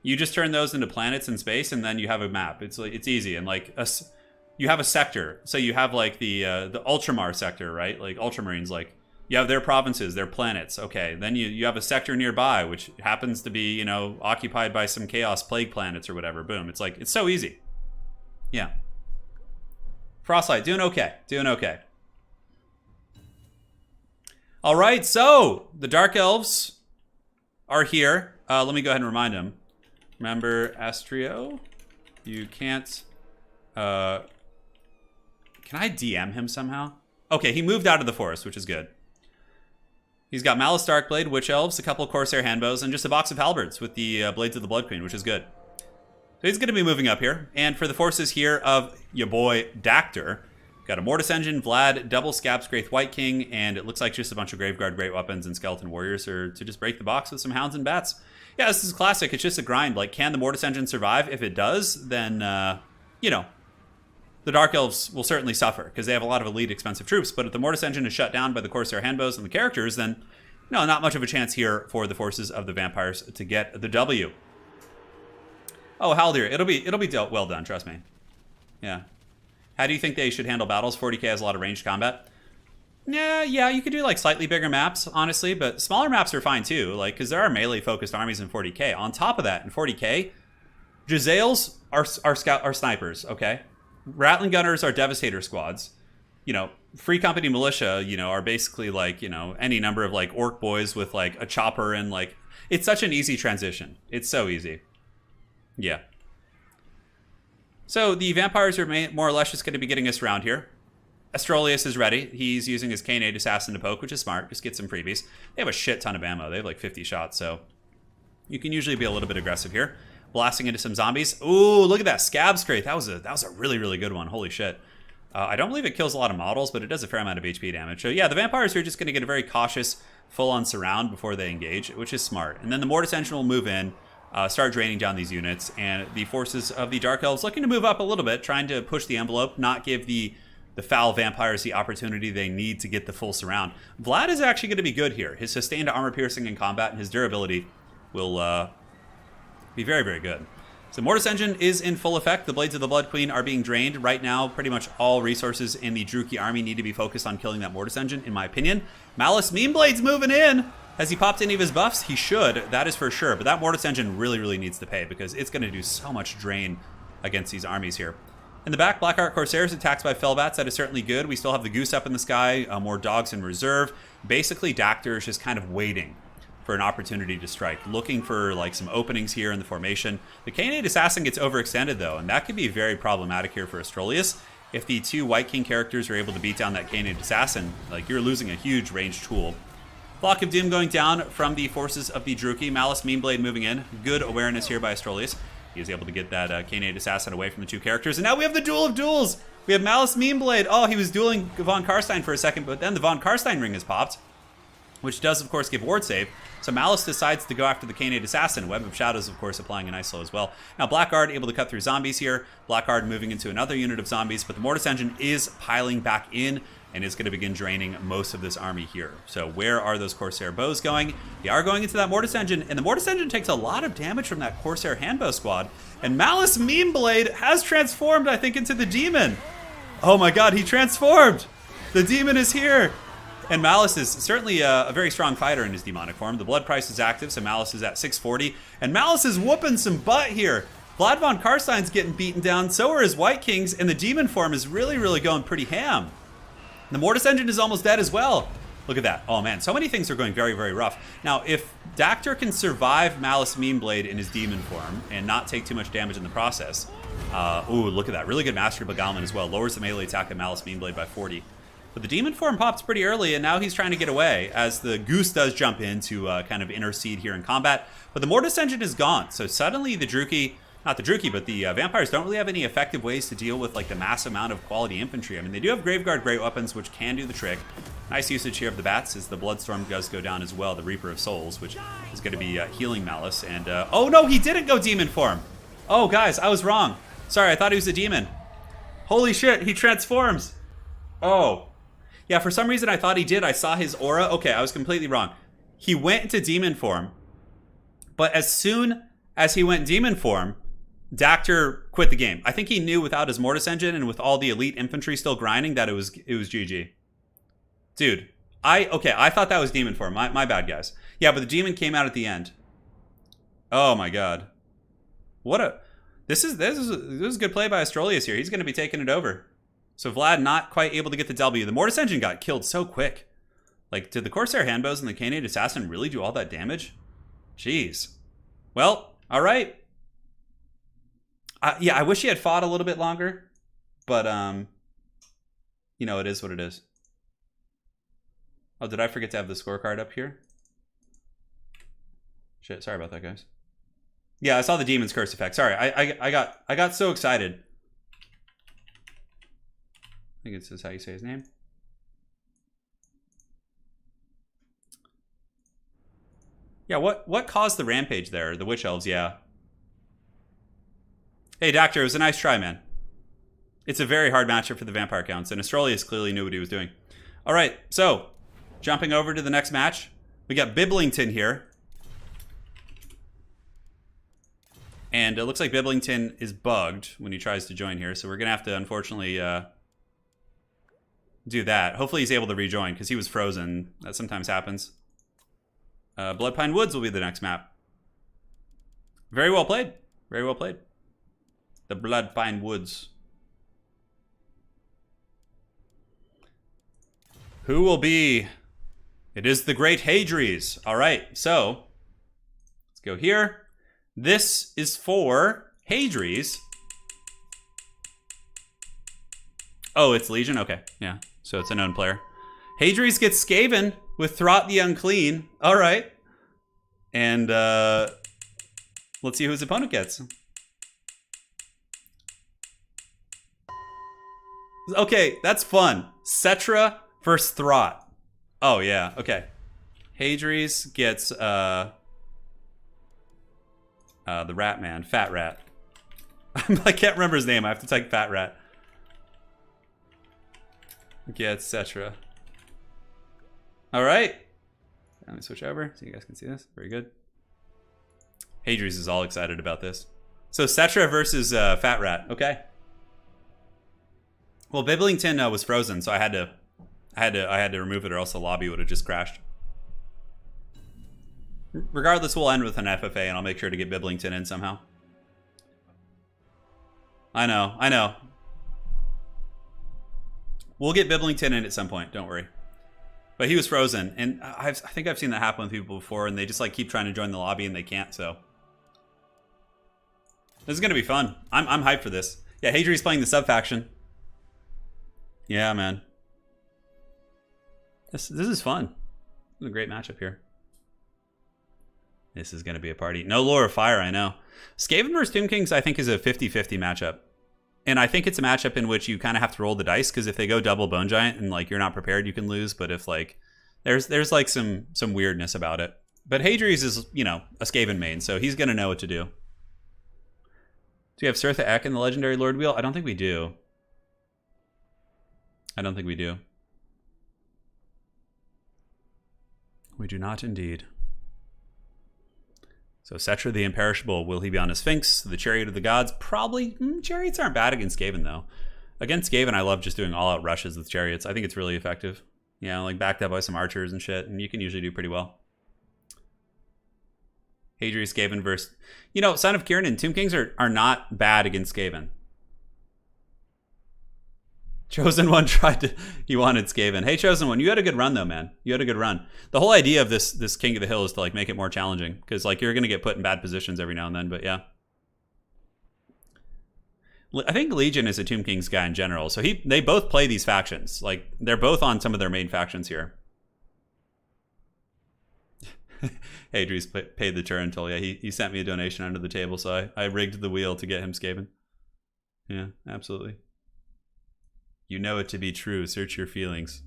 You just turn those into planets in space, and then you have a map. It's easy, and like you have a sector. So you have like the Ultramar sector, right? Like Ultramarines, like you have their provinces, their planets. Okay, then you have a sector nearby, which happens to be, you know, occupied by some Chaos Plague planets or whatever. Boom. It's like, it's so easy. Yeah. Frostlight, doing okay. Doing okay. All right, so the Dark Elves are here. Let me go ahead and remind them. Remember Astrio? You can't... Can I DM him somehow? Okay, he moved out of the forest, which is good. He's got Malice Darkblade, Witch Elves, a couple of Corsair Handbows, and just a box of halberds with the Blades of the Blood Queen, which is good. So he's going to be moving up here. And for the forces here of your boy Dactor, Got a Mortis Engine, Vlad, double Scabs Wraith White King, and it looks like just a bunch of Graveguard Great Weapons and Skeleton Warriors are to just break the box with some Hounds and Bats. Yeah, this is classic. It's just a grind. Like, can the Mortis Engine survive? If it does, then, you know, the Dark Elves will certainly suffer because they have a lot of elite expensive troops. But if the Mortis Engine is shut down by the Corsair Handbows and the characters, then, no, not much of a chance here for the forces of the Vampires to get the W. Oh, Haldir, it'll be well done, trust me. Yeah. How do you think they should handle battles? 40k has a lot of ranged combat. Yeah, you could do like slightly bigger maps, honestly, but smaller maps are fine too, like, because there are melee-focused armies in 40k. On top of that, in 40k, Jezzails are snipers, okay? Rattling Gunners are Devastator squads. You know, Free Company Militia, you know, are basically like, you know, any number of like orc boys with like a chopper and like, it's such an easy transition. It's so easy. Yeah. So the Vampires are more or less just going to be getting us around here. Astrolius is ready. He's using his K-Nade Assassin to poke, which is smart. Just get some freebies. They have a shit ton of ammo. They have like 50 shots, so you can usually be a little bit aggressive here. Blasting into some zombies. Ooh, look at that Scab Scrape. That was a really, really good one. Holy shit. I don't believe it kills a lot of models, but it does a fair amount of HP damage. So yeah, the Vampires are just going to get a very cautious full-on surround before they engage, which is smart. And then the Mortis Engine will move in. Start draining down these units, and the forces of the Dark Elves looking to move up a little bit, trying to push the envelope, not give the foul Vampires the opportunity they need to get the full surround. Vlad is actually going to be good here. His sustained armor piercing in combat and his durability will be very, very good. So Mortis Engine is in full effect. The Blades of the Blood Queen are being drained. Right now, pretty much all resources in the Druchii army need to be focused on killing that Mortis Engine, in my opinion. Malice Meme Blade's moving in. Has he popped any of his buffs? He should, that is for sure. But that Mortis Engine really, really needs to pay because it's going to do so much drain against these armies here. In the back, Blackheart Corsairs attacked by Fellbats. That is certainly good. We still have the Goose up in the sky, more dogs in reserve. Basically, Dactyr is just kind of waiting for an opportunity to strike, looking for like some openings here in the formation. The K-Nade Assassin gets overextended though, and that could be very problematic here for Astrolius. If the two White King characters are able to beat down that K-Nade Assassin, like, you're losing a huge ranged tool. Flock of Doom going down from the forces of the Druchii. Malice Meme Blade moving in. Good awareness here by Astrolius. He was able to get that K-Nade Assassin away from the two characters. And now we have the Duel of Duels. We have Malice Meme Blade. Oh, he was dueling Von Karstein for a second, but then the Von Karstein ring has popped, which does, of course, give ward save. So Malice decides to go after the K-Nade Assassin. Web of Shadows, of course, applying an ice slow as well. Now, Blackguard able to cut through zombies here. Blackguard moving into another unit of zombies, but the Mortis Engine is piling back in and is going to begin draining most of this army here. So where are those Corsair bows going? They are going into that Mortis Engine, and the Mortis Engine takes a lot of damage from that Corsair Handbow squad. And Malice Meme Blade has transformed, I think, into the Demon. Oh my god, he transformed! The Demon is here! And Malice is certainly a very strong fighter in his demonic form. The blood price is active, so Malice is at 640. And Malice is whooping some butt here. Vlad Von Karstein's getting beaten down, so are his White Kings, and the Demon form is really, really going pretty ham. The Mortis Engine is almost dead as well. Look at that. Oh man, so many things are going very, very rough. Now, if Dactyr can survive Malice Meme Blade in his Demon form and not take too much damage in the process. Ooh, look at that. Really good Mastery Beguilement as well. Lowers the melee attack of Malice Meme Blade by 40. But the Demon form pops pretty early, and now he's trying to get away as the Goose does jump in to kind of intercede here in combat. But the Mortis Engine is gone, so suddenly the Druchii, not the Druchii, but the Vampires don't really have any effective ways to deal with like the mass amount of quality infantry. I mean, they do have Graveguard Great Weapons, which can do the trick. Nice usage here of the Bats as the Bloodstorm does go down as well, the Reaper of Souls, which is going to be healing Malice. And, oh no, he didn't go Demon form! Oh, guys, I was wrong. Sorry, I thought he was a Demon. Holy shit, he transforms! Oh. Yeah, for some reason I thought he did. I saw his aura. Okay, I was completely wrong. He went into Demon form, but as soon as he went Demon form, Dactyr quit the game. I think he knew without his Mortis Engine and with all the elite infantry still grinding that it was GG. Dude, I thought that was Demon form. My bad, guys. Yeah, but the Demon came out at the end. Oh my god. This is good play by Astrolius here. He's going to be taking it over. So Vlad not quite able to get the W. The Mortis Engine got killed so quick. Like, did the Corsair Handbows and the K-Nade Assassin really do all that damage? Jeez. Well, all right. Yeah, I wish he had fought a little bit longer, but you know, it is what it is. Oh, did I forget to have the scorecard up here? Shit, sorry about that, guys. Yeah, I saw the Demon's Curse effect. Sorry, I got so excited. think this is how you say his name. Yeah, what caused the rampage there? The Witch Elves, yeah. Hey, Doctor, it was a nice try, man. It's a very hard matchup for the Vampire Counts, and Astrolius clearly knew what he was doing. All right, so jumping over to the next match, we got Biblington here. And it looks like Biblington is bugged when he tries to join here, so we're going to have to, unfortunately, do that. Hopefully he's able to rejoin, because he was frozen. That sometimes happens. Bloodpine Woods will be the next map. Very well played. Very well played. The Bloodpine Woods. Who will be? It is the Great Hadries. All right, so let's go here. This is for Hadries. Oh, it's Legion? Okay, yeah. So it's a known player. Hadries gets Skaven with Throt the Unclean. All right. And let's see who his opponent gets. Okay, that's fun. Cetra versus Throt. Oh, yeah. Okay. Hadries gets the Rat Man. Fat Rat. I can't remember his name. I have to type Fat Rat. Gets Cetra. All right. Let me switch over so you guys can see this. Very good. Hadries is all excited about this. So Cetra versus Fat Rat. Okay. Well, Biblington was frozen, so I had to remove it, or else the lobby would have just crashed. Regardless, we'll end with an FFA, and I'll make sure to get Biblington in somehow. I know. We'll get Biblington in at some point. Don't worry. But he was frozen, and I think I've seen that happen with people before, and they just like keep trying to join the lobby and they can't. So this is gonna be fun. I'm hyped for this. Yeah, Hadri's playing the sub faction. Yeah, man. This is fun. This is a great matchup here. This is gonna be a party. No Lore of Fire, I know. Skaven vs Tomb Kings, I think, is a 50-50 matchup. And I think it's a matchup in which you kind of have to roll the dice, because if they go double Bone Giant and like you're not prepared, you can lose. But if like there's like some weirdness about it. But Hadries is, you know, a Skaven main, so he's gonna know what to do. Do we have Sirtha Ek in the Legendary Lord Wheel? I don't think we do. We do not indeed. So Cetra the Imperishable, will he be on a Sphinx? The Chariot of the Gods? Probably. Chariots aren't bad against Skaven, though. Against Skaven, I love just doing all-out rushes with Chariots. I think it's really effective. Yeah, like backed up by some archers and shit, and you can usually do pretty well. Hadri's Skaven versus... You know, Son of Kieran and Tomb Kings are not bad against Skaven. Chosen One tried to... He wanted Skaven. Hey, Chosen One, you had a good run, though, man. You had a good run. The whole idea of this King of the Hill is to, like, make it more challenging. Because, like, you're going to get put in bad positions every now and then, but yeah. I think Legion is a Tomb Kings guy in general. So they both play these factions. Like, they're both on some of their main factions here. Hadri's paid the Turin toll. Yeah, he sent me a donation under the table, so I rigged the wheel to get him Skaven. Yeah, absolutely. You know it to be true. Search your feelings.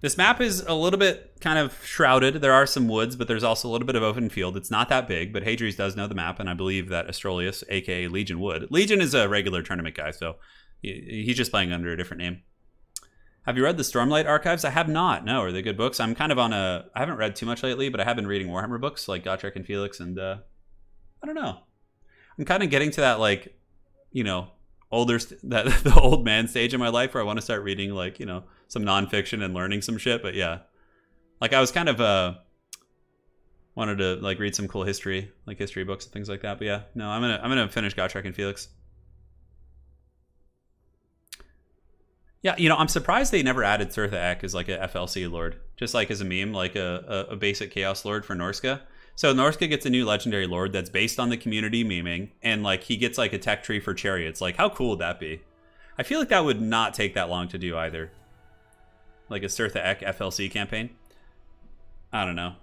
This map is a little bit kind of shrouded. There are some woods, but there's also a little bit of open field. It's not that big, but Hadries does know the map, and I believe that Astrolius, aka Legion, would. Legion is a regular tournament guy, so he's just playing under a different name. Have you read the Stormlight Archives? I have not. No, are they good books? I'm kind of on I haven't read too much lately, but I have been reading Warhammer books, like Gotrek and Felix, and I don't know. I'm kind of getting to that, like, you know, the old man stage in my life where I want to start reading, like, you know, some nonfiction and learning some shit. But yeah, like I was kind of wanted to like read some cool history, like history books and things like that. But yeah, no, I'm gonna finish Gotrek and Felix. Yeah, you know, I'm surprised they never added Sirtha Ek as like a FLC lord, just like as a meme, like a basic chaos lord for Norska. So Norska gets a new legendary lord that's based on the community meming, and like he gets like a tech tree for chariots. Like, how cool would that be? I feel like that would not take that long to do either. Like a Sirtha Ek FLC campaign. I don't know.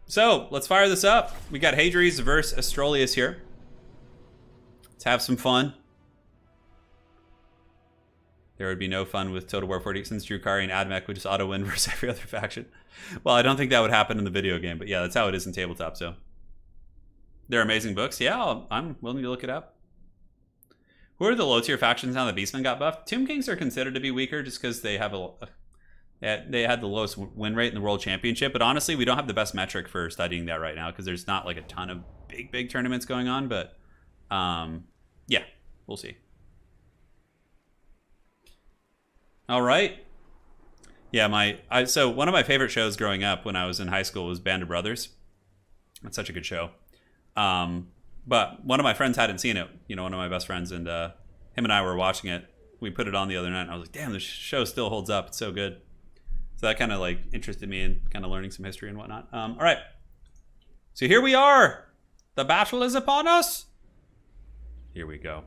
So let's fire this up. We got Hadries versus Astrolius here. Let's have some fun. There would be no fun with Total War 40 since Drukhari and Admech would just auto-win versus every other faction. Well, I don't think that would happen in the video game, but yeah, that's how it is in tabletop, so. They're amazing books. Yeah, I'm willing to look it up. Who are the low-tier factions now that Beastmen got buffed? Tomb Kings are considered to be weaker just because they have they had the lowest win rate in the World Championship, but honestly, we don't have the best metric for studying that right now because there's not like a ton of big tournaments going on, but yeah, we'll see. All right. Yeah, so one of my favorite shows growing up when I was in high school was Band of Brothers. It's such a good show. But one of my friends hadn't seen it, you know, one of my best friends, and him and I were watching it. We put it on the other night, and I was like, damn, this show still holds up. It's so good. So that kind of like interested me in kind of learning some history and whatnot. All right. So here we are. The battle is upon us. Here we go.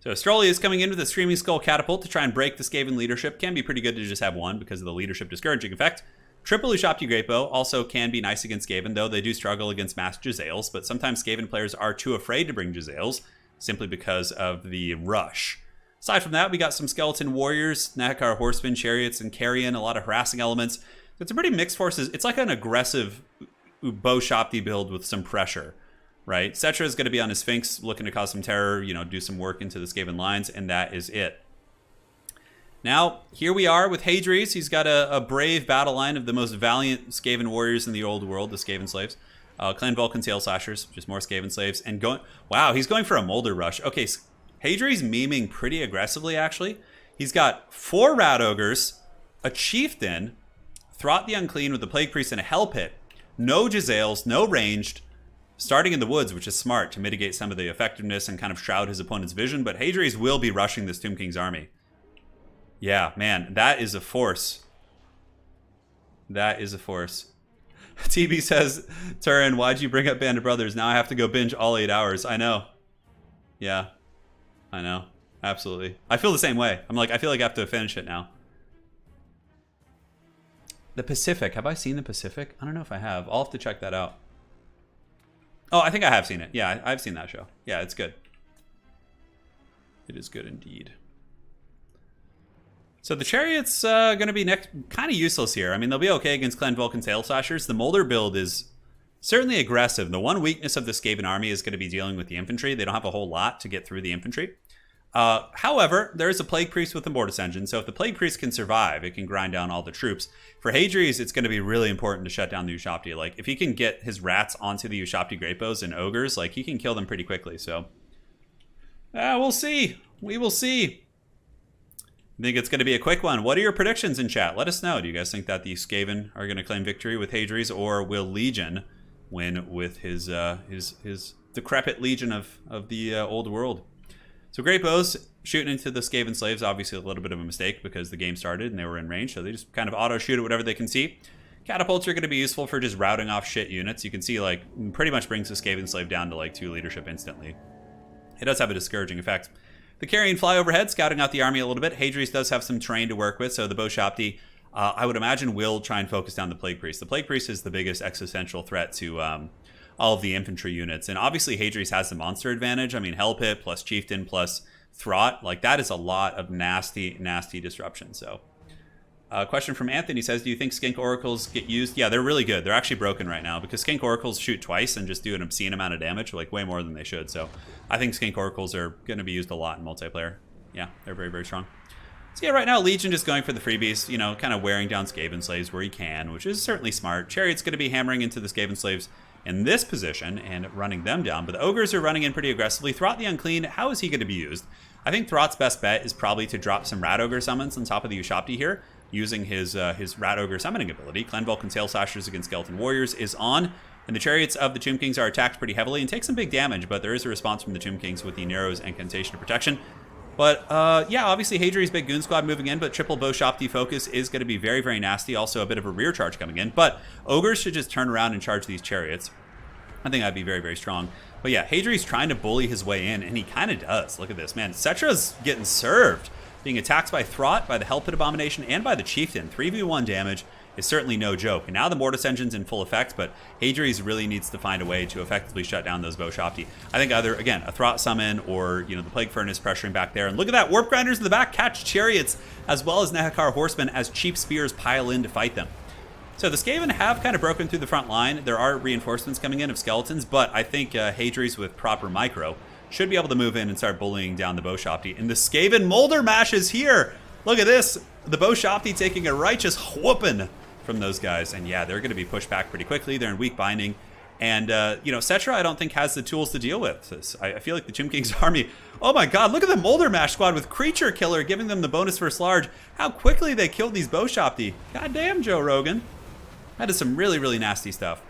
So Strolly is coming in with a Screaming Skull Catapult to try and break the Skaven leadership. Can be pretty good to just have one because of the leadership discouraging effect. Triple Ushapti Greatbow also can be nice against Skaven, though they do struggle against masked Jezzails, but sometimes Skaven players are too afraid to bring Jezzails simply because of the rush. Aside from that, we got some Skeleton Warriors, Nahakar Horsemen, Chariots, and Carrion, a lot of harassing elements. It's a pretty mixed forces. It's like an aggressive Bow Shopti build with some pressure, right? Cetra is going to be on his Sphinx, looking to cause some terror, you know, do some work into the Skaven lines, and that is it. Now, here we are with Hadri's. He's got a brave battle line of the most valiant Skaven warriors in the old world, the Skaven slaves. Clan Vulcan Tail Slashers, just more Skaven slaves. And wow, he's going for a Molder Rush. Okay, Hadri's memeing pretty aggressively, actually. He's got 4 Rat Ogres, a Chieftain, Throt the Unclean with the Plague Priest and a Hell Pit. No Jezzails, no ranged. Starting in the woods, which is smart to mitigate some of the effectiveness and kind of shroud his opponent's vision. But Hadri's will be rushing this Tomb King's army. Yeah, man, that is a force. That is a force. TB says, Turin, why'd you bring up Band of Brothers? Now I have to go binge all 8 hours. I know. Yeah, I know. Absolutely. I feel the same way. I'm like, I feel like I have to finish it now. The Pacific. Have I seen The Pacific? I don't know if I have. I'll have to check that out. Oh, I think I have seen it. Yeah, I've seen that show. Yeah, it's good. It is good indeed. So the Chariot's going to be kind of useless here. I mean, they'll be okay against Clan Vulcan Tail Slashers. The Molder build is certainly aggressive. The one weakness of the Skaven army is going to be dealing with the infantry. They don't have a whole lot to get through the infantry. However, there is a Plague Priest with a Mortis Engine, so if the Plague Priest can survive, it can grind down all the troops. For Hadri's, it's going to be really important to shut down the Ushapti. Like, if he can get his rats onto the Ushapti Greatbows and Ogres, like, he can kill them pretty quickly, so. We'll see. We will see. I think it's going to be a quick one. What are your predictions in chat? Let us know. Do you guys think that the Skaven are going to claim victory with Hadri's, or will Legion win with his decrepit Legion of the old world? So Great Bows shooting into the Skaven slaves, obviously a little bit of a mistake because the game started and they were in range, so they just kind of auto-shoot at whatever they can see. Catapults are going to be useful for just routing off shit units. You can see, like, pretty much brings the Skaven slave down to, like, 2 leadership instantly. It does have a discouraging effect. The Carrion fly overhead, scouting out the army a little bit. Hadri's does have some terrain to work with, so the Bow Shopti, I would imagine, will try and focus down the Plague Priest. The Plague Priest is the biggest existential threat to all of the infantry units, and obviously Hadri's has the monster advantage. I mean, Hell Pit plus Chieftain plus Throt, like, that is a lot of nasty disruption. So question from Anthony says, do you think Skink Oracles get used? Yeah, they're really good. They're actually broken right now because Skink Oracles shoot twice and just do an obscene amount of damage, like way more than they should. So I think Skink Oracles are going to be used a lot in multiplayer. Yeah, they're very strong. So yeah, right now Legion just going for the freebies, you know, kind of wearing down Skaven slaves where he can, which is certainly smart. Chariot's going to be hammering into the Skaven slaves in this position and running them down, but the Ogres are running in pretty aggressively. Throt the Unclean, how is he going to be used? I think Throt's best bet is probably to drop some Rat Ogre summons on top of the Ushapti here, using his Rat Ogre summoning ability. Clan Vulcan Tail Slashers against Skeleton Warriors is on, and the Chariots of the Tomb Kings are attacked pretty heavily and take some big damage, but there is a response from the Tomb Kings with the Nero's Incantation of Protection. But yeah, obviously Hadri's big Goon Squad moving in, but triple Bow Shopti focus is going to be very nasty. Also a bit of a rear charge coming in, but Ogres should just turn around and charge these Chariots. I think that'd be very strong. But yeah, Hadri's trying to bully his way in, and he kind of does. Look at this, man. Cetra's getting served. Being attacked by Throt, by the Hell Pit Abomination, and by the Chieftain. 3v1 damage. is certainly no joke. And now the Mortis Engine's in full effect, but Hadri's really needs to find a way to effectively shut down those Boshafti. I think either, again, a Throt Summon or, the Plague Furnace pressuring back there. And look at that, Warp Grinders in the back catch Chariots, as well as Nehekar Horsemen as cheap spears pile in to fight them. So the Skaven have kind of broken through the front line. There are reinforcements coming in of skeletons, but I think Hadri's with proper micro should be able to move in and start bullying down the Boshafti. And the Skaven Molder Mash is here! Look at this! The Boshafti taking a righteous whooping from those guys. And yeah, they're going to be pushed back pretty quickly. They're in weak binding. And, Cetra, I don't think has the tools to deal with this. I feel like the Chim King's army... Oh my god, look at the Molder Mash squad with Creature Killer giving them the bonus first large. How quickly they killed these Boshafti. God damn, Joe Rogan. That is some really, really nasty stuff.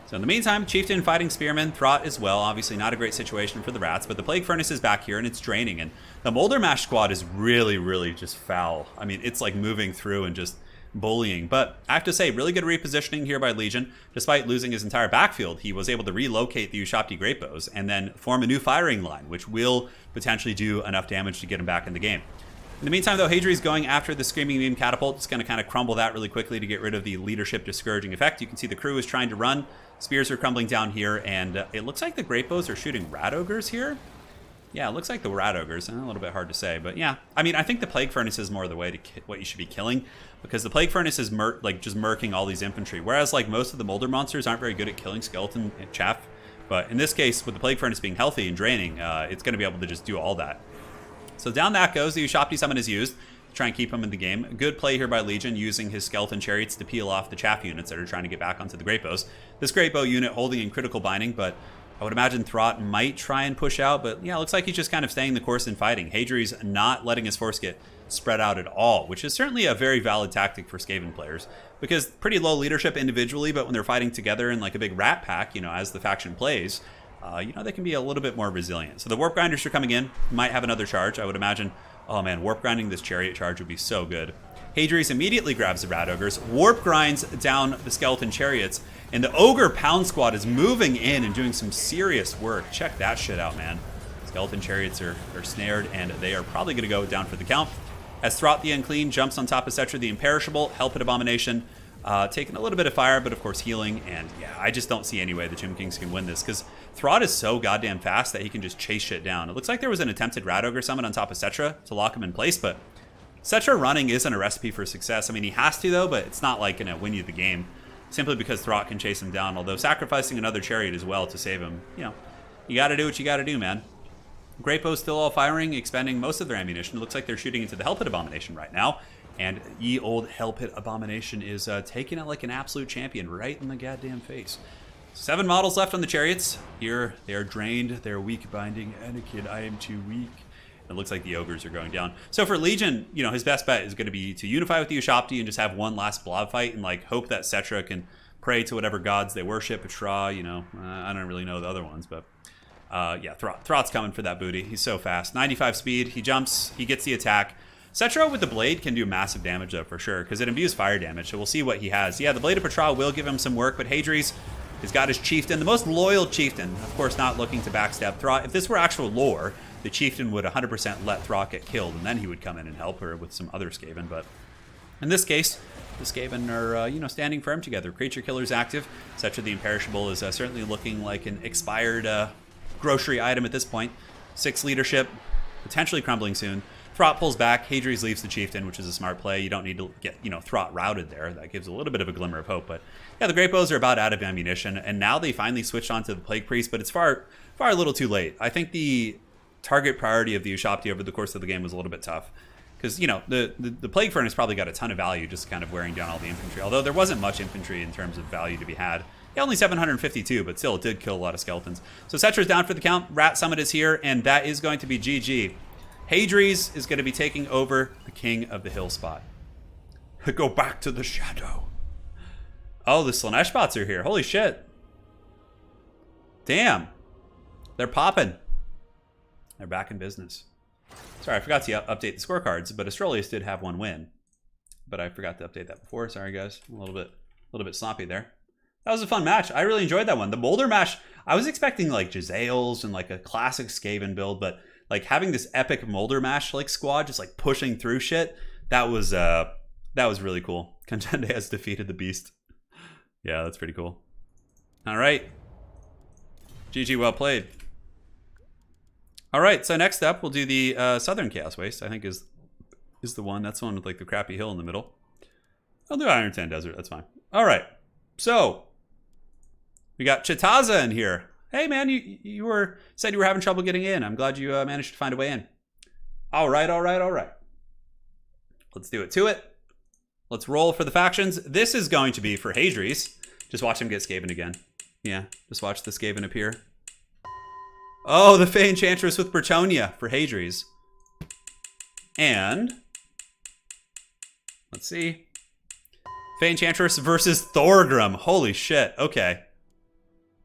So in the meantime, Chieftain fighting Spearmen, Throt as well. Obviously not a great situation for the Rats, but the Plague Furnace is back here and it's draining. And the Molder Mash squad is really, really just foul. I mean, it's like moving through and just bullying. But I have to say, really good repositioning here by Legion. Despite losing his entire backfield, he was able to relocate the Ushabti Great Bows and then form a new firing line, which will potentially do enough damage to get him back in the game. In the meantime, though, Hadri's going after the Screaming Beam Catapult. It's going to kind of crumble that really quickly to get rid of the leadership discouraging effect. You can see the crew is trying to run. Spears are crumbling down here, and it looks like the Great Bows are shooting Rat Ogres here. Yeah, it looks like the Rat Ogres. A little bit hard to say, but yeah. I mean, I think the Plague Furnace is more the way to what you should be killing, because the Plague Furnace is just murking all these infantry, whereas like most of the Molder monsters aren't very good at killing skeleton and chaff. But in this case, with the Plague Furnace being healthy and draining, it's going to be able to just do all that. So down that goes. The Ushabti Summon is used to try and keep him in the game. Good play here by Legion, using his Skeleton Chariots to peel off the chaff units that are trying to get back onto the Great Bows. This Great Bow unit holding in critical binding, but I would imagine Throt might try and push out. But yeah, it looks like he's just kind of staying the course in fighting. Hadri's not letting his force get spread out at all, which is certainly a very valid tactic for Skaven players, because pretty low leadership individually, but when they're fighting together in like a big rat pack, as the faction plays, they can be a little bit more resilient. So the Warp Grinders are coming in. Might have another charge, I would imagine. Oh man, Warp Grinding this Chariot charge would be so good. Hadri's immediately grabs the Rat Ogres, Warp Grinds down the Skeleton Chariots, and the Ogre Pound Squad is moving in and doing some serious work. Check that shit out, man. Skeleton Chariots are snared, and they are probably going to go down for the count. As Throt the Unclean jumps on top of Cetra the Imperishable, Hellpit Abomination, taking a little bit of fire, but of course healing. And yeah, I just don't see any way the Chim Kings can win this, because Throt is so goddamn fast that he can just chase shit down. It looks like there was an attempted Rat Ogre summon on top of Cetra to lock him in place, but Cetra running isn't a recipe for success. I mean, he has to though, but it's not like going to win you the game, simply because Throt can chase him down, although sacrificing another Chariot as well to save him, you gotta do what you gotta do, man. Great Bow's still all firing, expending most of their ammunition. It looks like they're shooting into the Hellpit Abomination right now. And ye old Hellpit Abomination is taking it like an absolute champion right in the goddamn face. 7 models left on the Chariots. Here, they are drained. They're weak binding. Anakin, I am too weak. It looks like the Ogres are going down. So for Legion, his best bet is going to be to unify with the Ushabti and just have one last blob fight and hope that Cetra can pray to whatever gods they worship. Petra, I don't really know the other ones, but yeah, Throt's coming for that booty. He's so fast. 95 speed. He jumps. He gets the attack. Cetra with the Blade can do massive damage though, for sure, because it imbues fire damage, so we'll see what he has. Yeah, the Blade of Petra will give him some work, but Hadri's has got his Chieftain, the most loyal Chieftain, of course not looking to backstab Throt. If this were actual lore, the Chieftain would 100% let Throt get killed, and then he would come in and help her with some other Skaven, but in this case, the Skaven are, standing firm together. Creature Killer's active. Cetra the Imperishable is certainly looking like an expired grocery item at this point. 6 leadership, potentially crumbling soon. Throt pulls back. Hadri's leaves the Chieftain, which is a smart play. You don't need to get, Throt routed there. That gives a little bit of a glimmer of hope. But yeah, the Great Bows are about out of ammunition, and now they finally switched on to the Plague Priest, but it's far a little too late. I think the target priority of the Ushabti over the course of the game was a little bit tough, because the Plague Furnace probably got a ton of value just kind of wearing down all the infantry, although there wasn't much infantry in terms of value to be had. Yeah, only 752, but still it did kill a lot of skeletons. So Cetra's down for the count. Rat Summit is here, and that is going to be GG. Hadri's is going to be taking over the King of the Hill spot. Go back to the shadow. Oh, the Slanesh bots are here. Holy shit. Damn. They're popping. They're back in business. Sorry, I forgot to update the scorecards, but Astrolius did have one win. But I forgot to update that before. Sorry, guys. A little bit sloppy there. That was a fun match. I really enjoyed that one. The Molder Mash, I was expecting like Jezzails and like a classic Skaven build, but like having this epic Molder Mash like squad just like pushing through shit, that was That was really cool. Contende has defeated the beast. Yeah, that's pretty cool. All right. GG, well played. All right, so next up, we'll do the Southern Chaos Waste, I think is the one. That's the one with like the crappy hill in the middle. I'll do Iron Sand Desert, that's fine. All right, so we got Chitaza in here. Hey man, you said you were having trouble getting in. I'm glad you managed to find a way in. All right. Let's do it to it. Let's roll for the factions. This is going to be for Hadries. Just watch him get Skaven again. Yeah, just watch the Skaven appear. Oh, the Fey Enchantress with Bretonia for Hadries. And let's see. Fey Enchantress versus Thorgrim. Holy shit. Okay.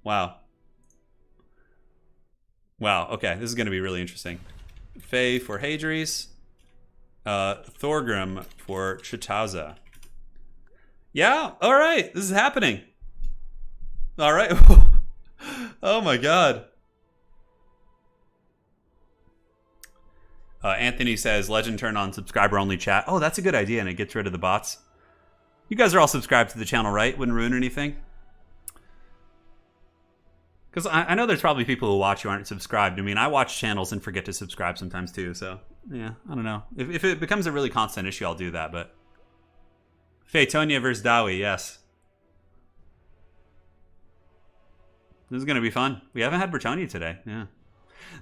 Wow. Wow. Okay, this is going to be really interesting. Fey for Hadries. Thorgrim for Chitaza. Yeah, all right. This is happening. All right. Oh my god. Anthony says, Legend turn on subscriber-only chat. Oh, that's a good idea, and it gets rid of the bots. You guys are all subscribed to the channel, right? Wouldn't ruin anything. Because I know there's probably people who watch who aren't subscribed. I mean, I watch channels and forget to subscribe sometimes too, so yeah, I don't know. If it becomes a really constant issue, I'll do that, but... Phaetonia versus Dawi, yes. This is going to be fun. We haven't had Bretonia today, yeah.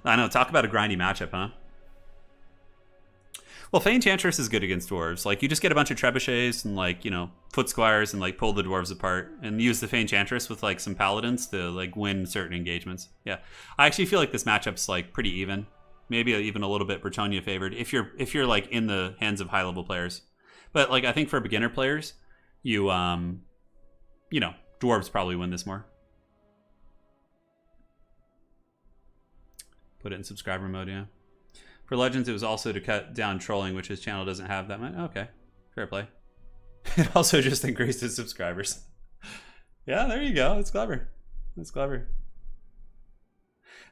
I know, talk about a grindy matchup, huh? Well, Fey Enchantress is good against dwarves. Like, you just get a bunch of trebuchets and, like, you know, foot squires and, like, pull the dwarves apart and use the Fey Enchantress with, like, some paladins to, like, win certain engagements. Yeah. I actually feel like this matchup's, like, pretty even. Maybe even a little bit Bretonia favored if you're, like, in the hands of high-level players. But, like, I think for beginner players, you know, dwarves probably win this more. Put it in subscriber mode, yeah. For Legends, it was also to cut down trolling, which his channel doesn't have that much. Okay, fair play. It also just increased his subscribers. Yeah, there you go. It's clever. That's clever.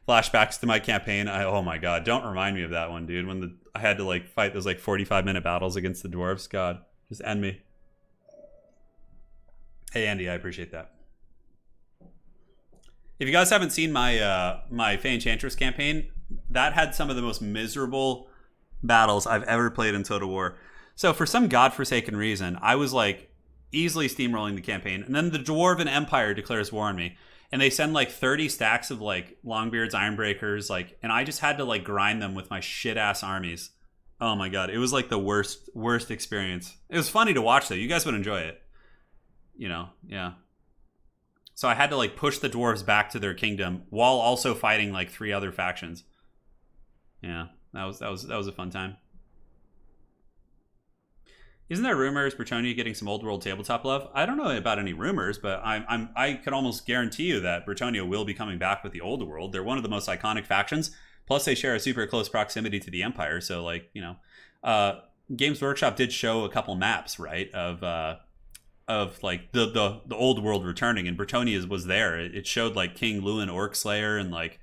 Flashbacks to my campaign. Oh my god, don't remind me of that one, dude. When I had to like fight those like 45-minute battles against the dwarves. God, just end me. Hey Andy, I appreciate that. If you guys haven't seen my my Fey Enchantress campaign, that had some of the most miserable battles I've ever played in Total War. So for some godforsaken reason, I was like easily steamrolling the campaign, and then the Dwarven Empire declares war on me, and they send like 30 stacks of like Longbeards, Ironbreakers, like, and I just had to like grind them with my shit ass armies. Oh my god, it was like the worst experience. It was funny to watch though. You guys would enjoy it. You know, yeah. So I had to like push the dwarves back to their kingdom while also fighting like 3 other factions. Yeah, that was a fun time. Isn't there rumors Bretonia getting some old world tabletop love? I don't know about any rumors, but I could almost guarantee you that Bretonia will be coming back with the old world. They're one of the most iconic factions. Plus, they share a super close proximity to the Empire. So, like, you know, Games Workshop did show a couple maps, right, of like the old world returning, and Bretonia was there. It showed like King Lewin Orcslayer and like,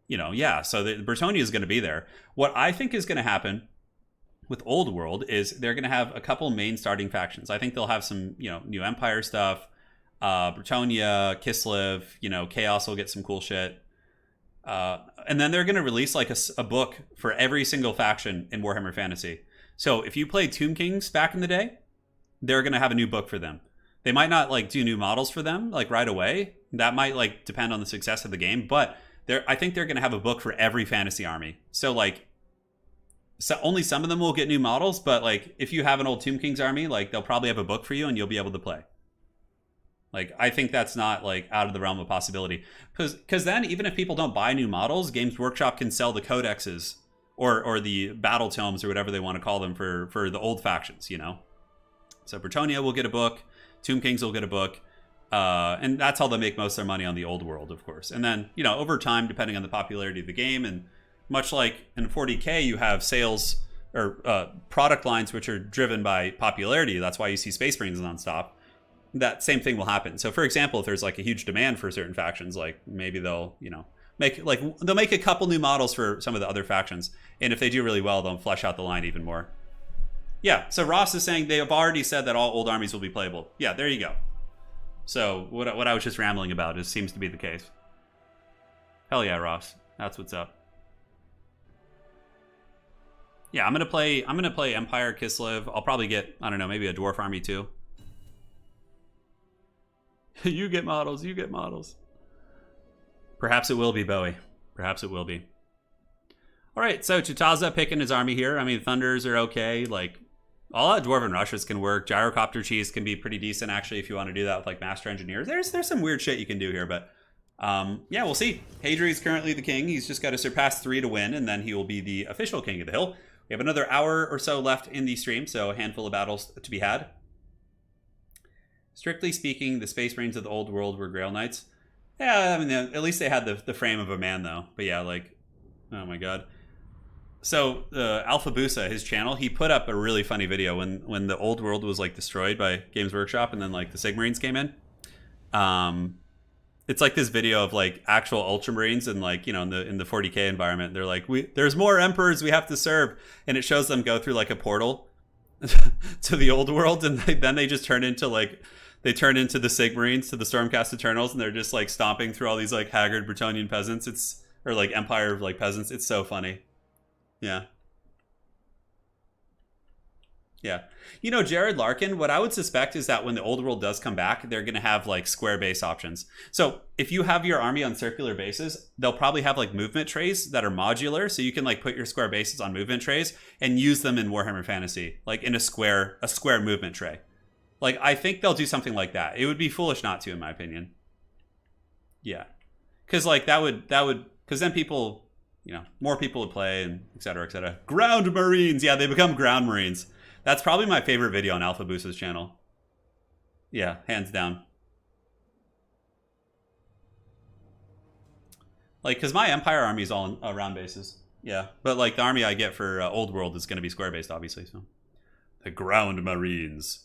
you know, yeah. So the Bretonia is going to be there. What I think is going to happen with Old World is they're going to have a couple main starting factions. I think they'll have some, you know, new Empire stuff. Bretonia, Kislev, you know, Chaos will get some cool shit. And then they're going to release like a book for every single faction in Warhammer Fantasy. So if you played Tomb Kings back in the day, they're going to have a new book for them. They might not like do new models for them like right away. That might like depend on the success of the game, but I think they're going to have a book for every fantasy army. So like, so only some of them will get new models, but like if you have an old Tomb Kings army, like they'll probably have a book for you and you'll be able to play. Like, I think that's not like out of the realm of possibility, because then even if people don't buy new models, Games Workshop can sell the codexes or the battle tomes or whatever they want to call them for the old factions, you know. So Bretonia will get a book, Tomb Kings will get a book, and that's how they make most of their money on the old world, of course. And then, you know, over time, depending on the popularity of the game, and much like in 40K, you have sales or product lines which are driven by popularity. That's why you see Space Marines nonstop. That same thing will happen. So, for example, if there's like a huge demand for certain factions, like maybe they'll, you know, make a couple new models for some of the other factions, and if they do really well, they'll flesh out the line even more. Yeah, so Ross is saying they have already said that all old armies will be playable. Yeah, there you go. So what I was just rambling about seems to be the case. Hell yeah, Ross. That's what's up. Yeah, I'm gonna play Empire Kislev. I'll probably get, I don't know, maybe a dwarf army too. You get models, you get models. Perhaps it will be, Bowie. Perhaps it will be. All right, so Chitaza picking his army here. I mean, Thunders are okay. Like, all out Dwarven Rushes can work. Gyrocopter Cheese can be pretty decent, actually, if you want to do that with, like, Master Engineers. There's some weird shit you can do here, but yeah, we'll see. Hadri is currently the king. He's just got to surpass 3 to win, and then he will be the official king of the hill. We have another hour or so left in the stream, so a handful of battles to be had. Strictly speaking, the Space Marines of the Old World were Grail Knights. Yeah, I mean, at least they had the frame of a man, though. But yeah, like, oh my god. So Alpha Busa, his channel, he put up a really funny video when the Old World was like destroyed by Games Workshop, and then like the Sigmarines came in. It's like this video of like actual Ultramarines and like, you know, in the 40k environment. They're like, there's more emperors we have to serve, and it shows them go through like a portal to the Old World, and then they just turn into like the Sigmarines, to the Stormcast Eternals, and they're just like stomping through all these like haggard Bretonnian peasants. Or like Empire like peasants. It's so funny. Yeah. Yeah. You know, Jared Larkin, what I would suspect is that when the Old World does come back, they're going to have like square base options. So if you have your army on circular bases, they'll probably have like movement trays that are modular. So you can like put your square bases on movement trays and use them in Warhammer Fantasy, like in a square movement tray. Like, I think they'll do something like that. It would be foolish not to, in my opinion. Yeah. Because like that would, because then people, you know, more people would play, and et cetera, et cetera. Ground Marines. Yeah, they become Ground Marines. That's probably my favorite video on Alpha Busa's channel. Yeah, hands down. Like, because my Empire army is all round bases. Yeah, but like the army I get for Old World is going to be square based, obviously. So, the Ground Marines.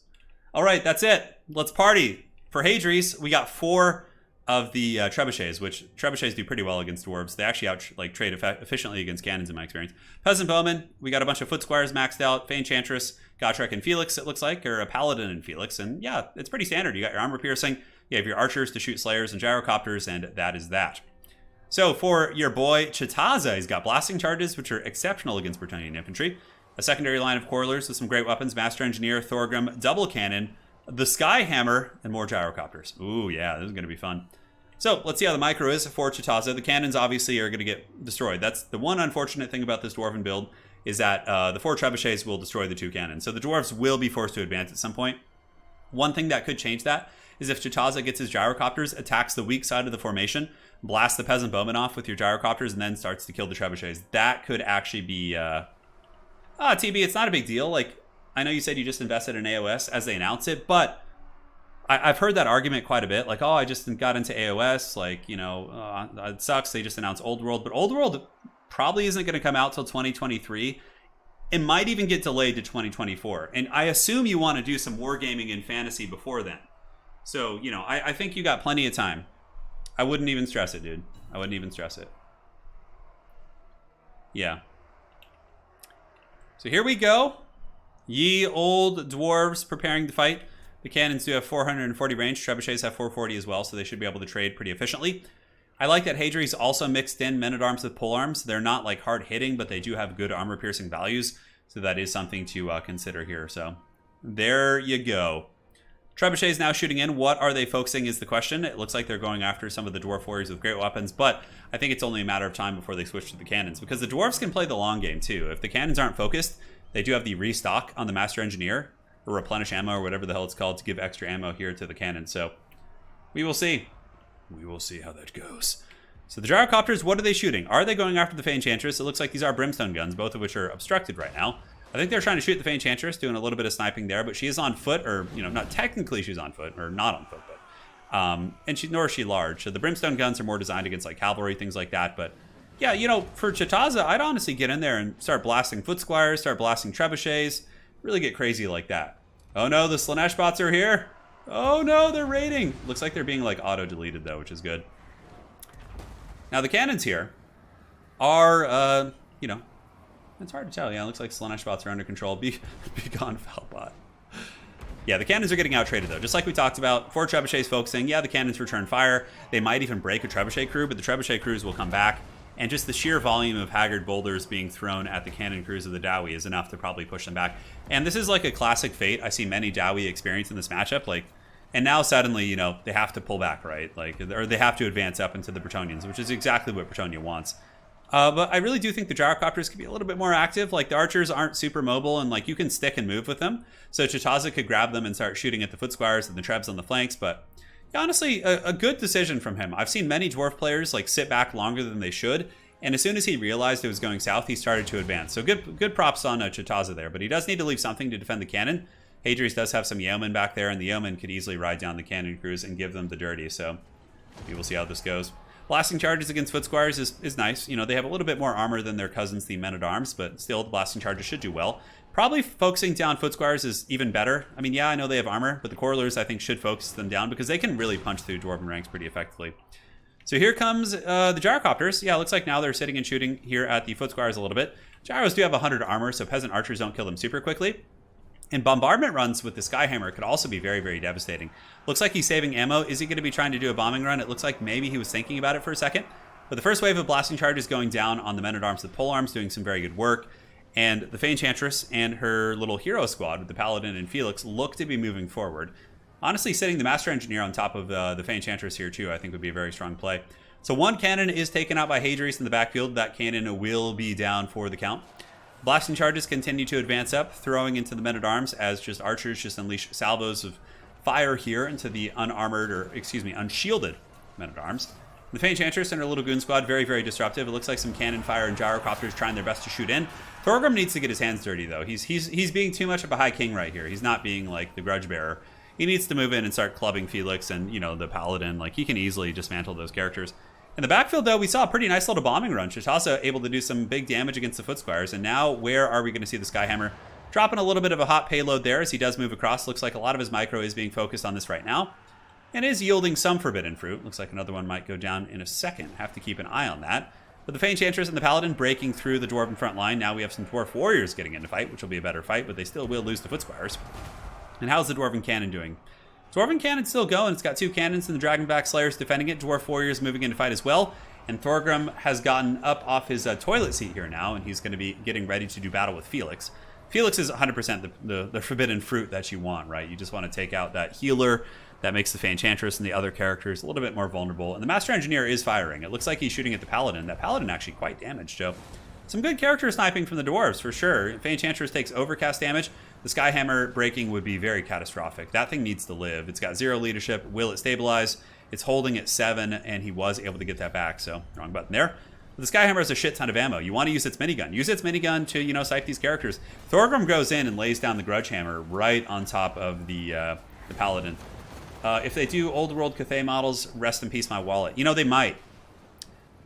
All right, that's it. Let's party. For Hadri's, we got 4 of the trebuchets, which trebuchets do pretty well against dwarves. They actually trade efficiently against cannons in my experience. Peasant bowmen, we got a bunch of foot squires maxed out. Fey Enchantress, Gotrek and Felix, it looks like, or a paladin and Felix. And yeah, it's pretty standard. You got your armor piercing, you have your archers to shoot slayers and gyrocopters, and that is that. So for your boy Chitaza, he's got blasting charges, which are exceptional against Bretonnian infantry. A secondary line of Quarrelers with some great weapons, Master Engineer, Thorgrim, double cannon, the Sky Hammer, and more gyrocopters. Ooh, yeah, this is going to be fun. So let's see how the micro is for Chitaza. The cannons obviously are going to get destroyed. That's the one unfortunate thing about this Dwarven build, is that the 4 trebuchets will destroy the 2 cannons. So the Dwarves will be forced to advance at some point. One thing that could change that is if Chitaza gets his gyrocopters, attacks the weak side of the formation, blasts the peasant bowmen off with your gyrocopters, and then starts to kill the trebuchets. That could actually be... TB, it's not a big deal. Like, I know you said you just invested in AOS as they announce it, but I've heard that argument quite a bit. Like, oh, I just got into AOS. Like, you know, it sucks. They just announced Old World. But Old World probably isn't going to come out till 2023. It might even get delayed to 2024. And I assume you want to do some wargaming and fantasy before then. So, you know, I think you got plenty of time. I wouldn't even stress it, dude. I wouldn't even stress it. Yeah. So here we go. Ye old dwarves preparing to fight. The cannons do have 440 range. Trebuchets have 440 as well, so they should be able to trade pretty efficiently. I like that Hadri's also mixed in men-at-arms with polearms. They're not like hard-hitting, but they do have good armor-piercing values, so that is something to consider here. So there you go. Trebuchets now shooting in. What are they focusing is the question. It looks like they're going after some of the dwarf warriors with great weapons, but I think it's only a matter of time before they switch to the cannons, because the dwarves can play the long game too. If the cannons aren't focused, they do have the restock on the Master Engineer, or replenish ammo, or whatever the hell it's called, to give extra ammo here to the cannon. So we will see. We will see how that goes. So the gyrocopters, what are they shooting? Are they going after the Fey Enchantress? It looks like these are brimstone guns, both of which are obstructed right now. I think they're trying to shoot the Fey Enchantress, doing a little bit of sniping there, but she is on foot, or, you know, not technically she's on foot, or not on foot, but, nor is she large. So the brimstone guns are more designed against, like, cavalry, things like that, but yeah, you know, for Chitaza, I'd honestly get in there and start blasting foot squires, start blasting trebuchets, really get crazy like that. Oh no, the Slanesh bots are here. Oh no, they're raiding. Looks like they're being like auto-deleted though, which is good. Now the cannons here are, you know, It's hard to tell. Yeah, it looks like Slaanesh bots are under control. Be gone, Foulbot. Yeah, the cannons are getting out-traded, though. Just like we talked about, 4 trebuchets focusing. Yeah, the cannons return fire. They might even break a trebuchet crew, but the trebuchet crews will come back. And just the sheer volume of haggard boulders being thrown at the cannon crews of the Dowie is enough to probably push them back. And this is like a classic fate I see many Dowie experience in this matchup. Like, and now suddenly, you know, they have to pull back, right? Like, or they have to advance up into the Bretonnians, which is exactly what Bretonnia wants. But I really do think the gyrocopters could be a little bit more active. Like, the archers aren't super mobile, and like you can stick and move with them. So Chitaza could grab them and start shooting at the foot squires and the trebs on the flanks. But yeah, honestly, a good decision from him. I've seen many dwarf players like sit back longer than they should, and as soon as he realized it was going south, he started to advance. So good props on Chitaza there. But he does need to leave something to defend the cannon. Hadri's does have some yeomen back there, and the yeomen could easily ride down the cannon crews and give them the dirty. So we will see how this goes. Blasting charges against foot squires is nice. You know, they have a little bit more armor than their cousins, the men-at-arms, but still the blasting charges should do well. Probably focusing down foot squires is even better. I mean, yeah, I know they have armor, but the correlers, I think, should focus them down because they can really punch through dwarven ranks pretty effectively. So here comes the gyrocopters. Yeah, it looks like now they're sitting and shooting here at the foot squires a little bit. Gyros do have 100 armor, so peasant archers don't kill them super quickly. And bombardment runs with the Skyhammer could also be very, very devastating. Looks like he's saving ammo. Is he going to be trying to do a bombing run? It looks like maybe he was thinking about it for a second. But the first wave of blasting charges going down on the men-at-arms with polearms, doing some very good work. And the Fey Enchantress and her little hero squad with the Paladin and Felix look to be moving forward. Honestly, sitting the Master Engineer on top of the Fey Enchantress here too, I think would be a very strong play. So one cannon is taken out by Hadris in the backfield. That cannon will be down for the count. Blasting charges continue to advance up, throwing into the men-at-arms as just archers just unleash salvos of fire here into the unshielded men-at-arms. The Fey Enchantress and her little goon squad, very, very disruptive. It looks like some cannon fire and gyrocopters trying their best to shoot in. Thorgrim needs to get his hands dirty, though. He's being too much of a high king right here. He's not being, like, the grudge bearer. He needs to move in and start clubbing Felix and, you know, the Paladin. Like, he can easily dismantle those characters. In the backfield, though, we saw a pretty nice little bombing run. Chitaza able to do some big damage against the foot squires. And now, where are we going to see the Skyhammer? Dropping a little bit of a hot payload there as he does move across. Looks like a lot of his micro is being focused on this right now. And is yielding some forbidden fruit. Looks like another one might go down in a second. Have to keep an eye on that. But the Fey Enchantress and the Paladin breaking through the Dwarven front line. Now we have some Dwarf Warriors getting into fight, which will be a better fight, but they still will lose the foot squires. And how's the Dwarven Cannon doing? Dwarven Cannon's still going. It's got 2 cannons and the Dragonback Slayers defending it. Dwarf Warriors moving into fight as well. And Thorgrim has gotten up off his toilet seat here now, and he's going to be getting ready to do battle with Felix. Felix is 100% the forbidden fruit that you want, right? You just want to take out that healer that makes the Fey Enchantress and the other characters a little bit more vulnerable. And the Master Engineer is firing. It looks like he's shooting at the Paladin. That Paladin actually quite damaged, Joe. Some good character sniping from the Dwarves, for sure. Fey Enchantress takes overcast damage. The Skyhammer breaking would be very catastrophic. That thing needs to live. It's got 0 leadership. Will it stabilize? It's holding at 7, and he was able to get that back, so wrong button there. But the Skyhammer has a shit ton of ammo. You want to use its minigun. Use its minigun to, you know, snipe these characters. Thorgrim goes in and lays down the Grudge Hammer right on top of the Paladin. If they do old world Cathay models, rest in peace my wallet. You know, they might.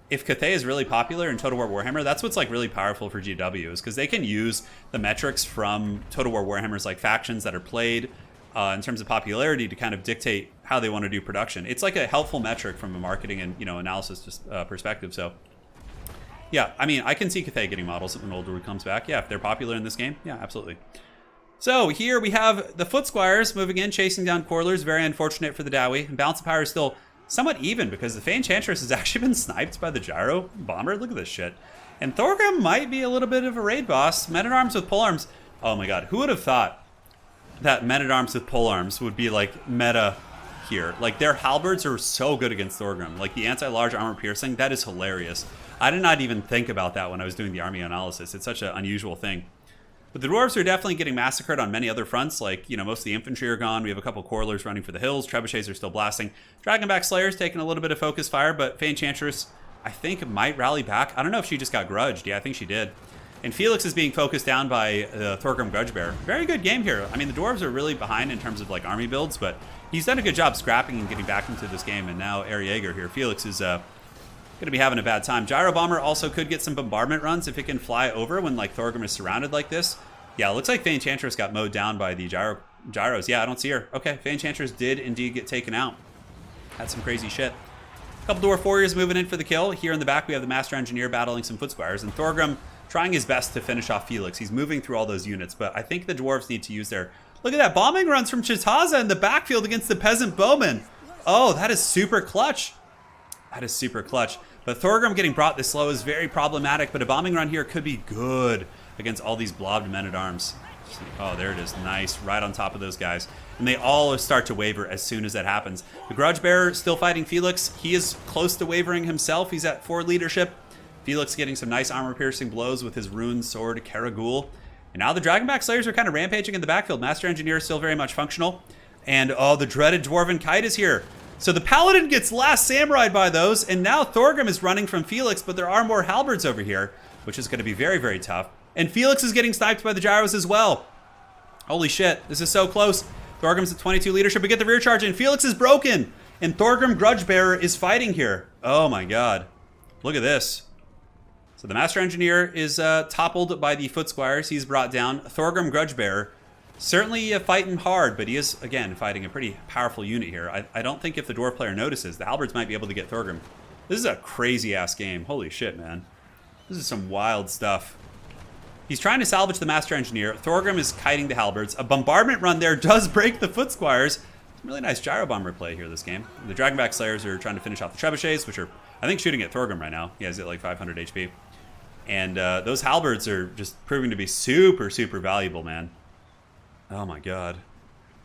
If Cathay is really popular in Total War Warhammer, that's what's like really powerful for GW, is because they can use the metrics from Total War Warhammer's like factions that are played in terms of popularity to kind of dictate how they want to do production. It's like a helpful metric from a marketing and, you know, analysis perspective. So yeah, I mean, I can see Cathay getting models when Old World comes back. Yeah, if they're popular in this game, yeah, absolutely. So here we have the Foot Squires moving in, chasing down Corlers. Very unfortunate for the Dowie. And Balance of Power is still somewhat even because the Fey Enchantress has actually been sniped by the Gyro Bomber. Look at this shit. And Thorgrim might be a little bit of a raid boss. Men-at-Arms with polearms. Oh my god, who would have thought that Men-at-Arms with polearms would be like meta here? Like, their halberds are so good against Thorgrim. Like, the anti-large armor piercing, that is hilarious. I did not even think about that when I was doing the army analysis. It's such an unusual thing. But the Dwarves are definitely getting massacred on many other fronts. Like, you know, most of the infantry are gone. We have a couple Corlers running for the hills. Trebuchets are still blasting. Dragonback Slayer's taking a little bit of focus fire, but Fey Enchantress, I think, might rally back. I don't know if she just got grudged. Yeah, I think she did. And Felix is being focused down by Thorgrim Grudgebearer. Very good game here. I mean, the Dwarves are really behind in terms of, like, army builds, but he's done a good job scrapping and getting back into this game. And now Ariager here. Felix is going to be having a bad time. Gyro Bomber also could get some bombardment runs if it can fly over when, like, Thorgrim is surrounded like this. Yeah, it looks like Fey Enchantress got mowed down by the Gyros. Yeah, I don't see her. Okay, Fey Enchantress did indeed get taken out. That's some crazy shit. A couple Dwarf Warriors moving in for the kill. Here in the back, we have the Master Engineer battling some Foot Squires. And Thorgrim trying his best to finish off Felix. He's moving through all those units, but I think the Dwarves need to use their... Look at that, bombing runs from Chitaza in the backfield against the Peasant Bowman. Oh, that is super clutch. That is super clutch. But Thorgrim getting brought this slow is very problematic, but a bombing run here could be good against all these blobbed men-at-arms. Oh, there it is. Nice. Right on top of those guys. And they all start to waver as soon as that happens. The Grudge Bearer still fighting Felix. He is close to wavering himself. He's at 4 leadership. Felix getting some nice armor-piercing blows with his runed sword, Karagul. And now the Dragonback Slayers are kind of rampaging in the backfield. Master Engineer is still very much functional. And, oh, the dreaded Dwarven Kite is here. So the Paladin gets last samurai'd by those, and now Thorgrim is running from Felix, but there are more halberds over here, which is going to be very, very tough. And Felix is getting sniped by the gyros as well. Holy shit, this is so close. Thorgrim's at 22 leadership. We get the rear charge, and Felix is broken. And Thorgrim Grudgebearer is fighting here. Oh my god. Look at this. So the Master Engineer is toppled by the Foot Squires. He's brought down. Thorgrim Grudgebearer certainly fighting hard, but he is, again, fighting a pretty powerful unit here. I don't think if the Dwarf player notices, the Halberds might be able to get Thorgrim. This is a crazy-ass game. Holy shit, man. This is some wild stuff. He's trying to salvage the Master Engineer. Thorgrim is kiting the Halberds. A bombardment run there does break the Foot Squires. Some really nice gyro bomber play here this game. The Dragonback Slayers are trying to finish off the Trebuchets, which are, I think, shooting at Thorgrim right now. He has at like 500 HP. And those Halberds are just proving to be super, super valuable, man. Oh my god.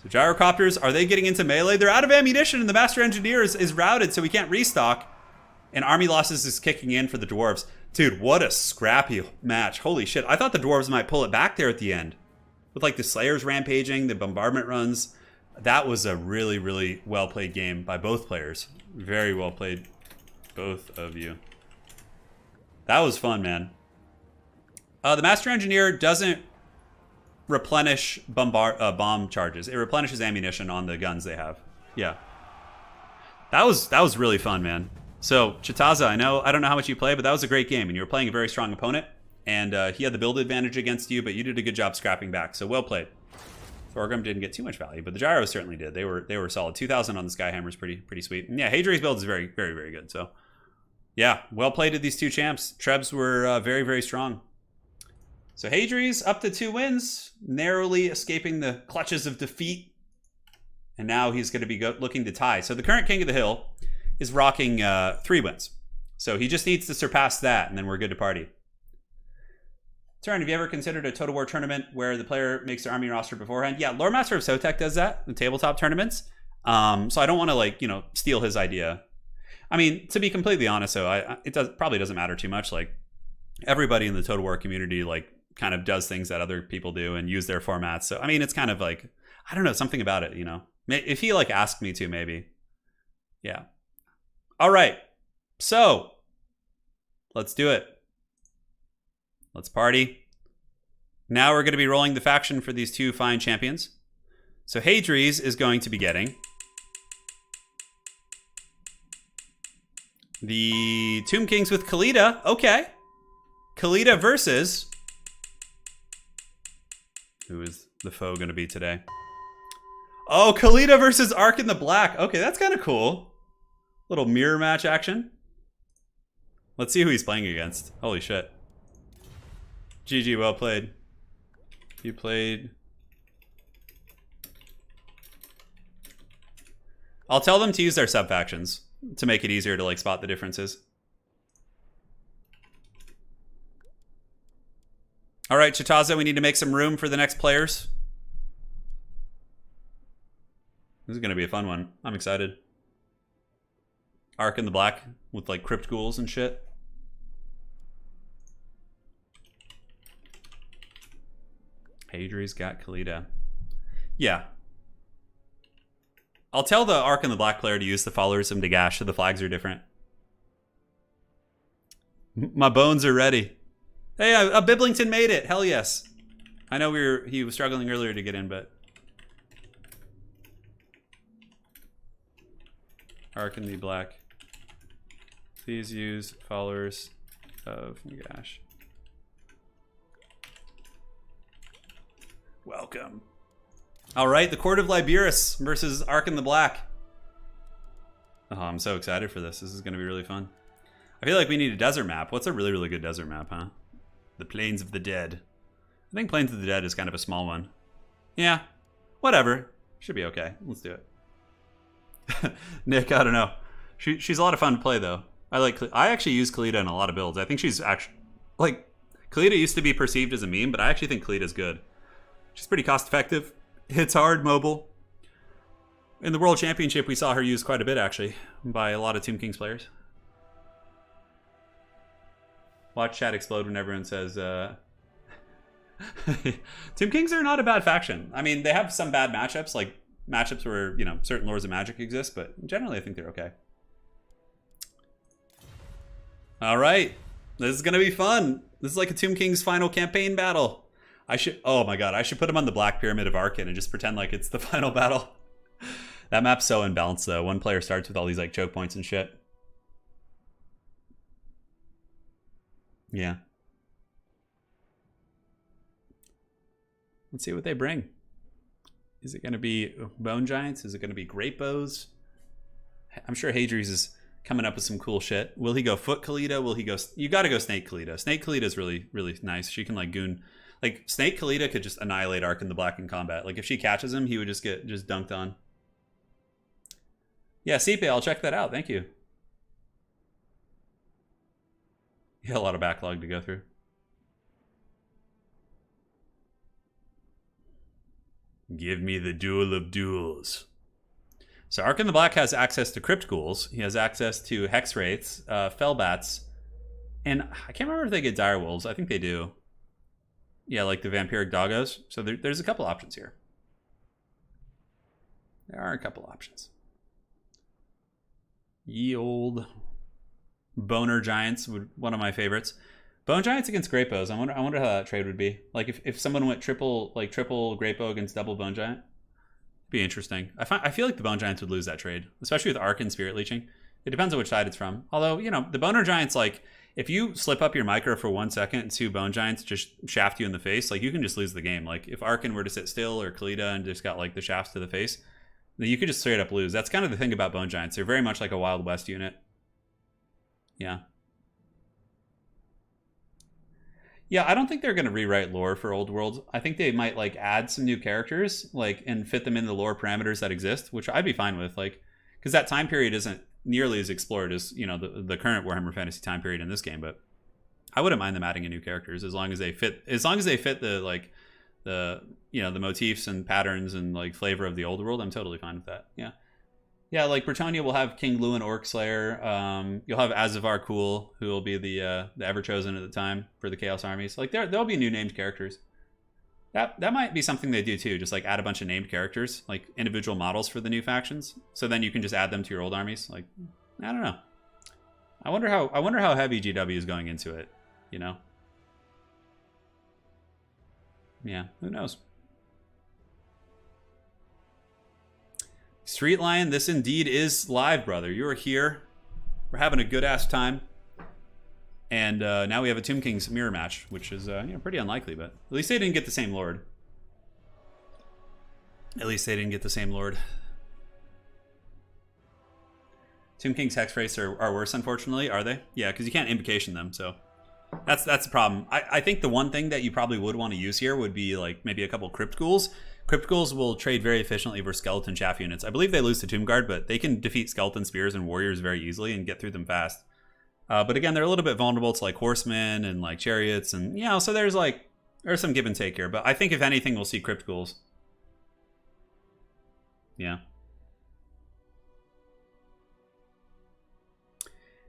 So gyrocopters, are they getting into melee? They're out of ammunition and the Master Engineer is routed, so we can't restock. And army losses is kicking in for the Dwarves. Dude, what a scrappy match. Holy shit. I thought the Dwarves might pull it back there at the end. With like the Slayers rampaging, the bombardment runs. That was a really, really well-played game by both players. Very well played, both of you. That was fun, man. The Master Engineer doesn't replenish bomb charges. It replenishes ammunition on the guns they have. Yeah. That was really fun, man. So, Chitaza, I don't know how much you play, but that was a great game, and you were playing a very strong opponent, and he had the build advantage against you, but you did a good job scrapping back, so well played. Thorgrim didn't get too much value, but the gyros certainly did. They were solid. 2,000 on the Skyhammer is pretty sweet. And yeah, Hadri's build is very, very, very good. So, yeah, well played to these two champs. Trebs were very, very strong. So Hadri's up to 2 wins, narrowly escaping the clutches of defeat. And now he's going to be looking to tie. So the current King of the Hill is rocking 3 wins. So he just needs to surpass that, and then we're good to party. Turin, have you ever considered a Total War tournament where the player makes their army roster beforehand? Yeah, Lore Master of Sotek does that in tabletop tournaments. So I don't want to, steal his idea. I mean, to be completely honest, though, it probably doesn't matter too much. Like, everybody in the Total War community, kind of does things that other people do and use their formats. So, I mean, it's kind of I don't know, something about it, If he, asked me to, maybe. Yeah. All right. So, let's do it. Let's party. Now we're going to be rolling the faction for these 2 fine champions. So Hadri's is going to be getting the Tomb Kings with Khalida. Okay. Khalida versus... Who is the foe going to be today? Oh, Khalida versus Ark in the Black. Okay, that's kind of cool. Little mirror match action. Let's see who he's playing against. Holy shit. GG, well played. You played... I'll tell them to use their sub-factions to make it easier to spot the differences. All right, Chitaza, we need to make some room for the next players. This is going to be a fun one. I'm excited. Ark in the Black with crypt ghouls and shit. Hadri's got Khalida. Yeah. I'll tell the Ark in the Black player to use the Followerism Dagash so the flags are different. My bones are ready. Hey, a Biblington made it. Hell yes. I know he was struggling earlier to get in, but... Ark in the Black. Please use followers of Nagash. Welcome. All right, the Court of Liberus versus Ark in the Black. Oh, I'm so excited for this. This is going to be really fun. I feel like we need a desert map. What's a really, really good desert map, huh? The Plains of the Dead. I think Plains of the Dead is kind of a small one. Yeah, whatever. Should be okay. Let's do it. Nick, I don't know. She's a lot of fun to play, though. I actually use Kalita in a lot of builds. I think she's actually... Like, Kalita used to be perceived as a meme, but I actually think Kalita's good. She's pretty cost-effective. Hits hard, mobile. In the World Championship, we saw her used quite a bit, actually, by a lot of Tomb Kings players. Watch chat explode when everyone says... Tomb Kings are not a bad faction. I mean, they have some bad matchups, like matchups where, you know, certain Lords of Magic exist, but generally I think they're okay. All right. This is going to be fun. This is like a Tomb Kings final campaign battle. Oh my god, I should put him on the Black Pyramid of Arkin and just pretend like it's the final battle. That map's so imbalanced though. One player starts with all these like choke points and shit. Yeah. Let's see what they bring. Is it going to be Bone Giants? Is it going to be Great Bows? I'm sure Hadri's is coming up with some cool shit. Will he go Foot Kalita? Will he go... You got to go Snake Kalita. Snake Kalita is really, really nice. She can like goon... Like Snake Kalita could just annihilate Ark in the Black in combat. Like if she catches him, he would just get dunked on. Yeah, Sipe, I'll check that out. Thank you. Yeah, a lot of backlog to go through. Give me the Duel of Duels. So Ark in the Black has access to Crypt Ghouls. He has access to Hex Wraiths, Fellbats, and I can't remember if they get Dire Wolves. I think they do. Yeah, like the Vampiric Doggos. So there's a couple options here. There are a couple options. Ye old Boner Giants, one of my favorites. Bone Giants against Great Bows. I wonder how that trade would be. Like if someone went triple Great Bow against double Bone Giant, it'd be interesting. I feel like the Bone Giants would lose that trade, especially with Ark and Spirit Leeching. It depends on which side it's from. Although, you know, the Boner Giants, like if you slip up your micro for 1 second and 2 Bone Giants just shaft you in the face, like you can just lose the game. Like if Arkin were to sit still or Kalita and just got like the shafts to the face, then you could just straight up lose. That's kind of the thing about Bone Giants. They're very much like a Wild West unit. Yeah. Yeah, I don't think they're going to rewrite lore for Old World. I think they might like add some new characters, like, and fit them in the lore parameters that exist, which I'd be fine with, like, because that time period isn't nearly as explored as, you know, the current Warhammer Fantasy time period in this game. But I wouldn't mind them adding in new characters as long as they fit the like the, you know, the motifs and patterns and like flavor of the Old World. I'm totally fine with that. Yeah. Yeah, like Bretonnia will have King Lewin Orc Slayer. You'll have Azavar Cool, who will be the Everchosen at the time for the Chaos Armies. Like there'll be new named characters. That might be something they do too. Just like add a bunch of named characters, like individual models for the new factions. So then you can just add them to your old armies. Like I don't know. I wonder how heavy GW is going into it. You know. Yeah, who knows. Street Lion, this indeed is live, brother. You are here. We're having a good-ass time. And now we have a Tomb Kings mirror match, which is you know, pretty unlikely, but at least they didn't get the same Lord. At least they didn't get the same Lord. Tomb Kings Hex Wraiths are worse, unfortunately, are they? Yeah, because you can't invocation them, so that's the problem. I think the one thing that you probably would want to use here would be like maybe a couple Crypt Ghouls. Crypt Ghouls will trade very efficiently versus Skeleton Chaff units. I believe they lose to Tomb Guard, but they can defeat Skeleton Spears and Warriors very easily and get through them fast. But again, they're a little bit vulnerable to like Horsemen and like Chariots, and you know, so there's some give and take here. But I think if anything, we'll see Crypt Ghouls. Yeah.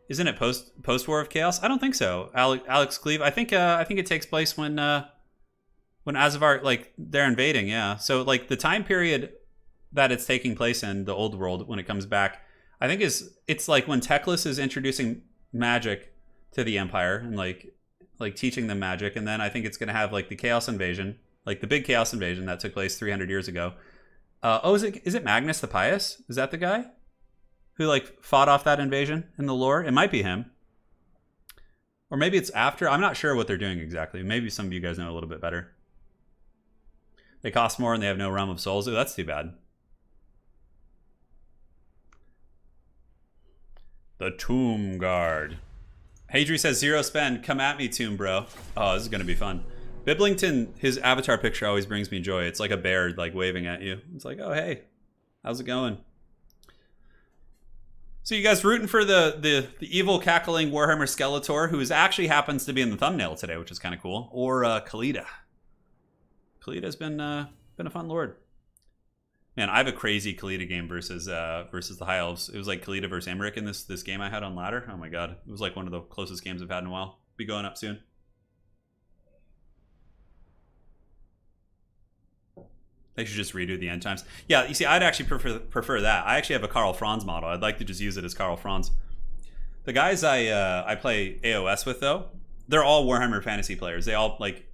Isn't it post War of Chaos? I don't think so. Alex Cleve. I think it takes place when Azavar, like, they're invading, yeah. So, like, the time period that it's taking place in, the Old World, when it comes back, I think it's like when Teclis is introducing magic to the Empire and, like teaching them magic, and then I think it's going to have, like, the Chaos Invasion, like, the big Chaos Invasion that took place 300 years ago. Is it Magnus the Pious? Is that the guy who, like, fought off that invasion in the lore? It might be him. Or maybe it's after. I'm not sure what they're doing exactly. Maybe some of you guys know a little bit better. They cost more and they have no Realm of Souls. Ooh, that's too bad. The Tomb Guard. Hadri says, 0 spend. Come at me, Tomb Bro. Oh, this is going to be fun. Biblington, his avatar picture always brings me joy. It's like a bear like waving at you. It's like, oh, hey, how's it going? So you guys rooting for the evil cackling Warhammer Skeletor, who happens to be in the thumbnail today, which is kind of cool, or Khalida. Khalida's been a fun lord. Man, I have a crazy Khalida game versus the High Elves. It was like Khalida versus Emrick in this game I had on ladder. Oh my god, it was like one of the closest games I've had in a while. Be going up soon. They should just redo the end times. Yeah, you see, I'd actually prefer that. I actually have a Karl Franz model. I'd like to just use it as Karl Franz. The guys I play AOS with, though, they're all Warhammer Fantasy players. They all, like,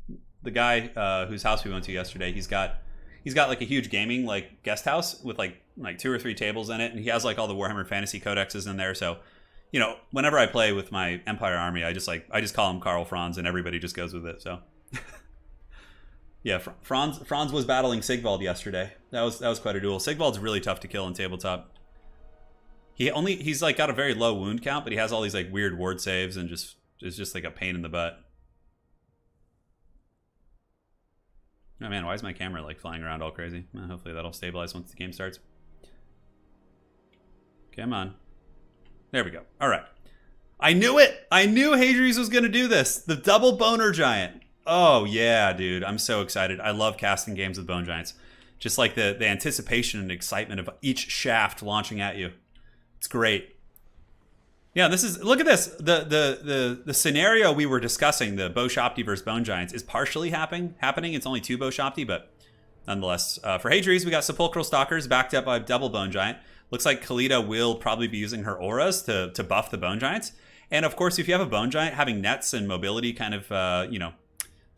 the guy whose house we went to yesterday, he's got like a huge gaming like guest house with like 2 or 3 tables in it, and he has like all the Warhammer Fantasy codexes in there. So, you know, whenever I play with my Empire army, I just call him Karl Franz, and everybody just goes with it. So. Yeah, Franz was battling Sigvald yesterday. That was quite a duel. Sigvald's really tough to kill in tabletop. He's like got a very low wound count, but he has all these like weird ward saves and is just like a pain in the butt. Oh man, why is my camera like flying around all crazy? Well, hopefully that'll stabilize once the game starts. Come on. There we go. All right. I knew it! I knew Hadri's was going to do this. The double boner giant. Oh, yeah, dude. I'm so excited. I love casting games with Bone Giants. Just like the anticipation and excitement of each shaft launching at you. It's great. Yeah, look at this. The scenario we were discussing, the Bow Shopti versus Bone Giants, is partially happening. It's only 2 Bow Shopti, but nonetheless. For Hadri's, we got Sepulchral Stalkers backed up by double Bone Giant. Looks like Khalida will probably be using her auras to buff the Bone Giants. And of course, if you have a Bone Giant, having nets and mobility kind of,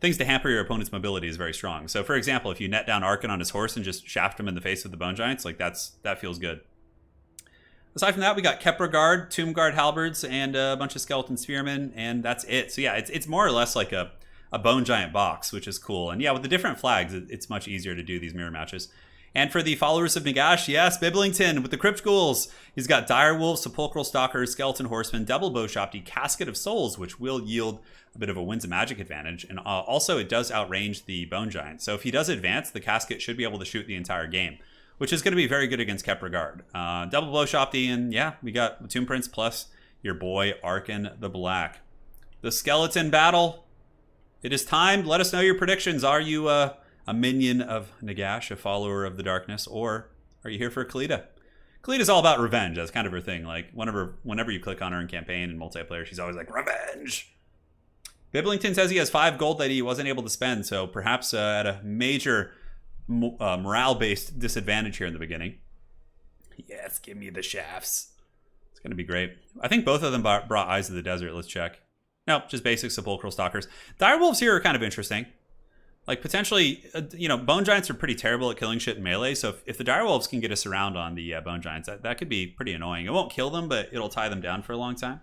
things to hamper your opponent's mobility is very strong. So, for example, if you net down Arkan on his horse and just shaft him in the face with the Bone Giants, like that feels good. Aside from that, we got Kepra Guard, Tomb Guard Halberds, and a bunch of Skeleton Spearmen, and that's it. So yeah, it's more or less like a Bone Giant box, which is cool. And yeah, with the different flags, it's much easier to do these mirror matches. And for the followers of Nagash, yes, Biblington with the Crypt Ghouls. He's got Dire Wolves, Sepulchral Stalkers, Skeleton Horsemen, Double Bow Shopti, Casket of Souls, which will yield a bit of a Winds of Magic advantage. And also, it does outrange the Bone Giant. So if he does advance, the Casket should be able to shoot the entire game, which is going to be very good against Kepra Guard. Double Bow Shopti, and yeah, we got Tomb Prince plus your boy Arkan the Black. The Skeleton Battle. It is time. Let us know your predictions. Are you a minion of Nagash, a follower of the darkness, or are you here for Khalida? Khalida's all about revenge. That's kind of her thing. Like, whenever you click on her in campaign and multiplayer, she's always like, revenge! Biblington says he has 5 gold that he wasn't able to spend, so perhaps at a major morale-based disadvantage here in the beginning. Yes, give me the shafts. It's going to be great. I think both of them brought Eyes of the Desert. Let's check. No, just basic Sepulchral Stalkers. Direwolves here are kind of interesting. Like, potentially, Bone Giants are pretty terrible at killing shit in melee, so if the Direwolves can get us around on the Bone Giants, that could be pretty annoying. It won't kill them, but it'll tie them down for a long time.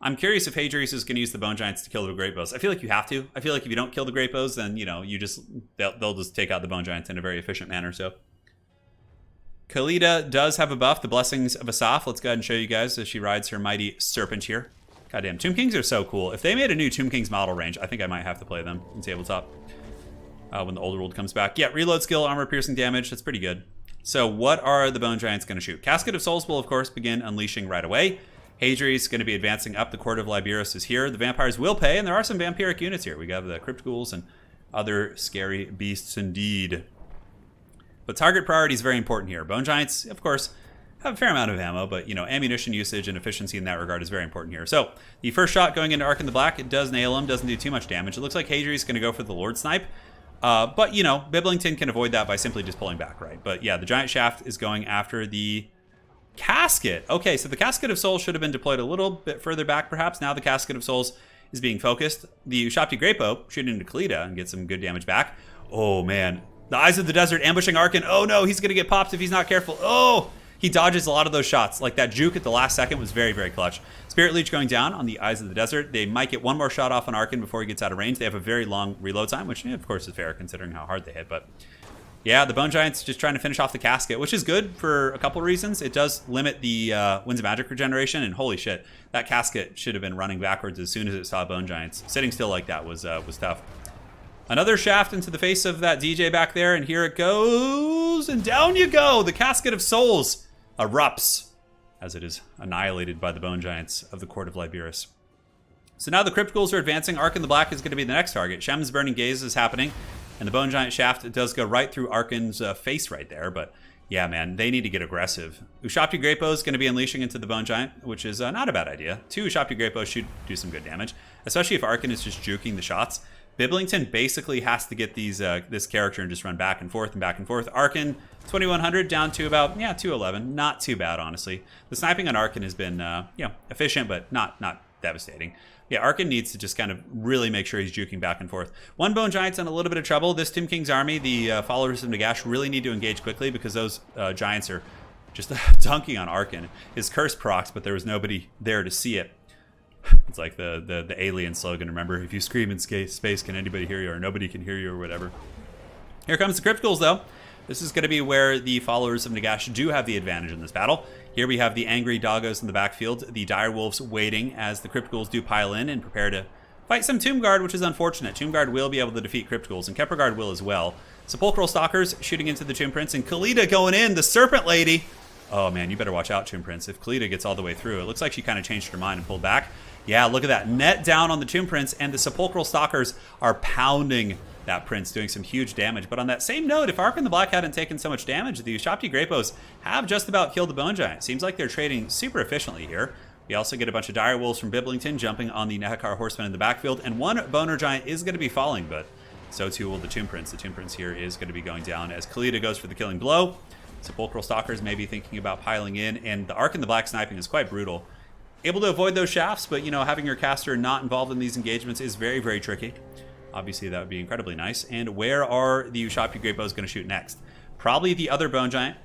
I'm curious if Hadri's is going to use the Bone Giants to kill the Great Bows. I feel like you have to. I feel like if you don't kill the Great Bows, then, they'll just take out the Bone Giants in a very efficient manner, so. Khalida does have a buff, the Blessings of Asaph. Let's go ahead and show you guys as she rides her mighty serpent here. Goddamn, Tomb Kings are so cool. If they made a new Tomb Kings model range, I think I might have to play them in tabletop when the Old World comes back. Yeah, reload skill, armor piercing damage. That's pretty good. So what are the Bone Giants going to shoot? Casket of Souls will, of course, begin unleashing right away. Hadri's going to be advancing up. The Court of Liberus is here. The vampires will pay, and there are some vampiric units here. We got the Crypt Ghouls and other scary beasts indeed. But target priority is very important here. Bone Giants, of course, have a fair amount of ammo, but, ammunition usage and efficiency in that regard is very important here. So, the first shot going into Arkan the Black, it does nail him, doesn't do too much damage. It looks like Hadri's going to go for the Lord Snipe. But, Biblington can avoid that by simply just pulling back, right? But, yeah, the Giant Shaft is going after the Casket. Okay, so the Casket of Souls should have been deployed a little bit further back, perhaps. Now the Casket of Souls is being focused. The Shopti Great Bow shooting into Khalida and get some good damage back. Oh, man. The Eyes of the Desert ambushing Arkan. Oh, no, he's going to get popped if he's not careful. Oh! He dodges a lot of those shots. Like that juke at the last second was very, very clutch. Spirit Leech going down on the Eyes of the Desert. They might get one more shot off on Arkan before he gets out of range. They have a very long reload time, which, of course, is fair considering how hard they hit. But Yeah, the Bone Giant's just trying to finish off the casket, which is good for a couple reasons. It does limit the Winds of Magic regeneration, and holy shit, that casket should have been running backwards as soon as it saw Bone Giants. Sitting still like that was tough. Another shaft into the face of that DJ back there, and here it goes, and down you go! The Casket of Souls erupts as it is annihilated by the Bone Giants of the Court of Liberis. So now the Crypt Ghouls are advancing. Arkan the Black is going to be the next target. Shem's Burning Gaze is happening. And the Bone Giant shaft, it does go right through Arkan's face right there. But yeah, man, they need to get aggressive. Ushabti Great Bow is going to be unleashing into the Bone Giant, which is not a bad idea. 2 Ushabti Great Bows should do some good damage, especially if Arkan is just juking the shots. Biblington basically has to get these this character and just run back and forth and back and forth. Arkan, 2100 down to about, 211. Not too bad, honestly. The sniping on Arkan has been, efficient, but not devastating. Yeah, Arkan needs to just kind of really make sure he's juking back and forth. 1 Bone Giant's in a little bit of trouble. This Tim King's army, the followers of Nagash, really need to engage quickly because those giants are just dunking on Arkan. His curse procs, but there was nobody there to see it. It's like the alien slogan, remember? If you scream in space, can anybody hear you? Or nobody can hear you, or whatever. Here comes the Crypt Ghouls, though. This is going to be where the followers of Nagash do have the advantage in this battle. Here we have the angry doggos in the backfield, the dire wolves waiting as the Crypt Ghouls do pile in and prepare to fight some Tomb Guard, which is unfortunate. Tomb Guard will be able to defeat Crypt Ghouls, and Kepler Guard will as well. Sepulchral Stalkers shooting into the Tomb Prince, and Khalida going in, the Serpent Lady. Oh man, you better watch out, Tomb Prince. If Khalida gets all the way through, it looks like she kind of changed her mind and pulled back. Yeah, look at that. Net down on the Tomb Prince, and the Sepulchral Stalkers are pounding that Prince, doing some huge damage. But on that same note, if Arkan the Black hadn't taken so much damage, the Ushabti Great Bows have just about killed the Bone Giant. Seems like they're trading super efficiently here. We also get a bunch of Dire Wolves from Biblington jumping on the Nehekar Horsemen in the backfield, and 1 Boner Giant is going to be falling, but so too will the Tomb Prince. The Tomb Prince here is going to be going down as Khalida goes for the killing blow. Sepulchral Stalkers may be thinking about piling in, and the Arkan the Black sniping is quite brutal. Able to avoid those shafts, but having your caster not involved in these engagements is very, very tricky. Obviously, that would be incredibly nice. And where are the Ushabti Great Bows going to shoot next? Probably the other Bone Giant.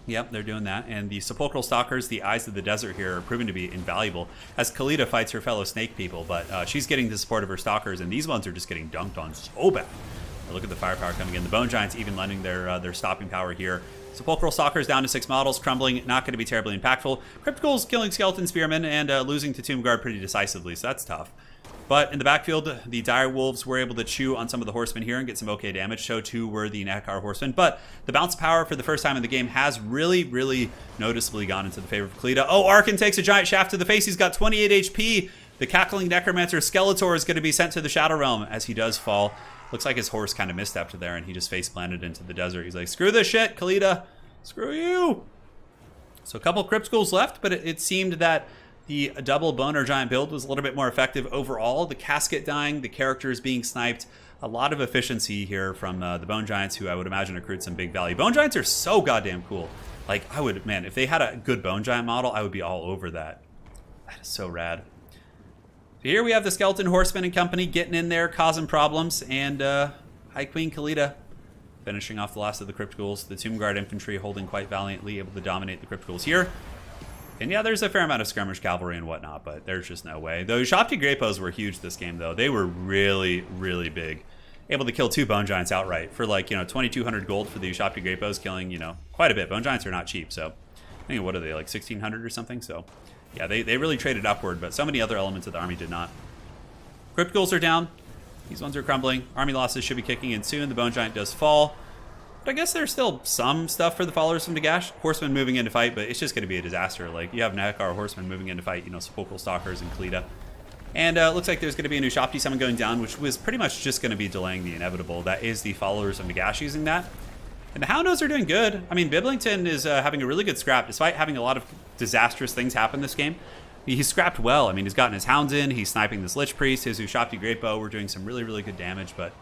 Yep, they're doing that. And the Sepulchral Stalkers, the Eyes of the Desert here, are proving to be invaluable as Khalida fights her fellow snake people. But she's getting the support of her Stalkers, and these ones are just getting dunked on so bad. Look at the firepower coming in. The Bone Giants even lending their stopping power here. Sepulchral Stalkers down to 6 models, crumbling, not going to be terribly impactful. Crypt Ghouls killing Skeleton Spearmen and losing to Tomb Guard pretty decisively, so that's tough. But in the backfield, the Dire Wolves were able to chew on some of the Horsemen here and get some okay damage. So too were the Nehekar Horsemen. But the bounce of power for the first time in the game has really, really noticeably gone into the favor of Khalida. Oh, Arkan takes a giant shaft to the face. He's got 28 HP. The Cackling Necromancer Skeletor is going to be sent to the Shadow Realm as he does fall. Looks like his horse kind of misstepped there and he just face planted into the desert. He's like, screw this shit, Khalida. Screw you. So a couple Crypt Ghouls left, but it seemed that the double Boner Giant build was a little bit more effective overall. The casket dying, the characters being sniped, a lot of efficiency here from the Bone Giants, who I would imagine accrued some big value. Bone Giants are so goddamn cool. Like, man, if they had a good Bone Giant model, I would be all over that. That is so rad. So here we have the Skeleton Horsemen and company getting in there, causing problems, and High Queen Khalida finishing off the last of the Crypt Ghouls. The Tomb Guard infantry holding quite valiantly, able to dominate the Crypt Ghouls here. And yeah, there's a fair amount of skirmish cavalry and whatnot, but there's just no way. The Ushabti Great Bows were huge this game, though. They were really, really big. Able to kill 2 Bone Giants outright for 2,200 gold for the Ushabti Great Bows, killing, quite a bit. Bone Giants are not cheap, so I think, what are they, like 1,600 or something? So yeah, they really traded upward, but so many other elements of the army did not. Crypt Ghouls are down. These ones are crumbling. Army losses should be kicking in soon. The Bone Giant does fall. But I guess there's still some stuff for the followers from Nagash. Horsemen moving into fight, but it's just going to be a disaster. Like, you have Nehekar Horsemen moving into fight, Sepulchral Stalkers and Khalida. And it looks like there's going to be a new Ushabti summon going down, which was pretty much just going to be delaying the inevitable. That is the followers of Nagash using that. And the Houndos are doing good. I mean, Biblington is having a really good scrap, despite having a lot of disastrous things happen this game. He's scrapped well. I mean, he's gotten his Hounds in. He's sniping this Lich Priest. His Ushabti Great Bow were doing some really, really good damage, but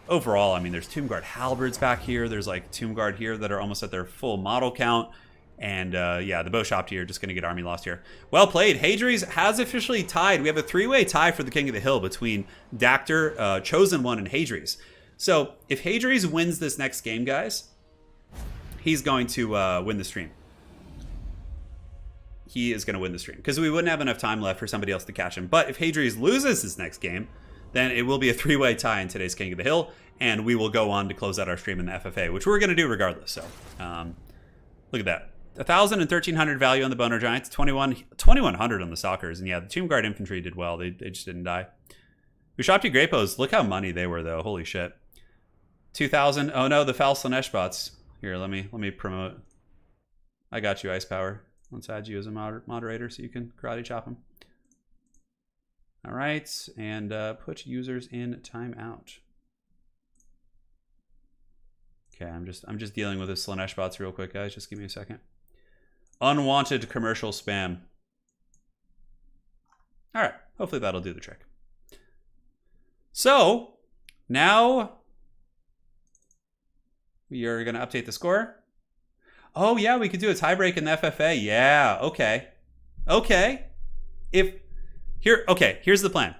overall, I mean, there's Tomb Guard Halberds back here. There's like Tomb Guard here that are almost at their full model count. And yeah, the Bow Shopti are just going to get army lost here. Well played. Hadri's has officially tied. We have a 3-way tie for the King of the Hill between Dactyr, Chosen One, and Hadri's. So if Hadri's wins this next game, guys, he's going to win the stream. He is going to win the stream because we wouldn't have enough time left for somebody else to catch him. But if Hadri's loses this next game, then it will be a 3-way tie in today's King of the Hill, and we will go on to close out our stream in the FFA, which we're going to do regardless. So, look at that. 1,000 and 1,300 value on the Boner Giants, 2,100 on the Stalkers, and yeah, the Tomb Guard Infantry did well. They just didn't die. Ushapti Grapos, look how money they were, though. Holy shit. 2,000. Oh no, the Foul Slanesh bots. Here, let me promote. I got you, Ice Power. Let's add you as a moderator so you can karate chop them. All right, and put users in timeout. Okay, I'm just dealing with the Slanesh bots real quick, guys. Just give me a second. Unwanted commercial spam. All right, hopefully that'll do the trick. So now we are going to update the score. Oh yeah, we could do a tiebreak in the FFA. Yeah, okay. Okay. Here's the plan.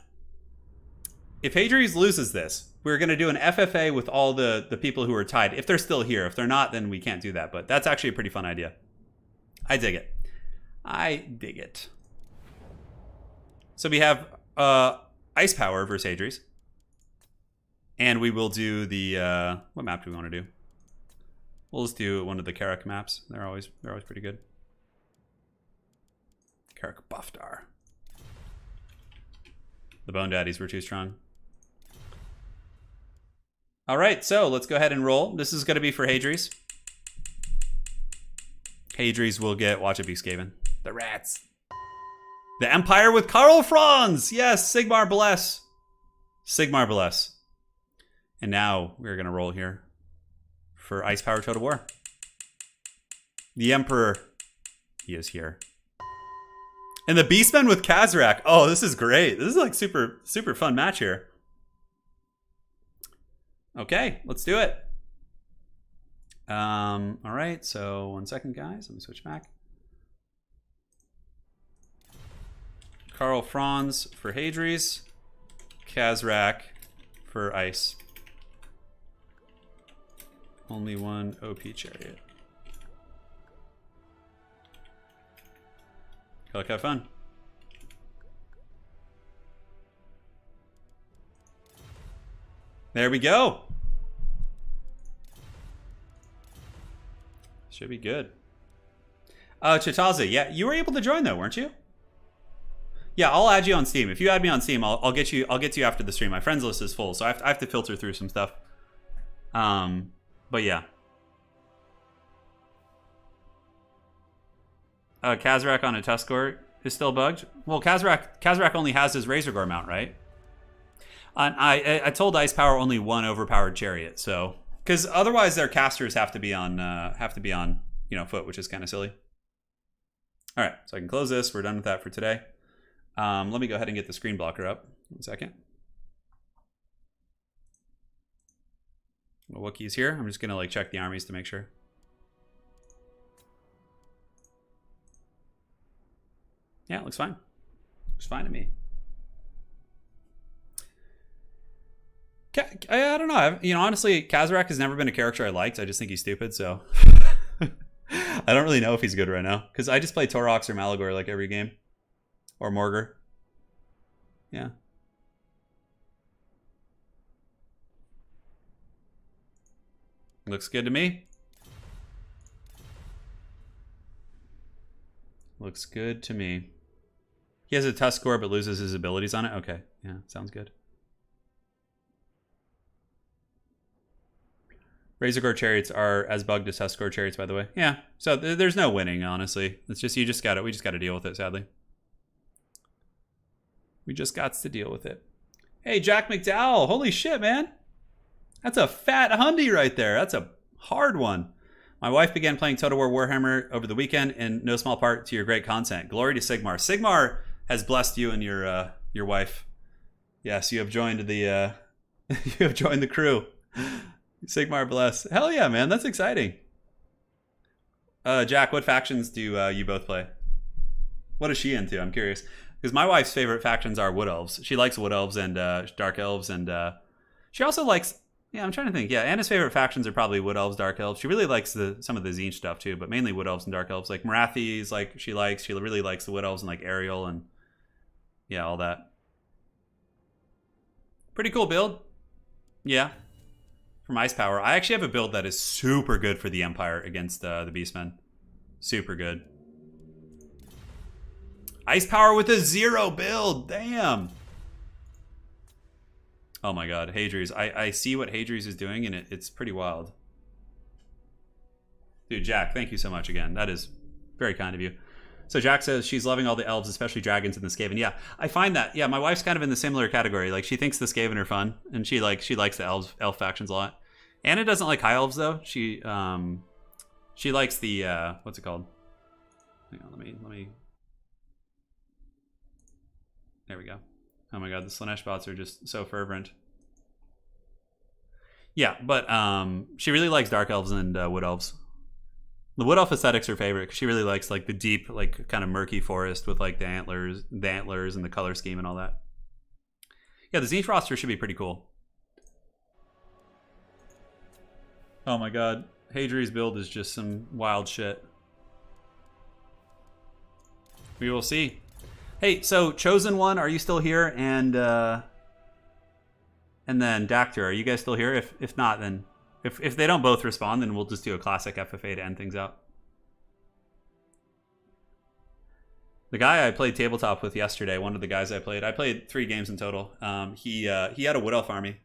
If Hadri's loses this, we're going to do an FFA with all the people who are tied. If they're still here. If they're not, then we can't do that. But that's actually a pretty fun idea. I dig it. I dig it. So we have Ice Power versus Hadri's. And we will do the... what map do we want to do? We'll just do one of the Karak maps. They're always pretty good. Karak Bafdar. The Bone Daddies were too strong. All right, so let's go ahead and roll. This is going to be for Hadri's. Hadri's will get... Watch it be Skaven. The Rats. The Empire with Karl Franz! Yes, Sigmar bless. Sigmar bless. And now we're going to roll here for Ice Power Total War. The Emperor, he is here. And the Beastmen with Khazrak. Oh, this is great. This is like super, super fun match here. Okay, let's do it. All right, so 1 second, guys. Let me switch back. Karl Franz for Hadri's. Khazrak for Ice. Only one OP chariot. Look, have fun. There we go. Should be good. Chitaza, yeah, you were able to join though, weren't you? Yeah, I'll add you on Steam. If you add me on Steam, I'll get you. I'll get to you after the stream. My friends list is full, so I have to filter through some stuff. But yeah. Khazrak on a Tuskor is still bugged. Well, Khazrak only has his Razorgore mount, right? I told Ice Power only one overpowered chariot, so because otherwise their casters have to be on foot, which is kind of silly. All right, so I can close this. We're done with that for today. Let me go ahead and get the screen blocker up. 1 second. Well, Wookiee's here. I'm just gonna like check the armies to make sure. Yeah, it looks fine. Looks fine to me. I don't know. Honestly, Khazrak has never been a character I liked. I just think he's stupid, so I don't really know if he's good right now because I just play Torox or Malagor like every game, or Morgar. Yeah. Looks good to me. Looks good to me. He has a Tuskor but loses his abilities on it. Okay, yeah, sounds good. Razorgore chariots are as bugged as Tuskor chariots, by the way. Yeah, so there's no winning, honestly. It's just we just got to deal with it, sadly. We just got to deal with it. Hey, Jack McDowell. Holy shit, man. That's a fat hundy right there. That's a hard one. My wife began playing Total War Warhammer over the weekend, in no small part to your great content. Glory to Sigmar. Sigmar has blessed you and your wife. Yes, you have joined the you have joined the crew. Sigmar bless. Hell yeah, man. That's exciting. Jack, what factions do you both play? What is she into? I'm curious. Because my wife's favorite factions are Wood Elves. She likes Wood Elves and Dark Elves, and she also likes... Yeah, I'm trying to think. Yeah, Anna's favorite factions are probably Wood Elves, Dark Elves. She really likes some of the Tzeentch stuff too, but mainly Wood Elves and Dark Elves. Like Morathi's, like she really likes the Wood Elves and like Ariel and yeah, all that. Pretty cool build. Yeah. From Ice Power. I actually have a build that is super good for the Empire against the Beastmen. Super good. Ice Power with a 0 build. Damn. Oh my god. Hadries. I see what Hadries is doing, and it's pretty wild. Dude, Jack, thank you so much again. That is very kind of you. So Jack says she's loving all the elves, especially dragons and the Skaven. Yeah, I find that. Yeah, my wife's kind of in the similar category. Like, she thinks the Skaven are fun, and she likes the elf factions a lot. Anna doesn't like high elves though. She likes the what's it called? Hang on, let me. There we go. Oh my god, the Slanesh bots are just so fervent. Yeah, but she really likes dark elves and wood elves. The wood elf aesthetic's her favorite because she really likes like the deep, like kind of murky forest with like the antlers and the color scheme and all that. Yeah, the Tzeentch roster should be pretty cool. Oh my god, Hadri's build is just some wild shit. We will see. Hey, so Chosen One, are you still here? And then Dactyr, are you guys still here? If not, then if they don't both respond, then we'll just do a classic FFA to end things out. The guy I played tabletop with yesterday, one of the guys I played 3 games in total. He had a Wood Elf army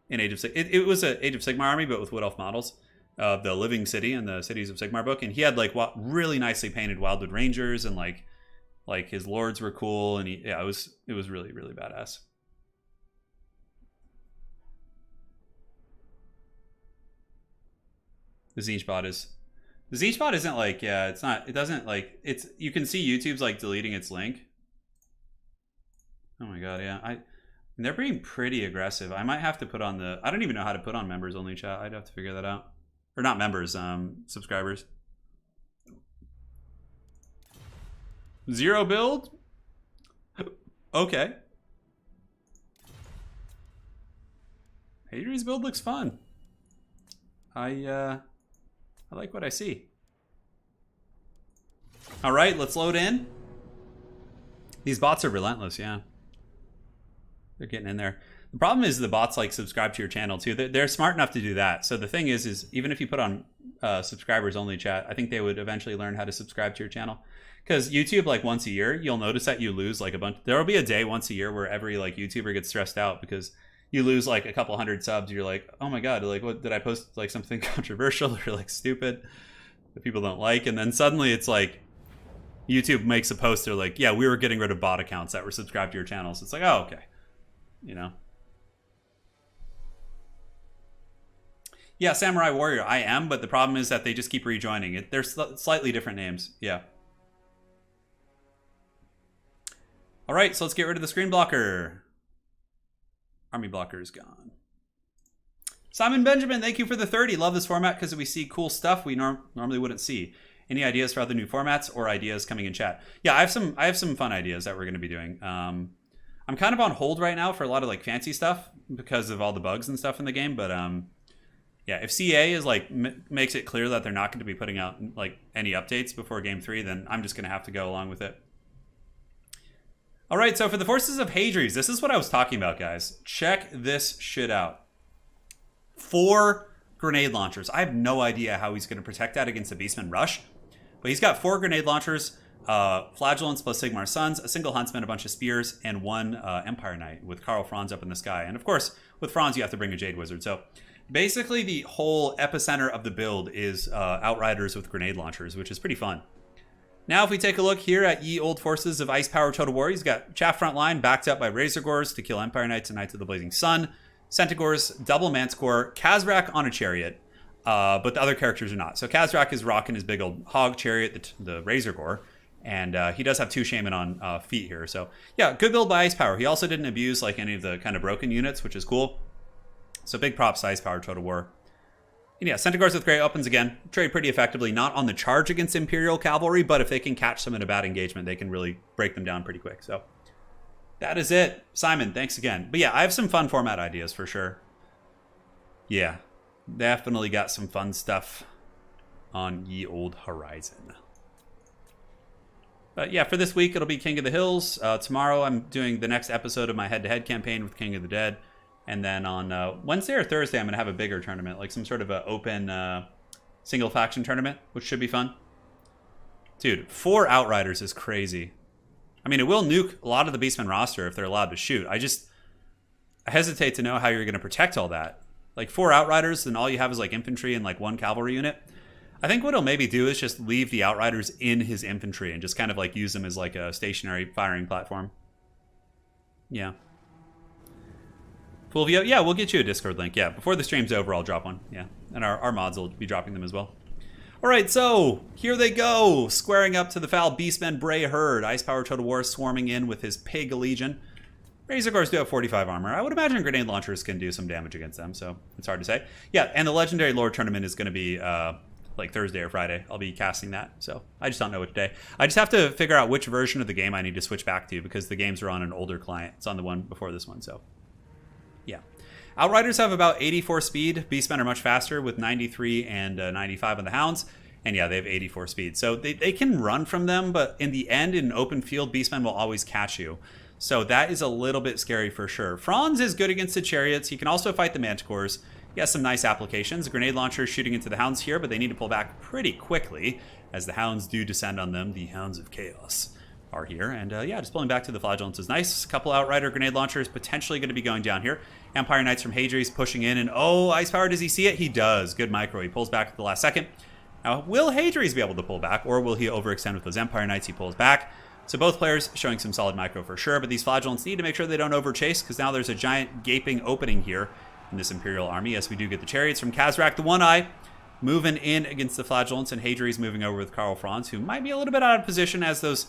in Age of Sigmar. It was an Age of Sigmar army, but with Wood Elf models. The Living City and the Cities of Sigmar book. And he had like really nicely painted Wildwood Rangers, and like his lords were cool, and it was really, really badass. The Tzeentch bot isn't like, yeah, it's not, it doesn't like, it's, you can see YouTube's like deleting its link. Oh my god, yeah. They're being pretty aggressive. I might have to put on I don't even know how to put on members only chat. I'd have to figure that out. Or not members, subscribers. 0 build? Okay. Hadri's build looks fun. I like what I see. All right, let's load in. These bots are relentless, yeah. They're getting in there. The problem is the bots like subscribe to your channel too. They're smart enough to do that. So the thing is even if you put on subscribers only chat, I think they would eventually learn how to subscribe to your channel. Because YouTube, like once a year, you'll notice that you lose like a bunch. There will be a day once a year where every like YouTuber gets stressed out because you lose like a couple hundred subs. You're like, oh my god, like what did I post like something controversial or like stupid that people don't like? And then suddenly it's like YouTube makes a post. They're like, yeah, we were getting rid of bot accounts that were subscribed to your channel. So it's like, oh, okay, you know. Yeah, Samurai Warrior, I am, but the problem is that they just keep rejoining it. They're slightly different names. Yeah. All right, so let's get rid of the screen blocker. Army blocker is gone. Simon Benjamin, thank you for the 30. Love this format because we see cool stuff we normally wouldn't see. Any ideas for other new formats or ideas coming in chat? Yeah, I have some fun ideas that we're going to be doing. I'm kind of on hold right now for a lot of like fancy stuff because of all the bugs and stuff in the game. But yeah, if CA is like makes it clear that they're not going to be putting out like any updates before Game 3, then I'm just going to have to go along with it. All right, so for the Forces of Hadri's, this is what I was talking about, guys. Check this shit out. 4 grenade launchers. I have no idea how he's going to protect that against the Beastman Rush, but he's got 4 grenade launchers, Flagellants plus Sigmar's Sons, a single Huntsman, a bunch of Spears, and 1 Empire Knight with Karl Franz up in the sky. And of course, with Franz, you have to bring a Jade Wizard. So basically, the whole epicenter of the build is Outriders with grenade launchers, which is pretty fun. Now, if we take a look here at Ye Old Forces of Ice Power Total War, he's got Chaff Frontline backed up by Razor Gores to kill Empire Knights and Knights of the Blazing Sun, Centaurs, double Manticore, Khazrak on a chariot, but the other characters are not. So Khazrak is rocking his big old hog chariot, the Razor Gore, and he does have 2 Shaman on feet here. So yeah, good build by Ice Power. He also didn't abuse like any of the kind of broken units, which is cool. So big props to Ice Power Total War. And yeah, Centaurs with great weapons again, trade pretty effectively, not on the charge against Imperial Cavalry, but if they can catch them in a bad engagement, they can really break them down pretty quick. So that is it. Simon, thanks again. But yeah, I have some fun format ideas for sure. Yeah, definitely got some fun stuff on Ye Old Horizon. But yeah, for this week, it'll be King of the Hills. Tomorrow, I'm doing the next episode of my head-to-head campaign with King of the Dead. And then on Wednesday or Thursday, I'm going to have a bigger tournament, like some sort of an open single faction tournament, which should be fun. Dude, 4 Outriders is crazy. I mean, it will nuke a lot of the Beastmen roster if they're allowed to shoot. I hesitate to know how you're going to protect all that. Like 4 Outriders, and all you have is like infantry and like 1 cavalry unit. I think what he'll maybe do is just leave the Outriders in his infantry and just kind of like use them as like a stationary firing platform. Yeah. Fulvio, yeah, we'll get you a Discord link. Yeah, before the stream's over, I'll drop one. Yeah, and our mods will be dropping them as well. All right, so here they go, squaring up to the foul Beastmen Bray Herd. Ice Power Total War swarming in with his Pig Legion. Razor Guards do have 45 armor. I would imagine grenade launchers can do some damage against them, so it's hard to say. Yeah, and the Legendary Lord Tournament is going to be like Thursday or Friday. I'll be casting that, so I just don't know which day. I just have to figure out which version of the game I need to switch back to because the games are on an older client. It's on the one before this one, so yeah. Outriders have about 84 speed. Beastmen are much faster with 93 and 95 on the Hounds. And yeah, they have 84 speed. So they can run from them, but in the end, in an open field, Beastmen will always catch you. So that is a little bit scary for sure. Franz is good against the Chariots. He can also fight the Manticores. He has some nice applications. Grenade launcher shooting into the Hounds here, but they need to pull back pretty quickly as the Hounds do descend on them. The Hounds of Chaos are here. And yeah, just pulling back to the Flagellants is nice. A couple Outrider grenade launchers potentially going to be going down here. Empire Knights from Hadri's pushing in. And oh, Ice Power, does he see it? He does. Good micro. He pulls back at the last second. Now, will Hadri's be able to pull back, or will he overextend with those Empire Knights? He pulls back. So both players showing some solid micro for sure, but these Flagellants need to make sure they don't overchase, because now there's a giant gaping opening here in this Imperial army. Yes, we do get the Chariots from Kazrak, the One-Eye, moving in against the Flagellants, and Hadri's moving over with Karl Franz, who might be a little bit out of position as those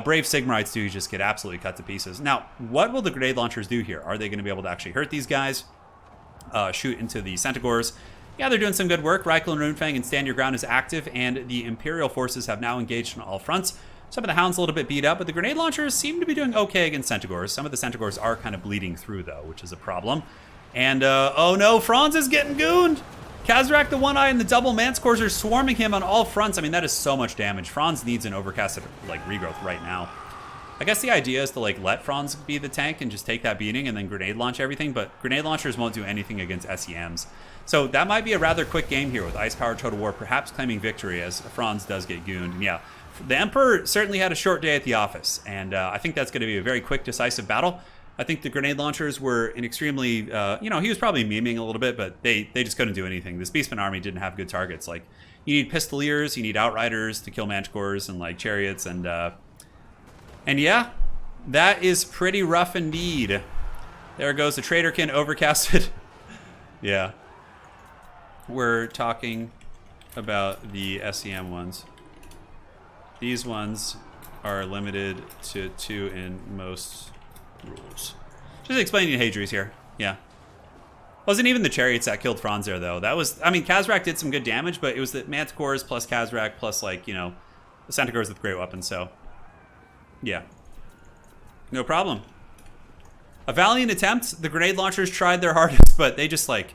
brave Sigmarites do just get absolutely cut to pieces. Now, what will the grenade launchers do here? Are they going to be able to actually hurt these guys? Shoot into the Centaurs? Yeah, they're doing some good work. Reichel and Runefang and Stand Your Ground is active, and the Imperial forces have now engaged on all fronts. Some of the Hounds a little bit beat up, but the grenade launchers seem to be doing okay against Centaurs. Some of the Centaurs are kind of bleeding through, though, which is a problem. And, oh no, Franz is getting gooned! Kazrak, the One-Eye, and the double Manticores are swarming him on all fronts. I mean, that is so much damage. Franz needs an overcasted, like, regrowth right now. I guess the idea is to, like, let Franz be the tank and just take that beating and then grenade launch everything, but grenade launchers won't do anything against SEMs. So that might be a rather quick game here with Ice Power Total War perhaps claiming victory as Franz does get gooned. And yeah, the Emperor certainly had a short day at the office, and I think that's going to be a very quick, decisive battle. I think the grenade launchers were an extremely, he was probably memeing a little bit, but they just couldn't do anything. This Beastman army didn't have good targets. Like, you need Pistoliers, you need Outriders to kill Manticores and, like, Chariots, and yeah, that is pretty rough indeed. There goes the Traderkin overcasted. Yeah. We're talking about the SEM ones. These ones are limited to 2 in most rules. Just explaining to Hadri's here. Yeah. Wasn't even the Chariots that killed Franz there, though. That was, I mean, Kazrak did some good damage, but it was the Manticores plus Kazrak plus, like, you know, the Centaurs with great weapons, so yeah. No problem. A valiant attempt. The grenade launchers tried their hardest, but they just, like,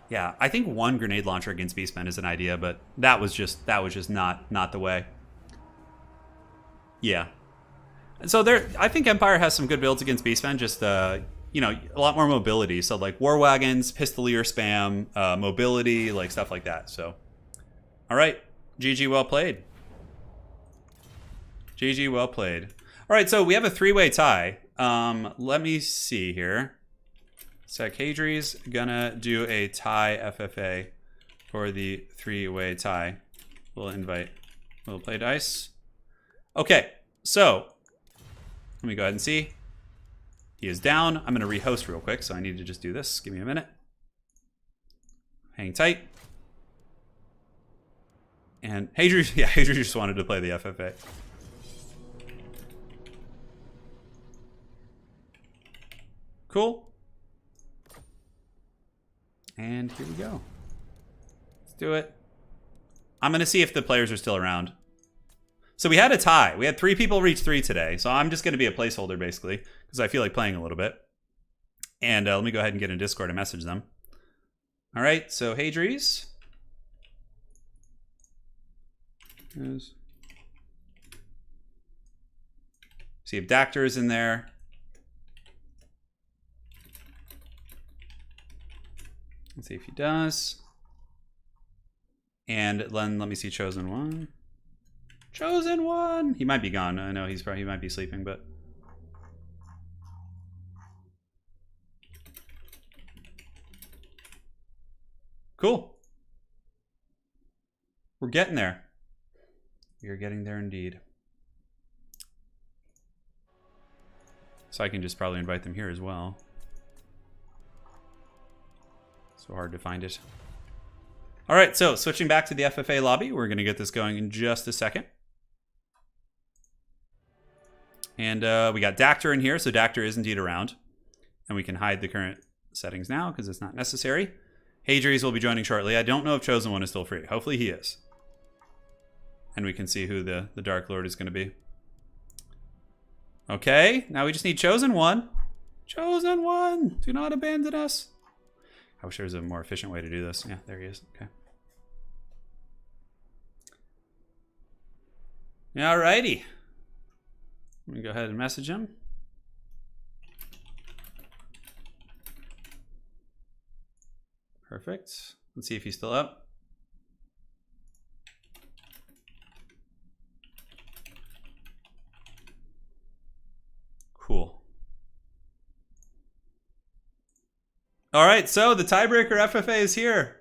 yeah, I think one grenade launcher against Beastmen is an idea, but that was just not the way. Yeah. So I think Empire has some good builds against Beastmen, just you know, a lot more mobility. So like War Wagons, Pistolier spam, mobility, like stuff like that. So all right. GG, well played. GG, well played. All right, so we have a 3-way tie. Let me see here. Hadri's gonna do a tie FFA for the 3-way tie. We'll invite, we'll play dice. Okay, so let me go ahead and see. He is down. I'm gonna rehost real quick, so I need to just do this. Give me a minute. Hang tight. And Hadri's, yeah, Hadri's just wanted to play the FFA. Cool. And here we go. Let's do it. I'm going to see if the players are still around. So we had a tie. We had 3 people reach 3 today. So I'm just going to be a placeholder, basically, because I feel like playing a little bit. And let me go ahead and get in Discord and message them. All right, so Hadri's. See if Dactor is in there. Let's see if he does. And then let me see Chosen One. Chosen One! He might be gone. I know he might be sleeping, but... Cool. We're getting there. We are getting there indeed. So I can just probably invite them here as well. So hard to find it. All right, so switching back to the FFA lobby, we're going to get this going in just a second. And we got Dactor in here, so Dactor is indeed around. And we can hide the current settings now because it's not necessary. Hadries will be joining shortly. I don't know if Chosen One is still free. Hopefully he is. And we can see who the Dark Lord is going to be. Okay, now we just need Chosen One. Chosen One, do not abandon us. I wish there was a more efficient way to do this. Yeah, there he is. Okay. Alrighty. Let me go ahead and message him. Perfect. Let's see if he's still up. Cool. All right, so the tiebreaker FFA is here.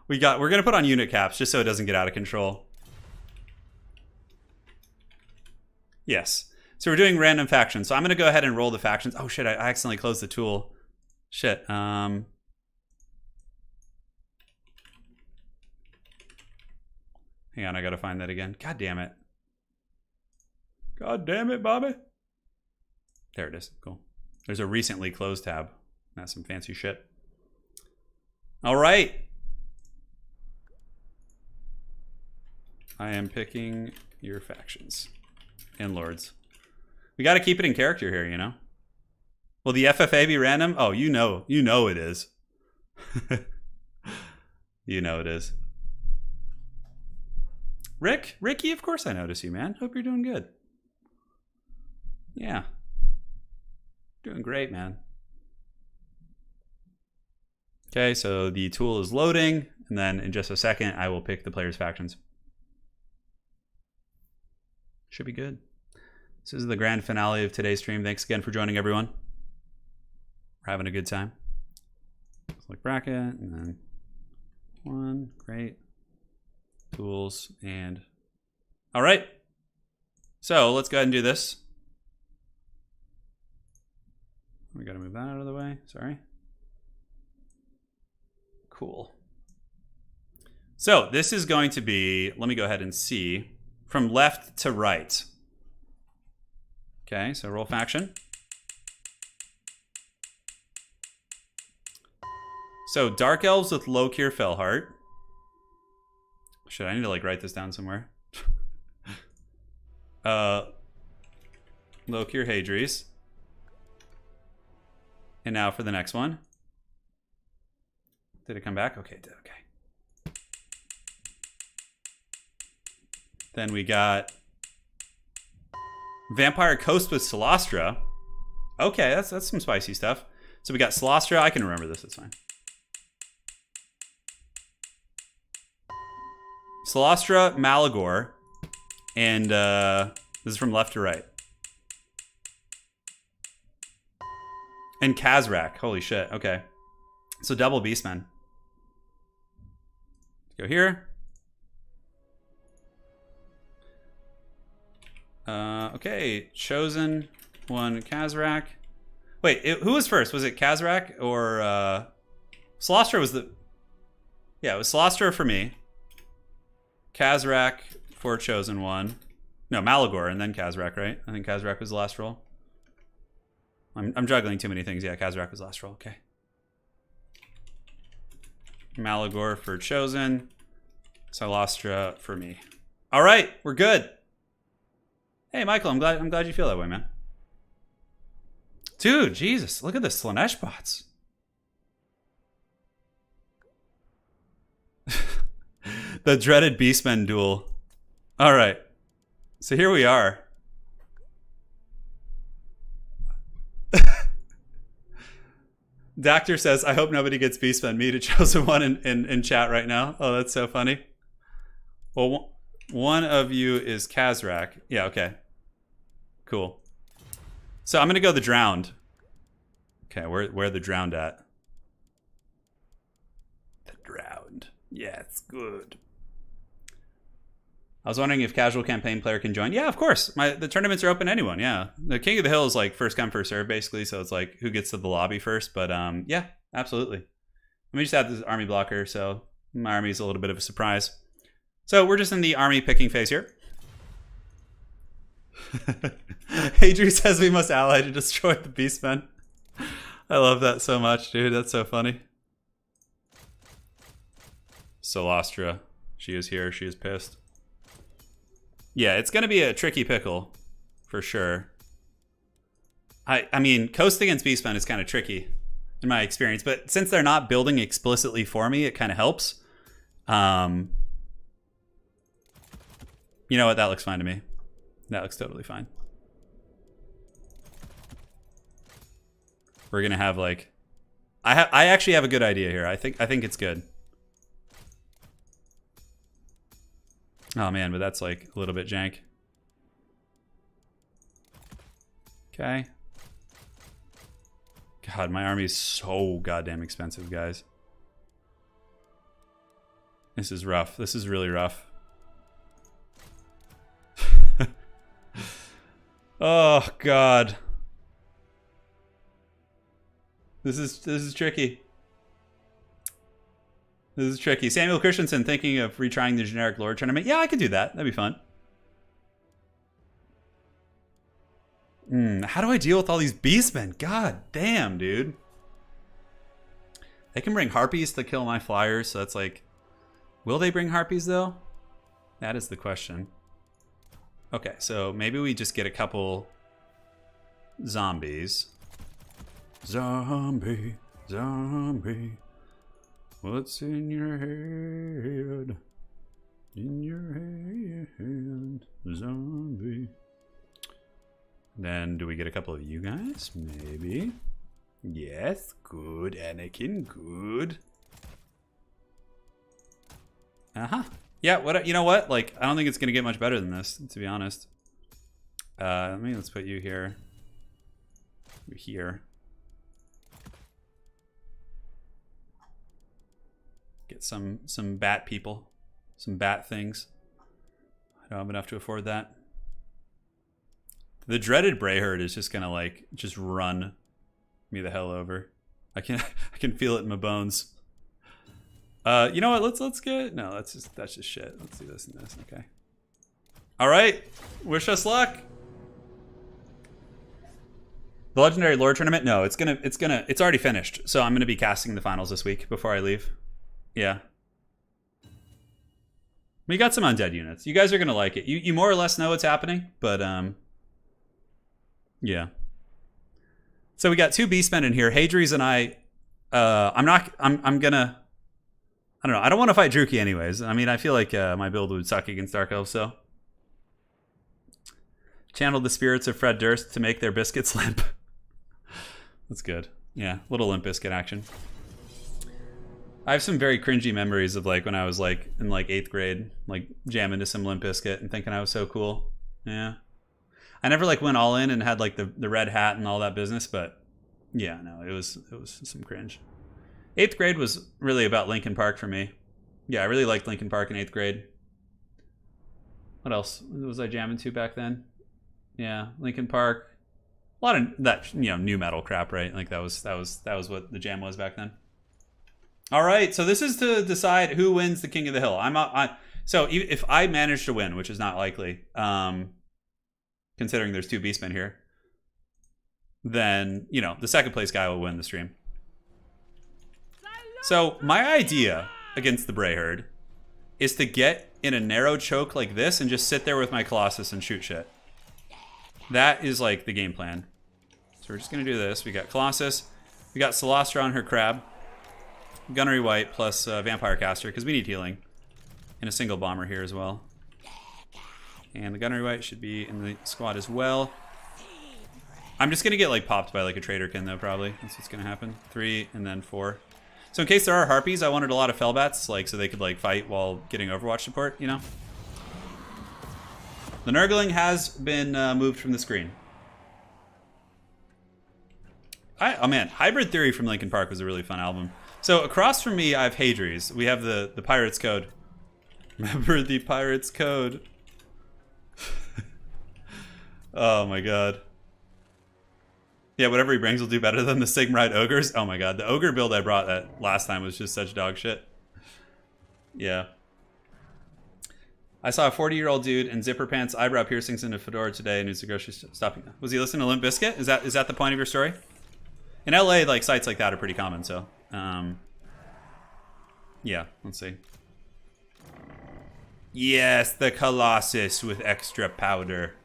We're gonna put on unit caps just so it doesn't get out of control. Yes. So we're doing random factions. So I'm gonna go ahead and roll the factions. Oh shit, I accidentally closed the tool. Shit. Hang on, I gotta find that again. God damn it. God damn it, Bobby. There it is. Cool. There's a recently closed tab. That's some fancy shit. All right. I am picking your factions and lords. We got to keep it in character here, you know? Will the FFA be random? Oh, you know it is. You know it is. Ricky, of course I notice you, man. Hope you're doing good. Yeah. Doing great, man. Okay, so the tool is loading, and then in just a second, I will pick the players' factions. Should be good. This is the grand finale of today's stream. Thanks again for joining, everyone. We're having a good time. Select bracket, and then one. Great. Tools, and... All right. So let's go ahead and do this. We got to move that out of the way. Sorry. Cool. So this is going to be, let me go ahead and see, from left to right. Okay, so roll faction. So Dark Elves with Lokir Fellheart. Shit, I need to like write this down somewhere. Lokir Hadries. And now for the next one. Did it come back? Okay, it did. Okay. Then we got Vampire Coast with Solastra. Okay, that's some spicy stuff. So we got Solastra. I can remember this. It's fine. Solastra, Malagor, and this is from left to right. And Kazrak. Holy shit. Okay. So double Beastmen. Let's go here. Okay. Chosen One, Kazrak. Wait, who was first? Was it Kazrak or Solastra was the... Yeah, it was Solastra for me. Kazrak for Chosen One. No, Malagor and then Kazrak, right? I think Kazrak was the last roll. I'm juggling too many things. Yeah, Kazrak was last roll. Okay. Malagor for Chosen. Solastra for me. All right, we're good. Hey, Michael, I'm glad you feel that way, man. Dude, Jesus, look at the Slanesh bots. The dreaded Beastmen duel. All right, so here we are. Doctor says, I hope nobody gets Beastman. Me to Chosen One in chat right now. Oh, that's so funny. Well, one of you is Kazrak. Yeah, okay. Cool. So I'm going to go the Drowned. Okay, where are the Drowned at? The Drowned. Yeah, it's good. I was wondering if casual campaign player can join. Yeah, of course. The tournaments are open to anyone, yeah. The King of the Hill is like first come, first serve, basically. So it's like who gets to the lobby first. But yeah, absolutely. Let me just add this army blocker. So my army is a little bit of a surprise. So we're just in the army picking phase here. Adri says we must ally to destroy the Beastmen. I love that so much, dude. That's so funny. Solastra. She is here. She is pissed. Yeah, it's going to be a tricky pickle, for sure. I mean, coast against Beastmen is kind of tricky, in my experience. But since they're not building explicitly for me, it kind of helps. You know what? That looks fine to me. That looks totally fine. We're going to have, like... I actually have a good idea here. I think it's good. Oh man, but that's like a little bit jank. Okay. God, my army is so goddamn expensive, guys. This is rough. This is really rough. Oh God. This is tricky. This is tricky. Samuel Christensen thinking of retrying the generic lore tournament. Yeah, I could do that. That'd be fun. How do I deal with all these beastmen? God damn, dude. They can bring harpies to kill my flyers, so that's like... Will they bring harpies, though? That is the question. Okay, so maybe we just get a couple... zombies. Zombie, zombie. What's in your head? In your head, zombie. Then do we get a couple of you guys? Maybe. Yes, good, Anakin, good. Yeah, what? You know what? Like, I don't think it's gonna get much better than this, to be honest. Let's put you here. You're here. Get some bat people, some bat things. I don't have enough to afford that. The dreaded Brayherd is just gonna like just run me the hell over. I can feel it in my bones. You know what? Let's get no. That's just shit. Let's do this and this. Okay. All right. Wish us luck. The legendary lore tournament? No, it's already finished. So I'm gonna be casting the finals this week before I leave. Yeah. We got some undead units. You guys are gonna like it. You more or less know what's happening, but yeah. So we got two beastmen in here. Hadries and I I don't know. I don't want to fight Druki anyways. I mean, I feel like my build would suck against Dark Elves, so. Channeled the spirits of Fred Durst to make their biscuits limp. That's good. Yeah, little Limp Bizkit action. I have some very cringy memories of like when I was like in like 8th grade, like jamming to some Limp Bizkit and thinking I was so cool. Yeah. I never like went all in and had like the red hat and all that business, but yeah, no, it was some cringe. 8th grade was really about Linkin Park for me. Yeah, I really liked Linkin Park in 8th grade. What else was I jamming to back then? Yeah, Linkin Park. A lot of that, you know, new metal crap, right? Like that was what the jam was back then. All right, so this is to decide who wins the King of the Hill. So if I manage to win, which is not likely, considering there's two beastmen here, then, you know, the second place guy will win the stream. So my idea against the Brayherd is to get in a narrow choke like this and just sit there with my Colossus and shoot shit. That is like the game plan. So we're just gonna do this. We got Colossus, we got Solastra on her crab, Gunnery White plus Vampire Caster, because we need healing. And a single bomber here as well. And the Gunnery White should be in the squad as well. I'm just gonna get like popped by like a Traderkin though, probably. That's what's gonna happen. 3 and then 4. So in case there are Harpies, I wanted a lot of Fellbats, like so they could like fight while getting Overwatch support, you know? The Nurgling has been moved from the screen. Oh man, Hybrid Theory from Linkin Park was a really fun album. So across from me, I have Hadries. We have the Pirates Code. Remember the Pirates Code? Oh my god. Yeah, whatever he brings will do better than the Sigmarite Ogres. Oh my god, the Ogre build I brought that last time was just such dog shit. Yeah. I saw a 40-year-old dude in zipper pants, eyebrow piercings, and a fedora today, and he's a grocery store stopping. Was he listening to Limp Bizkit? Is that the point of your story? In LA, like sites like that are pretty common, so yeah, let's see. Yes, the Colossus with extra powder.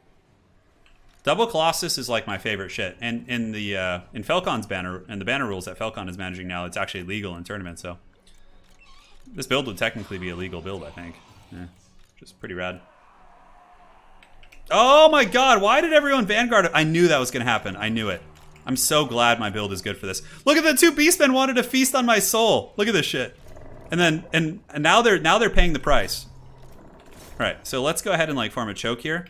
Double Colossus is like my favorite shit. And in Falcon's banner, and the banner rules that Falcon is managing now, it's actually legal in tournaments, so this build would technically be a legal build, I think. Yeah, just pretty rad. Oh my god, why did everyone Vanguard? I knew that was gonna happen. I knew it. I'm so glad my build is good for this. Look at the 2 beastmen wanted to feast on my soul. Look at this shit. And then and now they're paying the price. All right, so let's go ahead and like form a choke here.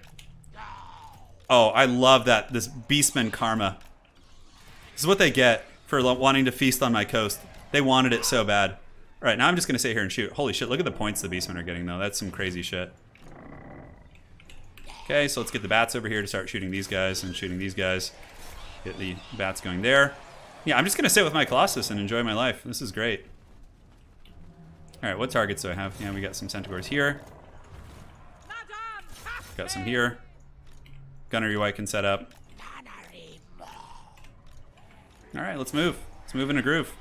Oh, I love that, this beastman karma. This is what they get for wanting to feast on my coast. They wanted it so bad. All right, now I'm just gonna sit here and shoot. Holy shit, look at the points the beastmen are getting though. That's some crazy shit. Okay, so let's get the bats over here to start shooting these guys and shooting these guys. Get the bats going there. Yeah, I'm just gonna sit with my Colossus and enjoy my life. This is great. All right, what targets do I have? Yeah, we got some Centaurs here. Got some here. Gunnery White can set up. All right, let's move. Let's move in a groove.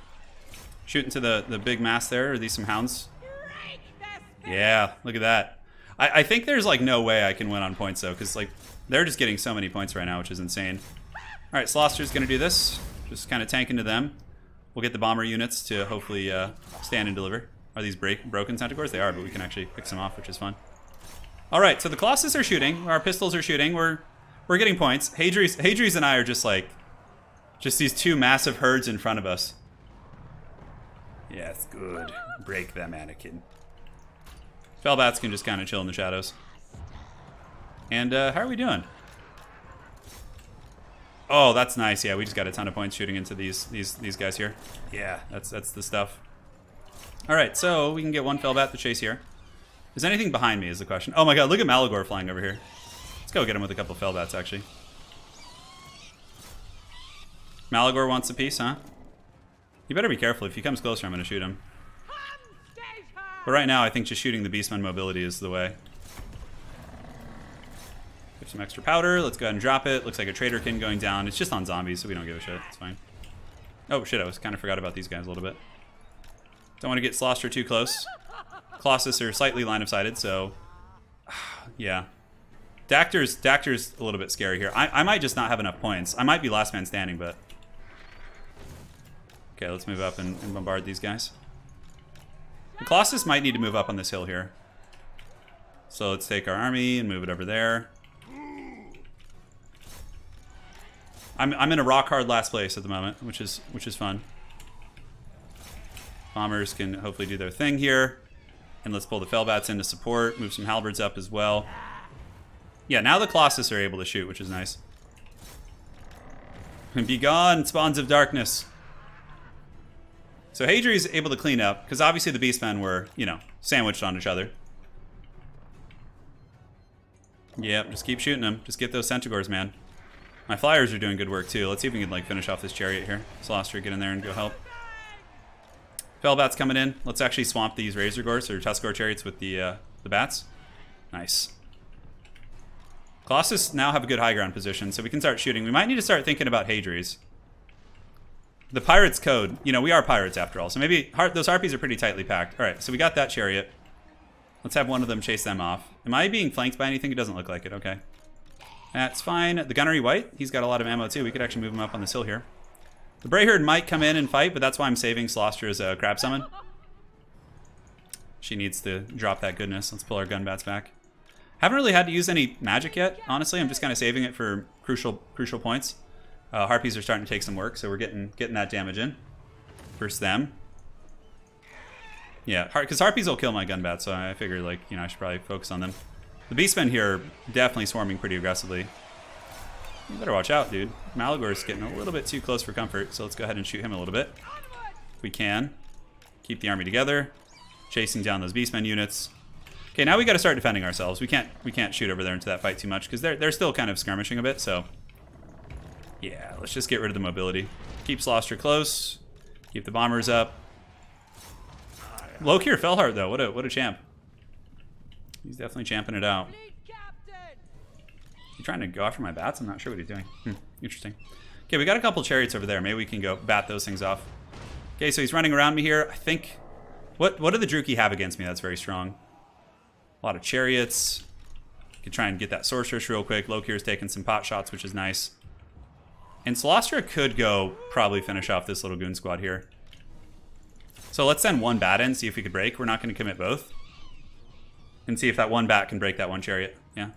Shoot into the big mass there. Are these some hounds? Yeah, look at that. I think there's like no way I can win on points though, because like they're just getting so many points right now, which is insane. All right, Sloster's gonna do this. Just kind of tank into them. We'll get the bomber units to hopefully stand and deliver. Are these broken Centaurs? They are, but we can actually pick some off, which is fun. All right, so the Colossus are shooting. Our pistols are shooting. We're getting points. Hadries and I are just like, these 2 massive herds in front of us. Yes, good. Break them, Anakin. Fellbats can just kind of chill in the shadows. And how are we doing? Oh, that's nice. Yeah, we just got a ton of points shooting into these guys here. Yeah, that's the stuff. All right, so we can get 1 Fellbat to chase here. Is anything behind me is the question. Oh my god, look at Malagor flying over here. Let's go get him with a couple Fellbats, actually. Malagor wants a piece, huh? You better be careful. If he comes closer, I'm going to shoot him. But right now, I think just shooting the Beastman mobility is the way. Get some extra powder. Let's go ahead and drop it. Looks like a Traderkin going down. It's just on zombies, so we don't give a shit. It's fine. Oh shit, I kind of forgot about these guys a little bit. Don't want to get Sloster too close. Colossus are slightly line of sighted, so yeah. Dactor's a little bit scary here. I might just not have enough points. I might be last man standing, but okay, let's move up and bombard these guys. The Colossus might need to move up on this hill here. So let's take our army and move it over there. I'm in a rock hard last place at the moment, which is fun. Bombers can hopefully do their thing here. And let's pull the Fellbats into support, move some Halberds up as well. Yeah, now the Colossus are able to shoot, which is nice. And be gone, spawns of darkness. So Hadri's able to clean up, because obviously the Beastmen were, you know, sandwiched on each other. Yep, just keep shooting them. Just get those Centaurs, man. My Flyers are doing good work, too. Let's see if we can, like, finish off this Chariot here. Sloster, get in there and go help. Fellbats coming in. Let's actually swamp these Razor Gors or Tuskor Chariots with the bats. Nice. Colossus now have a good high ground position, so we can start shooting. We might need to start thinking about Hadries. The Pirates Code. You know, we are pirates after all, so maybe those Harpies are pretty tightly packed. All right, so we got that Chariot. Let's have one of them chase them off. Am I being flanked by anything? It doesn't look like it. Okay. That's fine. The Gunnery White, he's got a lot of ammo too. We could actually move him up on this hill here. The Brayherd might come in and fight, but that's why I'm saving Sloster as a crab summon. She needs to drop that goodness. Let's pull our gun bats back. Haven't really had to use any magic yet, honestly. I'm just kind of saving it for crucial points. Harpies are starting to take some work, so we're getting that damage in. Versus them. Yeah, because Harpies will kill my gun bat, so I figured, like, you know, I should probably focus on them. The Beastmen here are definitely swarming pretty aggressively. You better watch out, dude. Malagor's getting a little bit too close for comfort, so let's go ahead and shoot him a little bit. If we can. Keep the army together. Chasing down those Beastmen units. Okay, now we got to start defending ourselves. We can't shoot over there into that fight too much, because they're still kind of skirmishing a bit, so... Yeah, let's just get rid of the mobility. Keep Slauster close. Keep the bombers up. Lokir Felhart, though. What a champ. He's definitely champing it out. He's trying to go after my bats? I'm not sure what he's doing. Interesting. Okay, we got a couple chariots over there. Maybe we can go bat those things off. Okay, so he's running around me here. I think... What do the Druki have against me that's very strong? A lot of chariots. Can try and get that sorceress real quick. Lokir's taking some pot shots, which is nice. And Celestra could go probably finish off this little goon squad here. So let's send one bat in, see if we could break. We're not going to commit both. And see if that one bat can break that one chariot. Yeah.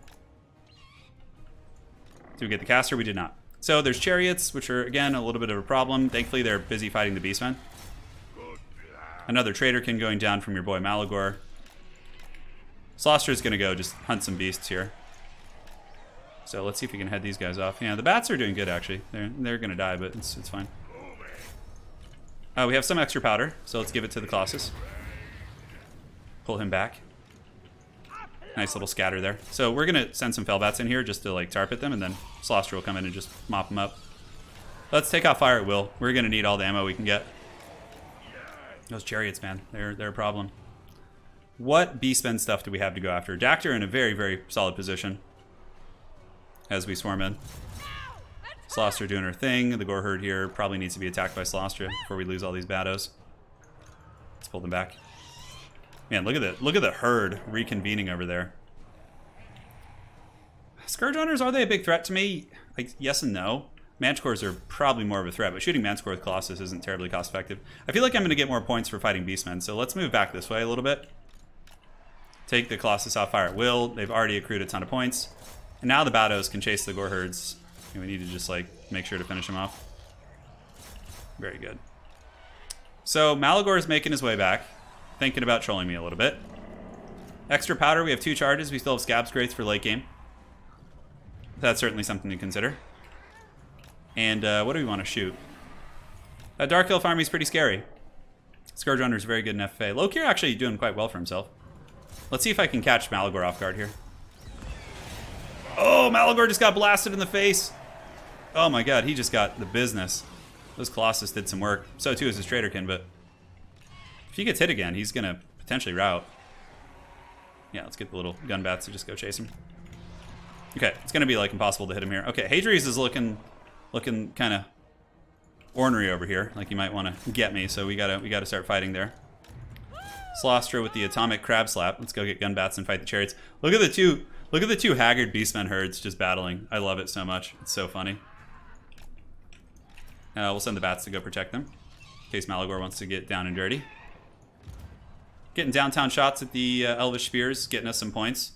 Did we get the caster? We did not. So there's chariots, which are, again, a little bit of a problem. Thankfully, they're busy fighting the Beastmen. Another Traderkin going down from your boy Malagor. Sloster's going to go just hunt some beasts here. So let's see if we can head these guys off. Yeah, the bats are doing good, actually. They're going to die, but it's fine. We have some extra powder, so let's give it to the Colossus. Pull him back. Nice little scatter there. So we're going to send some Fellbats in here just to, like, tarp at them, and then Sloster will come in and just mop them up. Let's take out fire at will. We're going to need all the ammo we can get. Those chariots, man. They're a problem. What Beastmen stuff do we have to go after? Dactyr in a very, very solid position as we swarm in. Sloster doing her thing. The Gore Herd here probably needs to be attacked by Sloster before we lose all these Bados. Let's pull them back. Man, look at the herd reconvening over there. Scourge Hunters, are they a big threat to me? Like, yes and no. Manticores are probably more of a threat, but shooting Manticore with Colossus isn't terribly cost effective. I feel like I'm going to get more points for fighting Beastmen, so let's move back this way a little bit. Take the Colossus off fire at will. They've already accrued a ton of points. And now the Bados can chase the Gore Herds. And we need to just, like, make sure to finish them off. Very good. So Malagor is making his way back, thinking about trolling me a little bit. Extra powder, we have 2 charges. We still have Scab's Grates for late game. That's certainly something to consider. And what do we want to shoot? That Dark Elf army is pretty scary. Scourge Runner is very good in FFA. Lokir actually doing quite well for himself. Let's see if I can catch Malagor off guard here. Oh, Malagor just got blasted in the face. Oh my god, he just got the business. Those Colossus did some work. So too is his Traderkin, but if he gets hit again, he's going to potentially rout. Yeah, let's get the little gun bats to just go chase him. Okay, it's going to be like impossible to hit him here. Okay, Hadri's is looking kind of ornery over here, like he might want to get me, so we gotta start fighting there. Slostra with the atomic crab slap. Let's go get gun bats and fight the chariots. Look at the two haggard Beastmen herds just battling. I love it so much. It's so funny. We'll send the bats to go protect them, in case Malagor wants to get down and dirty. Getting downtown shots at the Elvish Spears, getting us some points.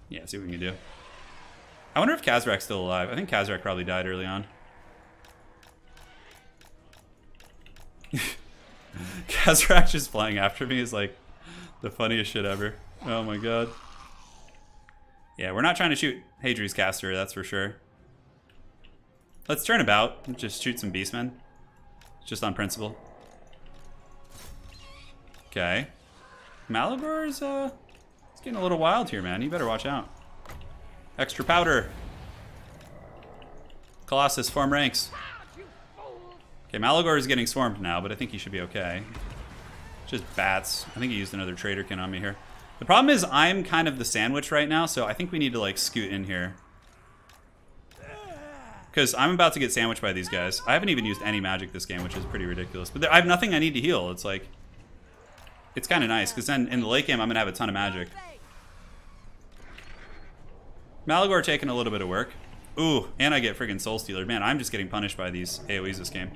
Yeah, see what we can do. I wonder if Kazrak's still alive. I think Kazrak probably died early on. Kazrak just flying after me is like the funniest shit ever. Oh my god. Yeah, we're not trying to shoot Hadri's caster, that's for sure. Let's turn about and just shoot some Beastmen. Just on principle. Okay. Malagor's it's getting a little wild here, man. You better watch out. Extra powder. Colossus, form ranks. Okay, Malagor is getting swarmed now, but I think he should be okay. Just bats. I think he used another Traderkin on me here. The problem is I'm kind of the sandwich right now, so I think we need to, like, scoot in here. Because I'm about to get sandwiched by these guys. I haven't even used any magic this game, which is pretty ridiculous. But I have nothing I need to heal. It's like... It's kind of nice, because then in the late game I'm going to have a ton of magic. Malagor taking a little bit of work. Ooh, and I get friggin' Soul Stealer. Man, I'm just getting punished by these AoEs this game.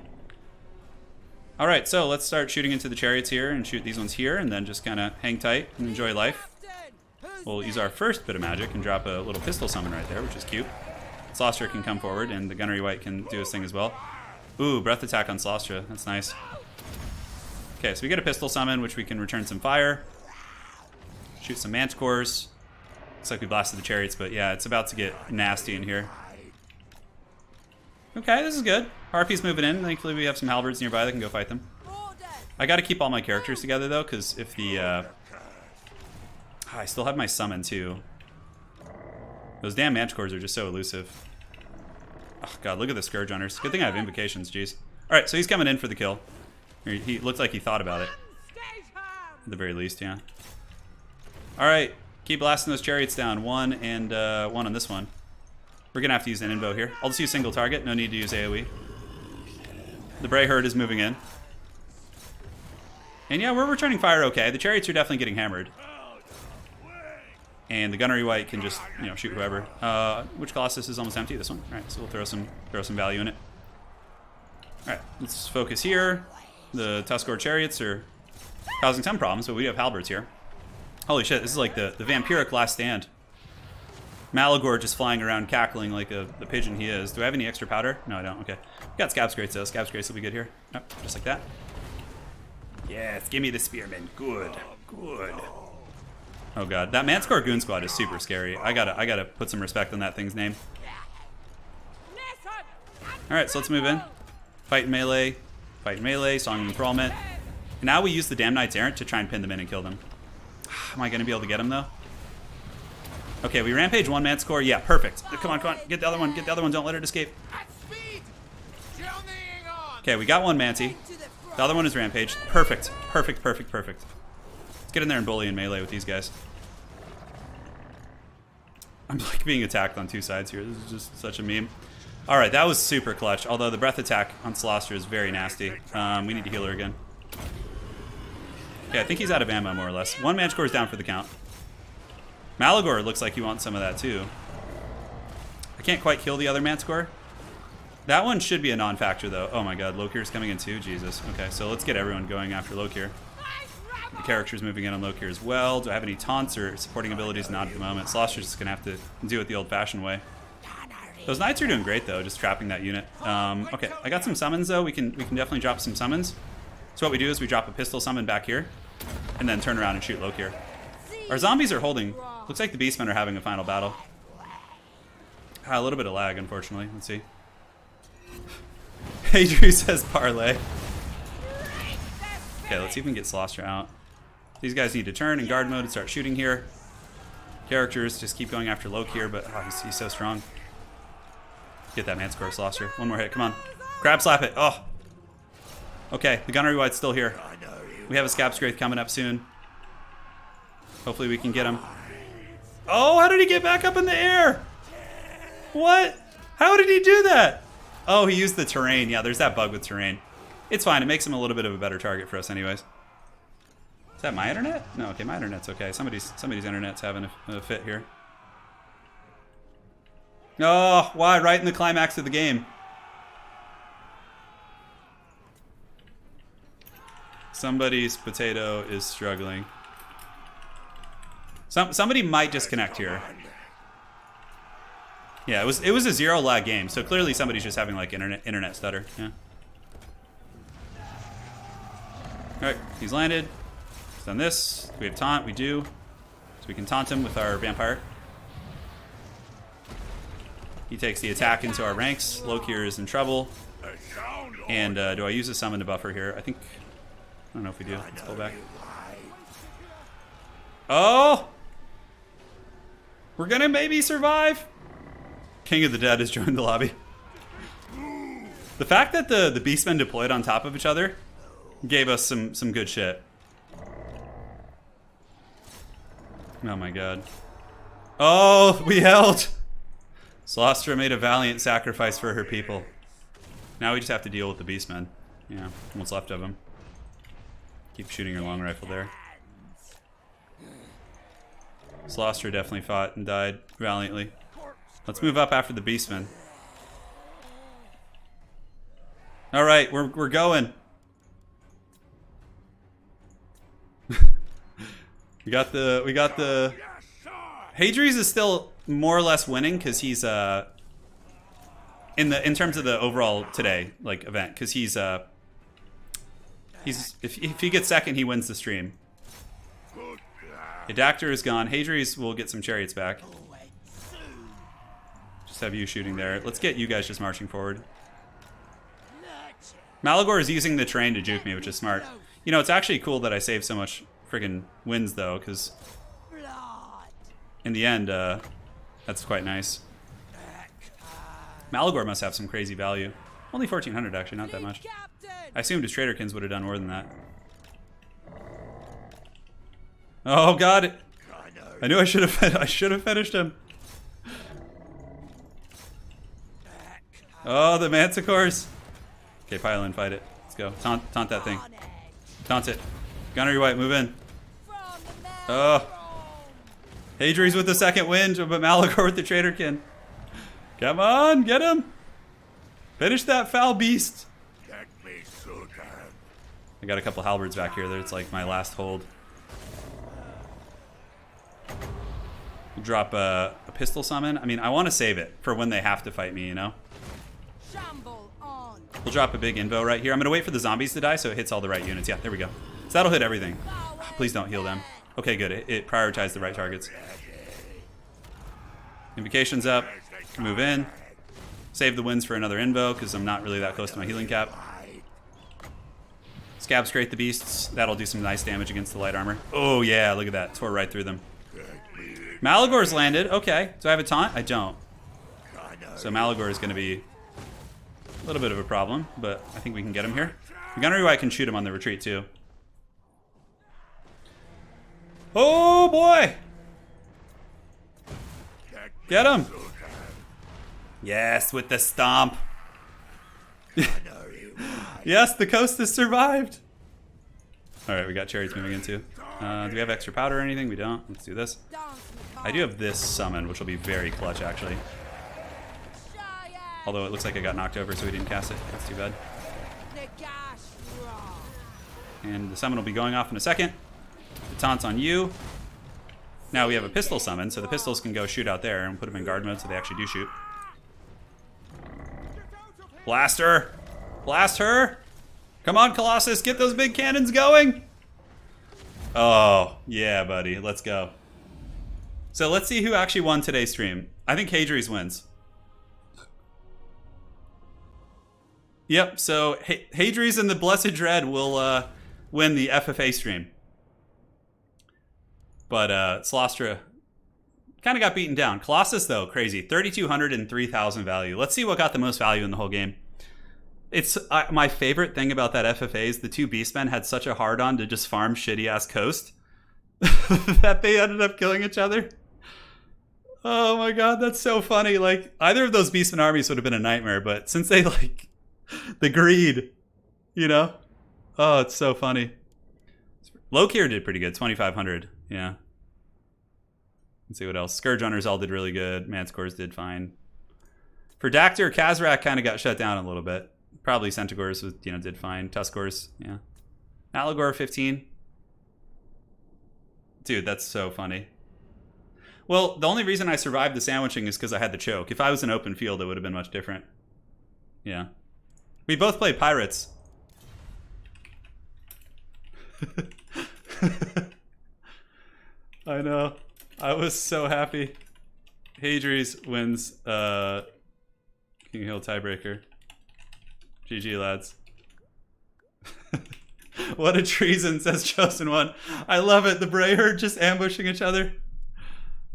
Alright, so let's start shooting into the chariots here and shoot these ones here, and then just kind of hang tight and enjoy life. We'll use our first bit of magic and drop a little pistol summon right there, which is cute. Slostra can come forward, and the Gunnery Wight can do his thing as well. Ooh, breath attack on Slostra. That's nice. Okay, so we get a pistol summon, which we can return some fire. Shoot some Manticores. Looks like we blasted the chariots, but yeah, it's about to get nasty in here. Okay, this is good. Harpy's moving in. Thankfully, we have some halberds nearby that can go fight them. I gotta keep all my characters together, though, because if the... I still have my summon, too. Those damn Manticores are just so elusive. Oh, God, look at the Scourge Hunters. Good thing I have Invocations, jeez. Alright, so he's coming in for the kill. He looked like he thought about it. At the very least, yeah. Alright, keep blasting those chariots down. One and one on this one. We're gonna have to use an invo here. I'll just use single target, no need to use AoE. The Bray Herd is moving in. And yeah, we're returning fire okay. The chariots are definitely getting hammered. And the Gunnery Wight can just, you know, shoot whoever. Which Colossus is almost empty? This one. Alright, so we'll throw some value in it. Alright, let's focus here. The Tuskor chariots are causing some problems, but we have halberds here. Holy shit, this is like the vampiric last stand. Malagor just flying around cackling like the pigeon he is. Do I have any extra powder? No, I don't. Okay. Got Scab's Grates though. Scab's Grates will be good here. Yep, just like that. Yes, give me the Spearman. Good. Good. Oh god, that Manticore Goon Squad is super scary. I gotta put some respect on that thing's name. Alright, so let's move in. Fight in melee. Fight in melee. Song of Enthrallment. And now we use the Damn Knights Errant to try and pin them in and kill them. Am I gonna be able to get them though? Okay, we rampage one Manticore. Yeah, perfect. Come on, come on. Get the other one. Get the other one. Don't let it escape. Okay, we got one Manti. The other one is rampaged. Perfect. Perfect, perfect, perfect. Let's get in there and bully and melee with these guys. I'm like being attacked on two sides here. This is just such a meme. Alright, that was super clutch. Although the breath attack on Slostra is very nasty. We need to heal her again. Okay, I think he's out of ammo more or less. One Manticore is down for the count. Malagor looks like he wants some of that too. I can't quite kill the other Manticore. That one should be a non-factor though. Oh my god, Lokir's coming in too? Jesus. Okay, so let's get everyone going after Lokir. The character's moving in on Lokir as well. Do I have any taunts or supporting abilities? Not at the moment. Slostra's just gonna have to do it the old-fashioned way. Those knights are doing great though, just trapping that unit. Okay, I got some summons though. We can definitely drop some summons. So what we do is we drop a pistol summon back here, and then turn around and shoot Lokir. Our zombies are holding. Looks like the beastmen are having a final battle. A little bit of lag, unfortunately. Let's see. Hey, Drew says parlay. Okay, let's see if we can get Slostra out. These guys need to turn in guard mode and start shooting here. Characters just keep going after Lokir, but oh, he's so strong. Get that Manticore, Slostra. One more hit, come on. Crab slap it. Oh. Okay, the Gunnery Wight's still here. We have a Scab's Graith coming up soon. Hopefully we can get him. Oh, how did he get back up in the air? What? How did he do that? Oh, he used the terrain. Yeah, there's that bug with terrain. It's fine. It makes him a little bit of a better target for us anyways. Is that my internet? No, okay, my internet's okay. Somebody's internet's having a fit here. Oh, why? Right in the climax of the game. Somebody's potato is struggling. Somebody might disconnect here. Yeah, it was a zero lag game, so clearly somebody's just having like internet stutter. Yeah. All right, he's landed. He's done this. Do we have taunt? We do. So we can taunt him with our vampire. He takes the attack into our ranks. Lokir is in trouble. And do I use a summon to buffer here? I don't know if we do. Let's pull back. Oh! We're gonna maybe survive. King of the Dead has joined the lobby. The fact that the beastmen deployed on top of each other gave us some good shit. Oh my god. Oh, we held! Slostra made a valiant sacrifice for her people. Now we just have to deal with the beastmen. Yeah, what's left of them. Keep shooting your long rifle there. Slostra definitely fought and died valiantly. Let's move up after the beastmen. All right, we're going. we got the. Hadri's is still more or less winning because he's in terms of the overall today like event, because he's if he gets second, he wins the stream. Adactor is gone. Hadri's will get some chariots back. Just have you shooting there. Let's get you guys just marching forward. Malagor is using the terrain to juke me, which is smart. You know, it's actually cool that I saved so much friggin' wins, though, because in the end, that's quite nice. Malagor must have some crazy value. Only 1,400, actually, not that much. I assumed his Traderkins would have done more than that. Oh, God. I knew I should have finished him. Oh, the Manticores. Okay, pile in, fight it. Let's go. Taunt that thing. Taunt it. Gunnery White, move in. Oh. Hadri's with the second wind, but Malagor with the Traderkin. Come on, get him. Finish that foul beast. I got a couple halberds back here. That's like my last hold. Drop a pistol summon. I mean, I want to save it for when they have to fight me, you know? We'll drop a big invo right here. I'm going to wait for the zombies to die so it hits all the right units. Yeah, there we go. So that'll hit everything. Please don't heal them. Okay, good. It prioritized the right targets. Invocation's up. Move in. Save the wins for another invo because I'm not really that close to my healing cap. Scab scrape the beasts. That'll do some nice damage against the light armor. Oh, yeah. Look at that. Tore right through them. Malagor's landed. Okay. Do I have a taunt? I don't. So Malagor is going to be a little bit of a problem, but I think we can get him here. The Gunnery White can shoot him on the retreat, too. Oh, boy! Get him! Yes, with the stomp. Yes, the coast has survived. All right, we got chariots moving in, too. Do we have extra powder or anything? We don't. Let's do this. I do have this summon, which will be very clutch, actually. Although it looks like I got knocked over, so we didn't cast it. That's too bad. And the summon will be going off in a second. The taunt's on you. Now we have a pistol summon, so the pistols can go shoot out there and put them in guard mode so they actually do shoot. Blast her! Blast her! Come on, Colossus, get those big cannons going! Oh, yeah, buddy. Let's go. So let's see who actually won today's stream. I think Hadri's wins. Yep, so Hadri's and the Blessed Dread will win the FFA stream. But Slostra kind of got beaten down. Colossus, though, crazy. 3,200 and 3,000 value. Let's see what got the most value in the whole game. It's my favorite thing about that FFA is the two Beastmen had such a hard-on to just farm shitty-ass coast that they ended up killing each other. Oh my god, that's so funny. Like, either of those Beastmen armies would have been a nightmare, but since they, like, the greed, you know? Oh, it's so funny. Lokir did pretty good, 2,500. Yeah. Let's see what else. Scourge Runners all did really good. Manticores did fine. For Dactyr, Kazrak kind of got shut down a little bit. Probably Centaurs was, did fine. Tuskors, yeah. Malagor 15. Dude, that's so funny. Well, the only reason I survived the sandwiching is because I had the choke. If I was in open field, it would have been much different. Yeah. We both played Pirates. I know. I was so happy. Hadri's wins King Hill tiebreaker. GG, lads. What a treason, says Chosen One. I love it. The Bray herd just ambushing each other.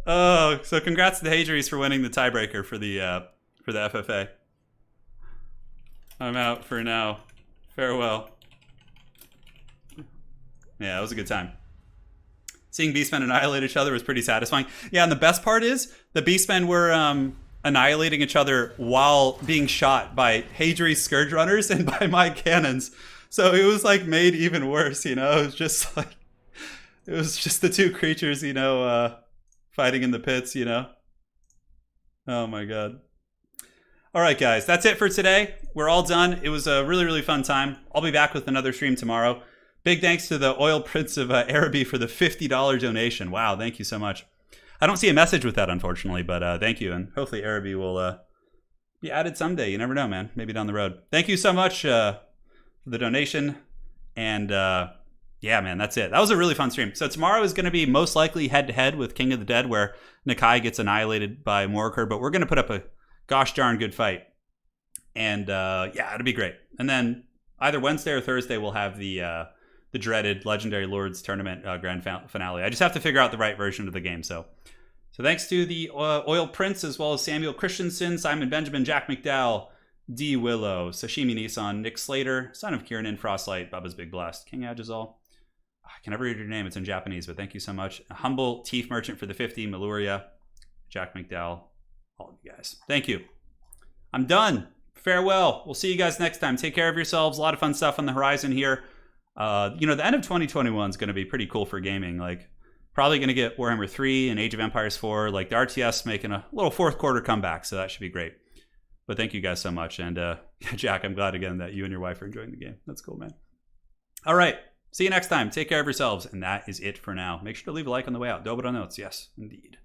Oh, so congrats to the Hadri's for winning the tiebreaker for the FFA. I'm out for now. Farewell. Yeah, it was a good time. Seeing Beastmen annihilate each other was pretty satisfying. Yeah, and the best part is the Beastmen were annihilating each other while being shot by Hadri's Scourge Runners and by my cannons. So it was like made even worse, It was just like, it was just the two creatures, fighting in the pits, Oh my god. All right, guys, that's it for today. We're all done. It was a really, really fun time. I'll be back with another stream tomorrow. Big thanks to the Oil Prince of Araby for the $50 donation. Wow, thank you so much. I don't see a message with that, unfortunately, but thank you. And hopefully Araby will be added someday. You never know, man. Maybe down the road. Thank you so much for the donation. And yeah, man, that's it. That was a really fun stream. So tomorrow is going to be most likely head-to-head with King of the Dead, where Nakai gets annihilated by Morkar, but we're going to put up a gosh darn good fight. And yeah, it'll be great. And then either Wednesday or Thursday, we'll have the dreaded Legendary Lords Tournament grand finale. I just have to figure out the right version of the game. So thanks to the Oil Prince, as well as Samuel Christensen, Simon Benjamin, Jack McDowell, D. Willow, Sashimi Nissan, Nick Slater, Son of Kieran, Frostlight, Bubba's Big Blast, King Ajazal. I can never read your name. It's in Japanese, but thank you so much. Humble Teeth Merchant for the 50, Maluria, Jack McDowell, all of you guys. Thank you. I'm done. Farewell. We'll see you guys next time. Take care of yourselves. A lot of fun stuff on the horizon here. The end of 2021 is going to be pretty cool for gaming. Like, probably going to get Warhammer 3 and Age of Empires 4. Like, the RTS making a little fourth quarter comeback, so that should be great. But thank you guys so much. And Jack, I'm glad again that you and your wife are enjoying the game. That's cool, man. All right. See you next time. Take care of yourselves. And that is it for now. Make sure to leave a like on the way out. Dobro notes. Yes, indeed.